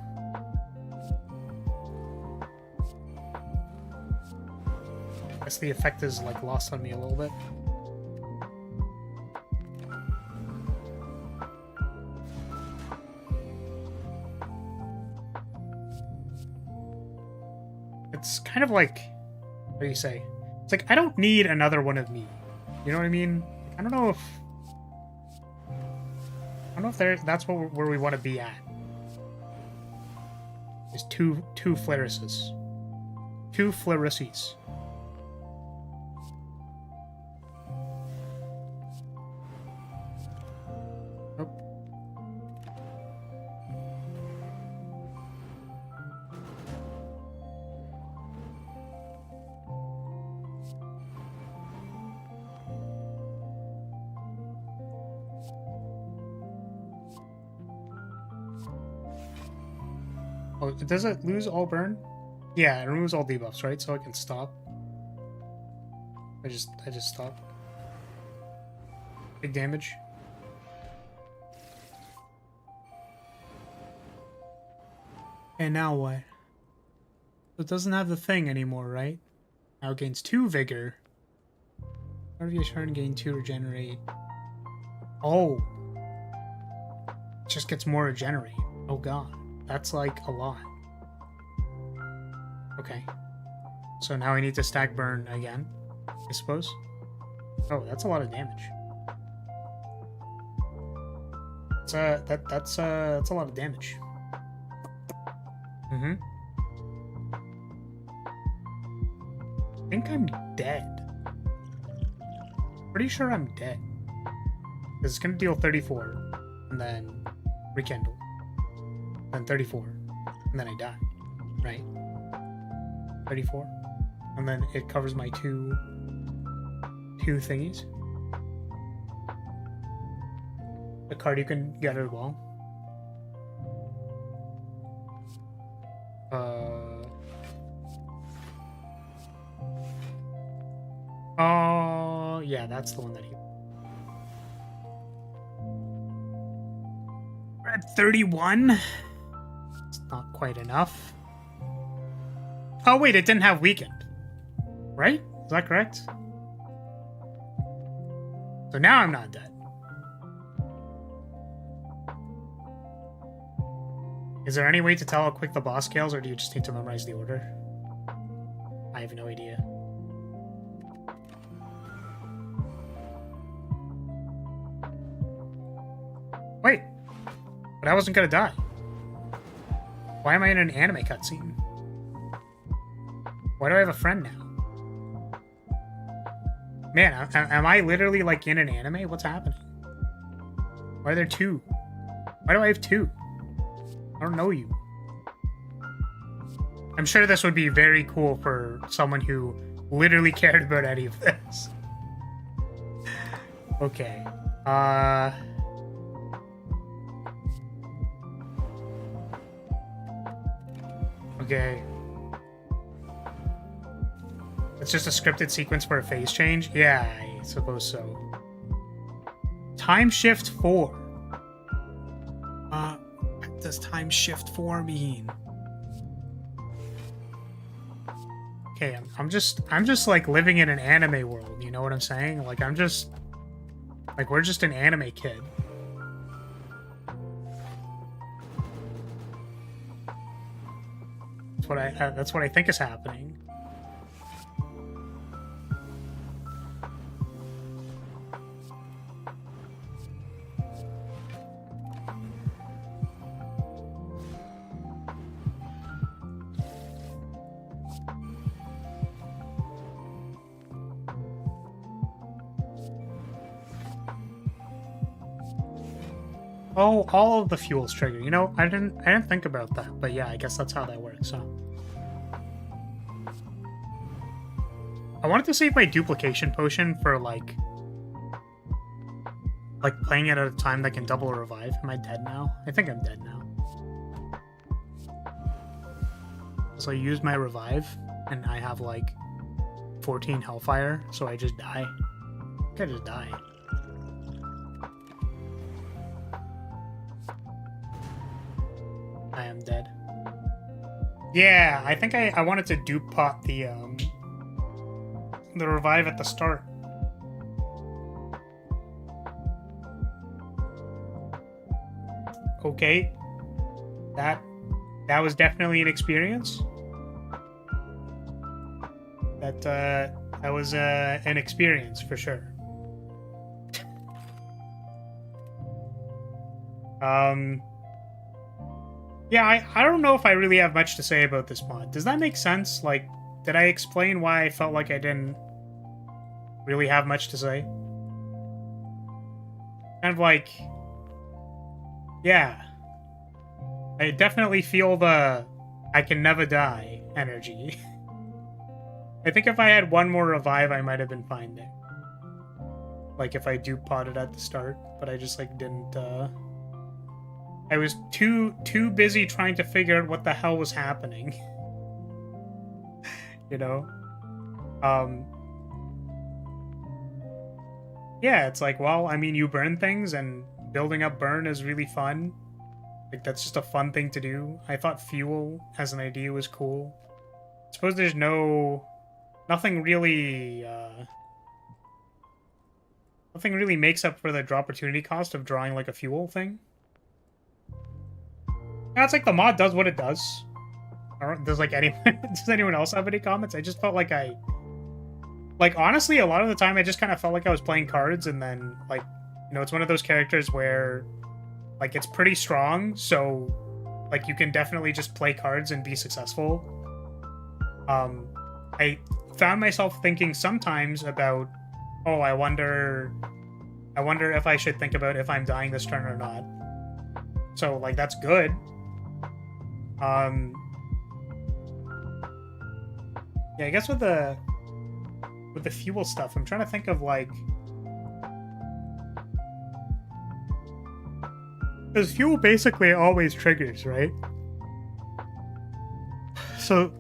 I guess the effect is like lost on me a little bit. It's kind of like, what do you say? It's like, I don't need another one of me. You know what I mean? I don't know if that's where we want to be at. There's two Flarises. Two Flarises. Nope. Oh, does it lose all burn? Yeah, it removes all debuffs, right? So I can stop. I just stop. Big damage. And now what? So it doesn't have the thing anymore, right? Now it gains 2 vigor. Start of your turn, gain 2 regenerate. Oh. It just gets more regenerate. Oh god. That's like a lot. Okay. So now I need to stack burn again, I suppose. Oh, that's a lot of damage. That's a lot of damage. Mm-hmm. I think I'm dead. Pretty sure I'm dead. Because it's gonna deal 34, and then rekindle. Then 34, and then I die, right? 34, and then it covers my two thingies. The card you can get as well. Oh, yeah, that's the one that he... We're at 31. Not quite enough. Oh wait, it didn't have weakened. Right? Is that correct? So now I'm not dead. Is there any way to tell how quick the boss scales, or do you just need to memorize the order? I have no idea. Wait. But I wasn't gonna die. Why am I in an anime cutscene? Why do I have a friend now? Man, am I literally like in an anime? What's happening? Why are there 2? Why do I have 2? I don't know you. I'm sure this would be very cool for someone who literally cared about any of this. Okay. Okay. It's just a scripted sequence for a phase change? Yeah, I suppose so. Time shift 4. What does time shift 4 mean? okay, I'm just like living in an anime world, you know what I'm saying? Like I'm just like we're just an anime kid. That's what I think is happening. Oh, all of the fuels trigger. You know, I didn't think about that, but yeah, I guess that's how that works, huh? I wanted to save my duplication potion for like playing it at a time that can double a revive. Am I dead now? I think I'm dead now. So I use my revive and I have like 14 hellfire, so I just die. I think I just die. I am dead. Yeah, I think I wanted to dupe pot the revive at the start. Okay. That was definitely an experience. That was an experience for sure. Yeah, I don't know if I really have much to say about this mod. Does that make sense? Like, did I explain why I felt like I didn't really have much to say? Kind of like, yeah. I definitely feel the I can never die energy. I think if I had one more revive, I might have been fine there. Like, if I do pot it at the start, but I just, like, didn't, I was too busy trying to figure out what the hell was happening. You know? Yeah, it's like, well, I mean, you burn things, and building up burn is really fun. Like, that's just a fun thing to do. I thought fuel as an idea was cool. I suppose there's nothing really makes up for the opportunity cost of drawing like a fuel thing. Yeah, it's like the mod does what it does. Does anyone else have any comments? I just felt like honestly, a lot of the time I just kind of felt like I was playing cards, and then, like, you know, it's one of those characters where, like, it's pretty strong, so, like, you can definitely just play cards and be successful. I found myself thinking sometimes about, oh, I wonder if I should think about if I'm dying this turn or not. So, like, that's good. Yeah, I guess with the fuel stuff, I'm trying to think of, like, because fuel basically always triggers, right? So,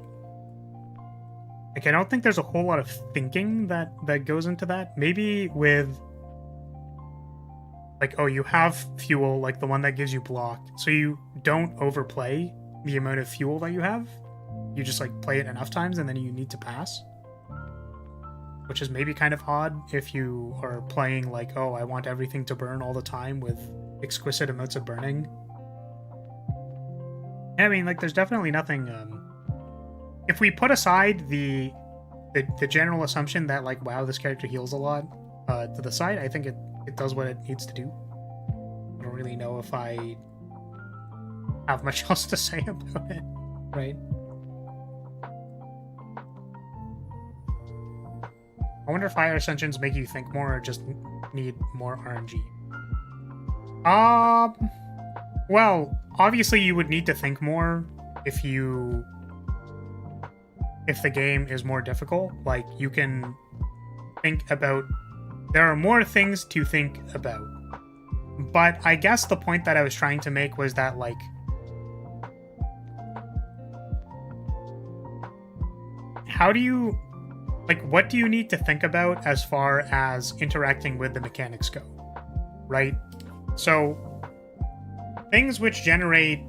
like, I don't think there's a whole lot of thinking that goes into that. Maybe with, like, oh, you have fuel, like the one that gives you blocked, so you don't overplay the amount of fuel that you have. You just, like, play it enough times and then you need to pass. Which is maybe kind of odd if you are playing, like, oh, I want everything to burn all the time with exquisite amounts of burning. I mean, like, there's definitely nothing, if we put aside the general assumption that, like, wow, this character heals a lot, to the side, I think it does what it needs to do. I don't really know if I have much else to say about it, right? I wonder if higher ascensions make you think more or just need more RNG. Well, obviously you would need to think more if the game is more difficult. Like, you can think about, there are more things to think about. But I guess the point that I was trying to make was that, like, how do you, like, what do you need to think about as far as interacting with the mechanics go, right? So, things which generate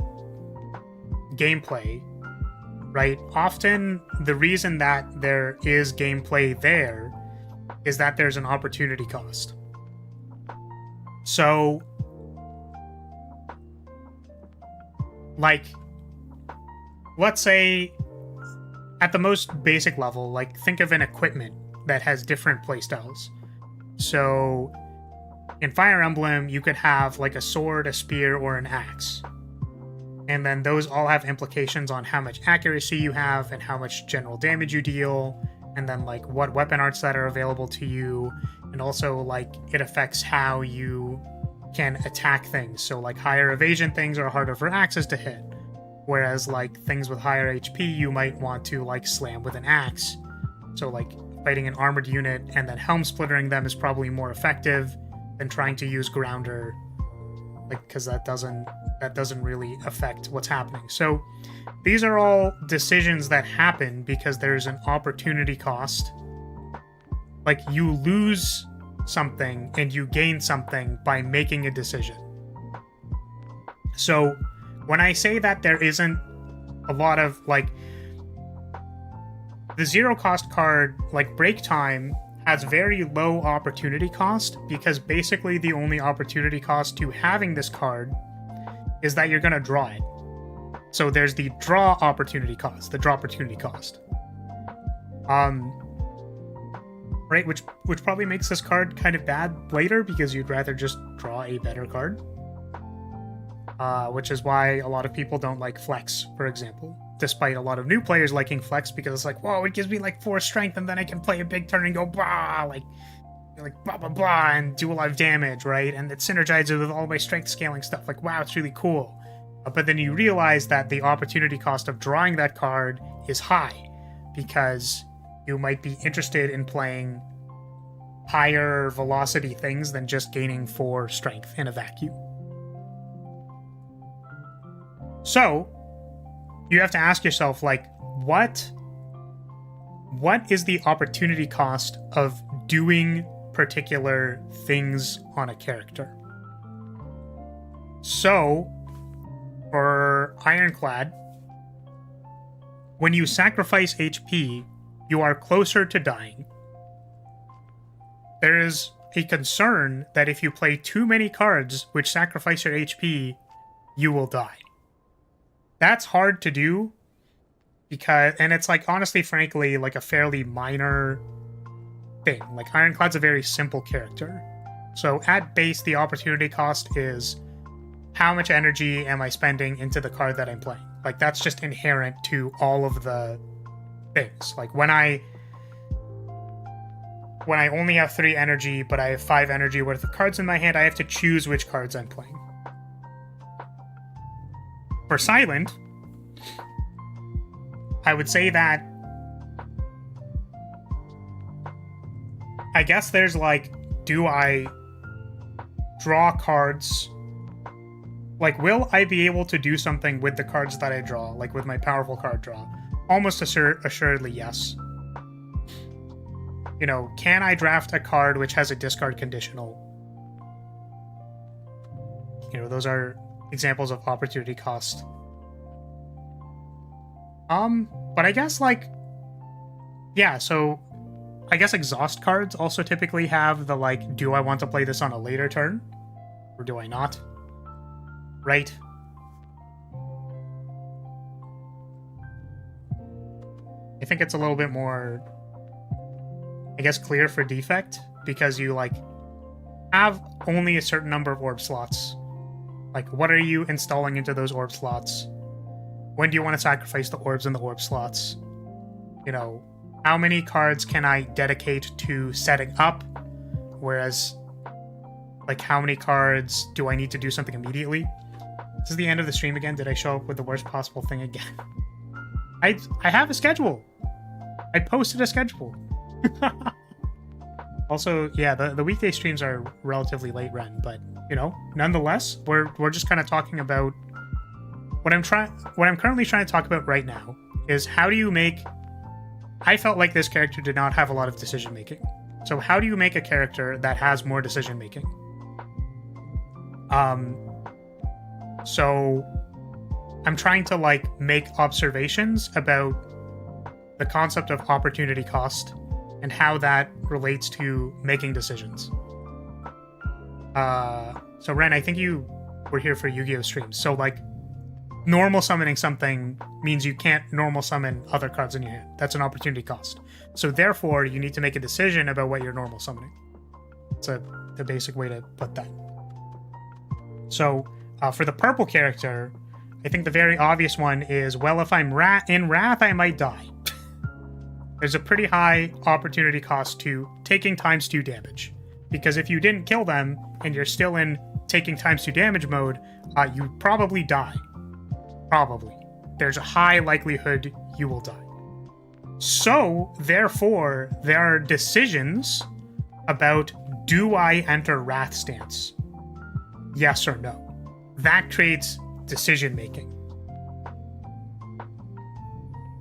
gameplay right? Often the reason that there is gameplay there is that there's an opportunity cost. So, like, let's say at the most basic level, like, think of an equipment that has different playstyles. So, in Fire Emblem, you could have, like, a sword, a spear, or an axe. And then those all have implications on how much accuracy you have and how much general damage you deal, and then, like, what weapon arts that are available to you, and also, like, it affects how you can attack things. So, like, higher evasion things are harder for axes to hit, whereas, like, things with higher HP you might want to, like, slam with an axe. So, like, fighting an armored unit and then helm splittering them is probably more effective than trying to use grounder, like, because that doesn't really affect what's happening. So these are all decisions that happen because there's an opportunity cost. Like, you lose something and you gain something by making a decision. So when I say that there isn't a lot of, like, the zero cost card, like Break Time, has very low opportunity cost, because basically the only opportunity cost to having this card is that you're going to draw it. So there's the draw opportunity cost, the draw opportunity cost. Right, which probably makes this card kind of bad later, because you'd rather just draw a better card. Which is why a lot of people don't like Flex, for example. Despite a lot of new players liking Flex, because it's like, whoa, it gives me like 4 strength, and then I can play a big turn and go blah, like blah blah blah, and do a lot of damage, right? And it synergizes with all my strength scaling stuff. Like, wow, it's really cool. But then you realize that the opportunity cost of drawing that card is high, because you might be interested in playing higher velocity things than just gaining 4 strength in a vacuum. So you have to ask yourself, like, what is the opportunity cost of doing particular things on a character? So, for Ironclad, when you sacrifice HP, you are closer to dying. There is a concern that if you play too many cards which sacrifice your HP, you will die. That's hard to do, because, and it's like, honestly, frankly, like a fairly minor thing. Like, Ironclad's a very simple character. So at base, the opportunity cost is how much energy am I spending into the card that I'm playing. Like, that's just inherent to all of the things. Like, when I only have 3 energy, but I have 5 energy worth of cards in my hand, I have to choose which cards I'm playing. For Silent, I would say that I guess there's like, do I draw cards? Like, will I be able to do something with the cards that I draw, like with my powerful card draw? Almost assuredly yes. You know, can I draft a card which has a discard conditional? You know, those are examples of opportunity cost. But I guess, like, yeah, so I guess exhaust cards also typically have the, like, do I want to play this on a later turn? Or do I not? Right? I think it's a little bit more, I guess, clear for Defect, because you, like, have only a certain number of orb slots. Like, what are you installing into those orb slots? When do you want to sacrifice the orbs in the orb slots? You know, how many cards can I dedicate to setting up? Whereas, like, how many cards do I need to do something immediately? This is the end of the stream again. Did I show up with the worst possible thing again? I have a schedule. I posted a schedule. Also, yeah, the weekday streams are relatively late run, but, you know, nonetheless, we're just kind of talking about what I'm currently trying to talk about right now is how do you make... I felt like this character did not have a lot of decision making. So how do you make a character that has more decision making? So I'm trying to like make observations about the concept of opportunity cost and how that relates to making decisions. So Ren, I think you were here for Yu-Gi-Oh streams. So like normal summoning something means you can't normal summon other cards in your hand. That's an opportunity cost. So therefore, you need to make a decision about what you're normal summoning. It's the basic way to put that. So for the purple character, I think the very obvious one is, well, if I'm in Wrath, I might die. There's a pretty high opportunity cost to taking ×2 damage. Because if you didn't kill them, and you're still in taking ×2 damage mode, you probably die. Probably. There's a high likelihood you will die. So, therefore, there are decisions about, do I enter Wrath stance? Yes or no? That creates decision making.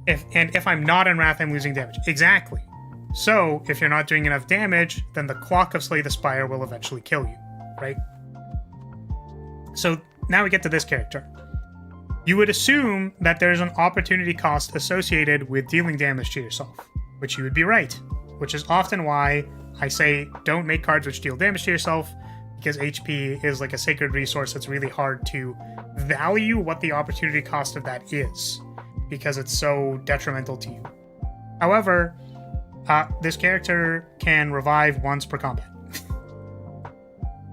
If I'm not in Wrath, I'm losing damage. Exactly. So, if you're not doing enough damage, then the clock of Slay the Spire will eventually kill you, right? So, now we get to this character. You would assume that there's an opportunity cost associated with dealing damage to yourself, which you would be right, which is often why I say don't make cards which deal damage to yourself, because HP is like a sacred resource. It's really hard to value what the opportunity cost of that is, because it's so detrimental to you. However, this character can revive once per combat.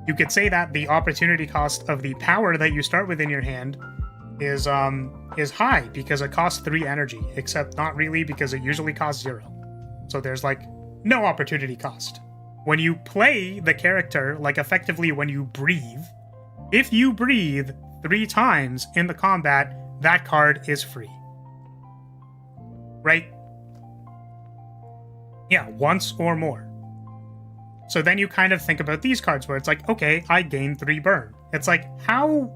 You could say that the opportunity cost of the power that you start with in your hand is high because it costs 3 energy, except not really, because it usually costs 0. So there's like no opportunity cost. When you play the character, like effectively when you breathe, if you breathe 3 times in the combat, that card is free. Right? Yeah, once or more. So then you kind of think about these cards where it's like, okay, I gain 3 burn. It's like, how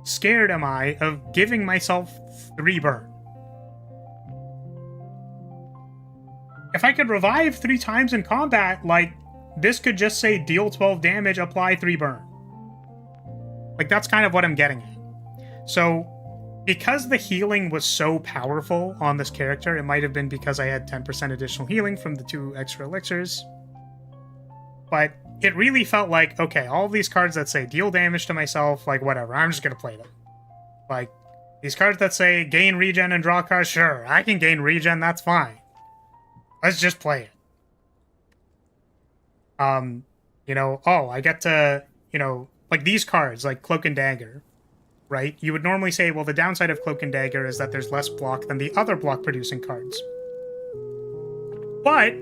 scared am I of giving myself 3 burn? If I could revive 3 times in combat, like, this could just say deal 12 damage, apply 3 burn. Like, that's kind of what I'm getting at. So, because the healing was so powerful on this character, it might have been because I had 10% additional healing from the 2 extra elixirs. But it really felt like, okay, all of these cards that say deal damage to myself, like, whatever, I'm just going to play them. Like, these cards that say gain regen and draw cards, sure, I can gain regen, that's fine. Let's just play it. You know, oh, I get to, you know, like these cards, like Cloak and Dagger, right? You would normally say, well, the downside of Cloak and Dagger is that there's less block than the other block-producing cards. But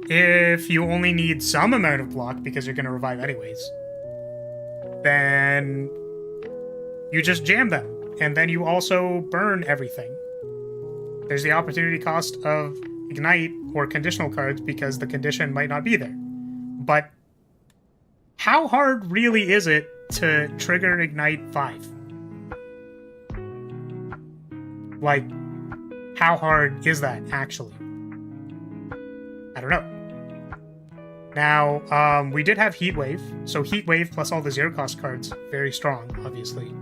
if you only need some amount of block because you're going to revive anyways, then you just jam them, and then you also burn everything. There's the opportunity cost of Ignite or conditional cards because the condition might not be there. But how hard really is it to trigger Ignite 5? Like, how hard is that actually? I don't know. Now, we did have Heatwave, so Heatwave plus all the zero-cost cards, very strong, obviously.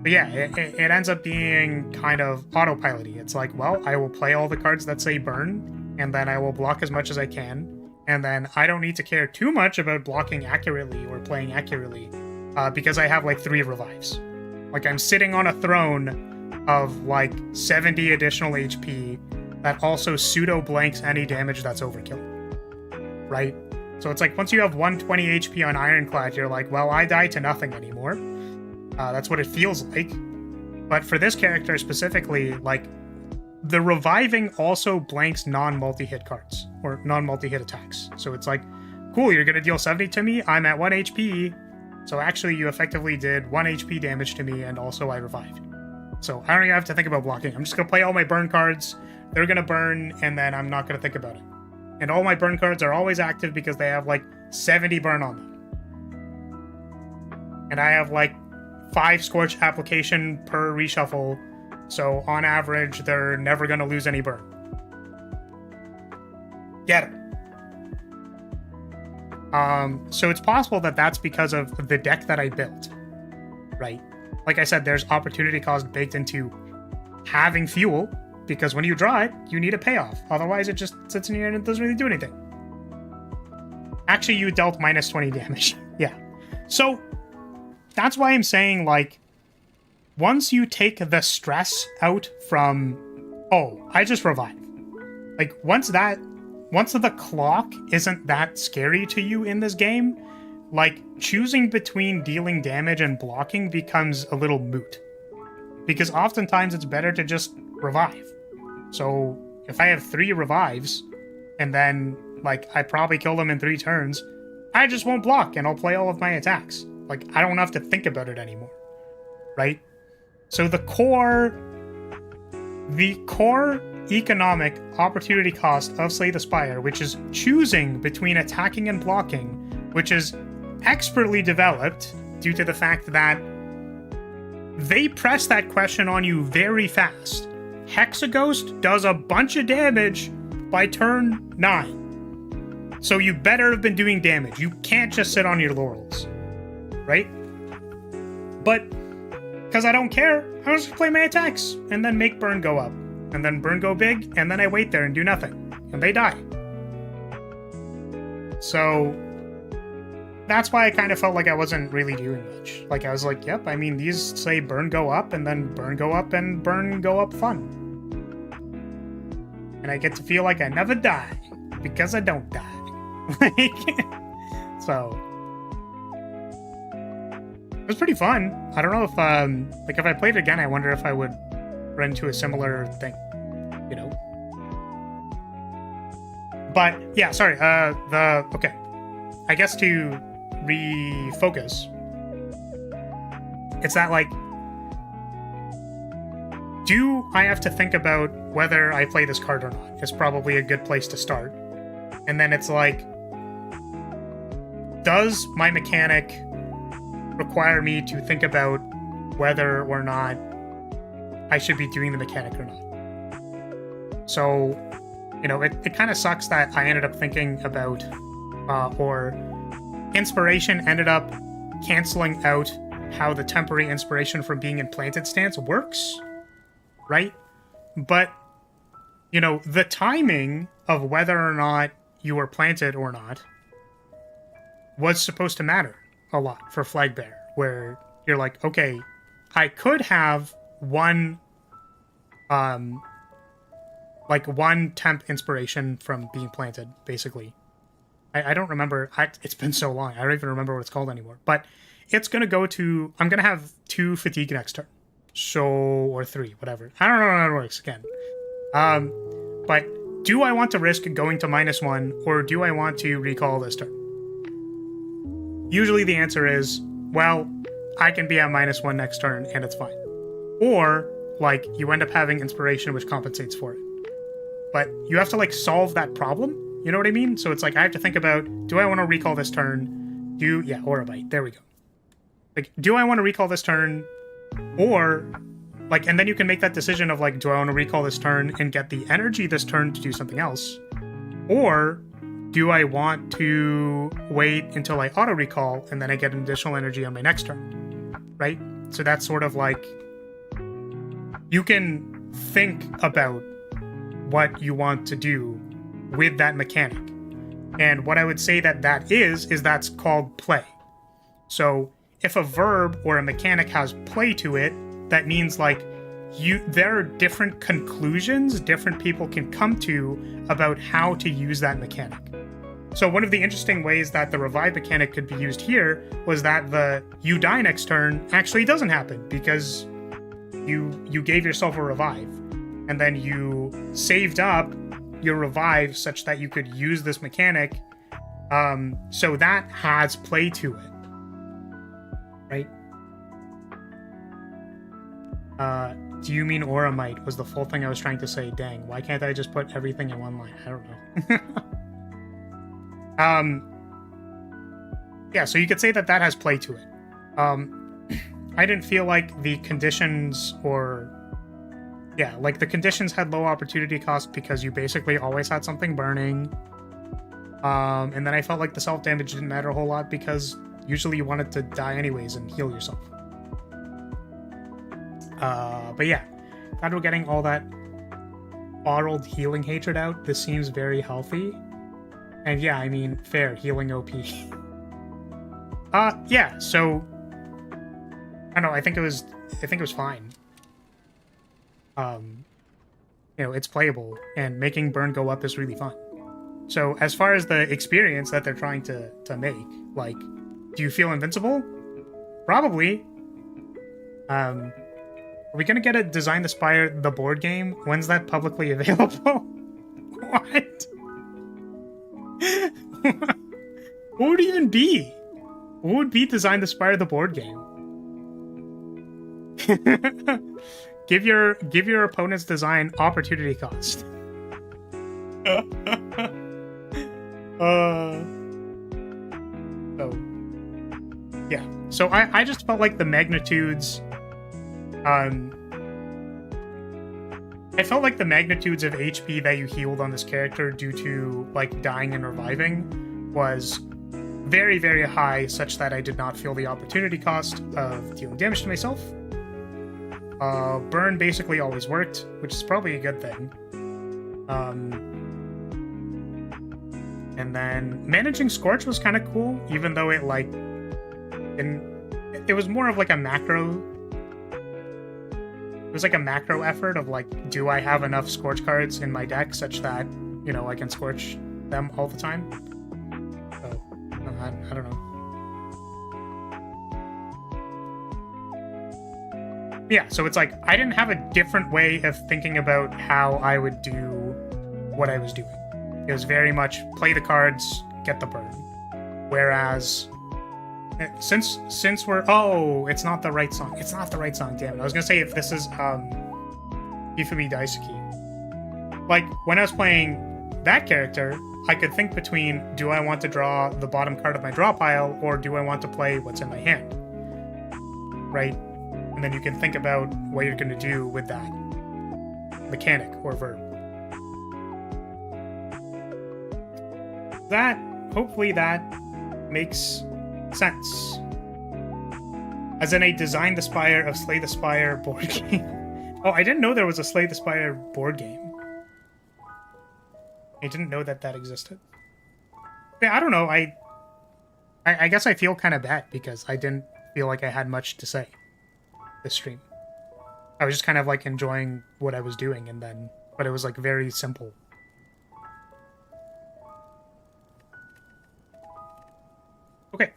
But yeah, it ends up being kind of autopilot-y. It's like, well, I will play all the cards that say burn, and then I will block as much as I can, and then I don't need to care too much about blocking accurately or playing accurately, because I have like 3 revives. Like, I'm sitting on a throne of like 70 additional HP that also pseudo-blanks any damage that's overkill. Right? So it's like, once you have 120 HP on Ironclad, you're like, well, I die to nothing anymore. That's what it feels like. But for this character specifically, like, the reviving also blanks non-multi-hit cards, or non-multi-hit attacks. So it's like, cool, you're gonna deal 70 to me, I'm at 1 HP, so actually you effectively did 1 HP damage to me, and also I revived. So I don't even have to think about blocking. I'm just gonna play all my burn cards, they're gonna burn, and then I'm not gonna think about it. And all my burn cards are always active because they have like 70 burn on them. And I have like 5 Scorch application per reshuffle, so on average, they're never going to lose any burn. Get it? So it's possible that that's because of the deck that I built, right? like I said, there's opportunity cost baked into having fuel, because when you draw it, you need a payoff. Otherwise, it just sits in here and it doesn't really do anything. Actually, you dealt minus 20 damage. Yeah. So, that's why I'm saying, like, once you take the stress out from, oh, I just revived. Like, once the clock isn't that scary to you in this game, like, choosing between dealing damage and blocking becomes a little moot. Because oftentimes it's better to just revive. So, if I have 3 revives, and then, like, I probably kill them in 3 turns, I just won't block, and I'll play all of my attacks. Like, I don't have to think about it anymore. Right? So the core economic opportunity cost of Slay the Spire, which is choosing between attacking and blocking, which is expertly developed due to the fact that they press that question on you very fast. Hexaghost does a bunch of damage by turn 9. So you better have been doing damage. You can't just sit on your laurels. Right? But because I don't care, I just play my attacks and then make burn go up. And then burn go big, and then I wait there and do nothing. And they die. So that's why I kind of felt like I wasn't really doing much. Like, I was like, yep, I mean, these say burn go up, and then burn go up, and burn go up fun. And I get to feel like I never die, because I don't die. Like, so it was pretty fun. I don't know if, like, if I played it again, I wonder if I would run into a similar thing, you know? But, yeah, sorry, okay. I guess to refocus, it's that, like, do I have to think about whether I play this card or not? Is probably a good place to start. And then it's like, does my mechanic require me to think about whether or not I should be doing the mechanic or not? So, you know, it kind of sucks that I ended up thinking about, or inspiration ended up canceling out how the temporary inspiration from being in planted stance works, right? But, you know, the timing of whether or not you were planted or not was supposed to matter a lot for Flag Bear, where you're like, okay, I could have one temp inspiration from being planted, basically. I don't remember. It's been so long. I don't even remember what it's called anymore. But it's going to go to... I'm going to have 2 fatigue next turn. So... Or 3, whatever. I don't know how it works, again. But do I want to risk going to -1, or do I want to recall this turn? Usually the answer is, well, I can be at -1 next turn, and it's fine. Or, like, you end up having inspiration, which compensates for it. But you have to, like, solve that problem. You know what I mean? So it's like, I have to think about, do I want to recall this turn? Yeah, or a bite. There we go. Like, do I want to recall this turn? Or, like, and then you can make that decision of, like, do I want to recall this turn and get the energy this turn to do something else? Or do I want to wait until I auto-recall and then I get an additional energy on my next turn? Right? So that's sort of like, you can think about what you want to do with that mechanic. And what I would say that is that's called play. So if a verb or a mechanic has play to it, that means, like, there are different conclusions different people can come to about how to use that mechanic. So one of the interesting ways that the revive mechanic could be used here was that the you die next turn actually doesn't happen, because you gave yourself a revive, and then you saved up your revive such that you could use this mechanic. So that has play to it, right? Do you mean Auramite was the full thing I was trying to say? Dang, why can't I just put everything in one line? I don't know. Yeah, so you could say that has play to it. I didn't feel like the conditions the conditions had low opportunity cost because you basically always had something burning. And then I felt like the self-damage didn't matter a whole lot because usually you wanted to die anyways and heal yourself. But yeah, glad we're getting all that bottled healing hatred out. This seems very healthy. And yeah, I mean, fair, healing OP. Yeah, so I don't know, I think it was fine. You know, it's playable, and making burn go up is really fun. So as far as the experience that they're trying to make, like, do you feel invincible? Probably. Are we gonna get a Design the Spire the board game? When's that publicly available? What? What would it even be? What would be Design the Spire the board game? Give your opponent's design opportunity cost. So yeah. So I just felt like the magnitudes I felt like the magnitudes of HP that you healed on this character due to like dying and reviving was very, very high, such that I did not feel the opportunity cost of dealing damage to myself. Burn basically always worked, which is probably a good thing. And then managing Scorch was kind of cool, even though it like it was more of like a macro. It was like a macro effort of like, do I have enough Scorch cards in my deck such that, you know, I can Scorch them all the time? So, I don't know. Yeah, so it's like, I didn't have a different way of thinking about how I would do what I was doing. It was very much play the cards, get the burn. Whereas, since we're... Oh, it's not the right song. It's not the right song, damn it. I was gonna say if this is, Ifumi Daisuke. Like, when I was playing that character, I could think between, do I want to draw the bottom card of my draw pile, or do I want to play what's in my hand? Right? And then you can think about what you're going to do with that mechanic or verb. Hopefully that makes sense. As in a Design the Spire of Slay the Spire board game. Oh, I didn't know there was a Slay the Spire board game. I didn't know that existed. Yeah, I don't know. I guess I feel kind of bad because I didn't feel like I had much to say this stream. I was just kind of like enjoying what I was doing, but it was like very simple. Okay.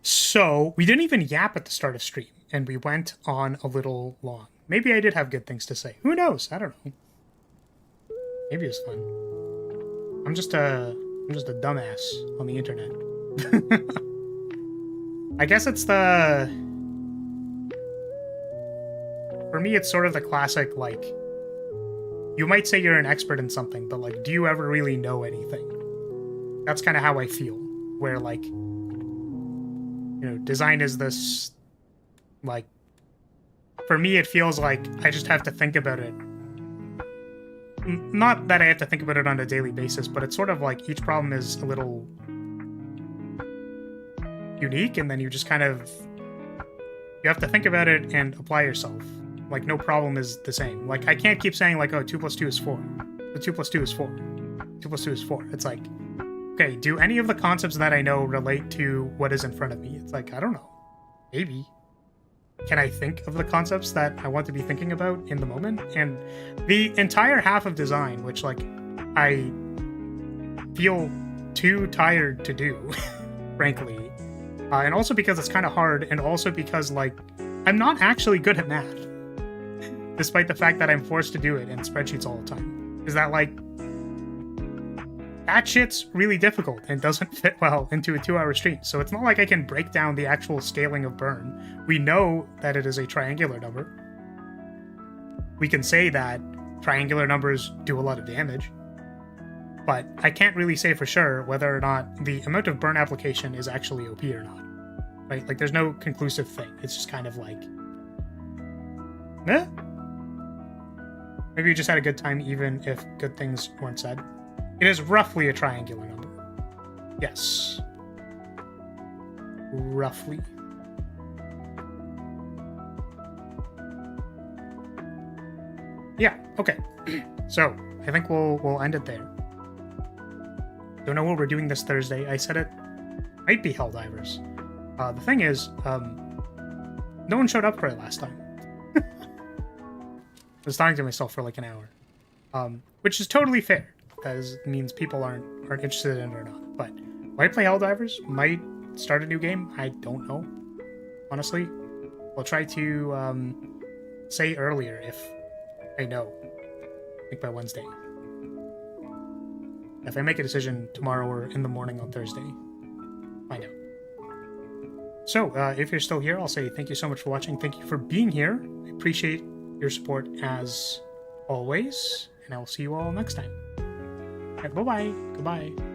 So we didn't even yap at the start of stream, and we went on a little long. Maybe I did have good things to say. Who knows? I don't know. Maybe it was fun. I'm just a dumbass on the internet. I guess it's the... For me, it's sort of the classic, like, you might say you're an expert in something, but, like, do you ever really know anything? That's kind of how I feel, where, like, you know, design is this, like, for me, it feels like I just have to think about it. Not that I have to think about it on a daily basis, but it's sort of like each problem is a little unique, and then you just kind of... You have to think about it and apply yourself. Like, no problem is the same. Like, I can't keep saying, like, oh, 2 plus 2 is 4. But 2 plus 2 is 4. 2 plus 2 is 4. It's like, okay, do any of the concepts that I know relate to what is in front of me? It's like, I don't know. Maybe. Can I think of the concepts that I want to be thinking about in the moment? And the entire half of design, which, like, I feel too tired to do, frankly. And also because it's kind of hard, and also because, like, I'm not actually good at math. Despite the fact that I'm forced to do it in spreadsheets all the time. Is that, like, that shit's really difficult and doesn't fit well into a 2-hour stream. So it's not like I can break down the actual scaling of burn. We know that it is a triangular number. We can say that triangular numbers do a lot of damage. But I can't really say for sure whether or not the amount of burn application is actually OP or not. Right? Like, there's no conclusive thing. It's just kind of like... Eh? Maybe you just had a good time even if good things weren't said. It is roughly a triangular number. Yes. Roughly. Yeah, okay. So, I think we'll end it there. Don't know what we're doing this Thursday. I said it might be Helldivers. The thing is, no one showed up for it last time. I was talking to myself for like an hour. Which is totally fair, because it means people aren't interested in it or not. But might play Helldivers, might start a new game, I don't know. Honestly. I'll try to say earlier if I know. I think by Wednesday. If I make a decision tomorrow or in the morning on Thursday, find out. So, if you're still here, I'll say thank you so much for watching. Thank you for being here. I appreciate your support as always. And I will see you all next time. Right, bye-bye. Goodbye.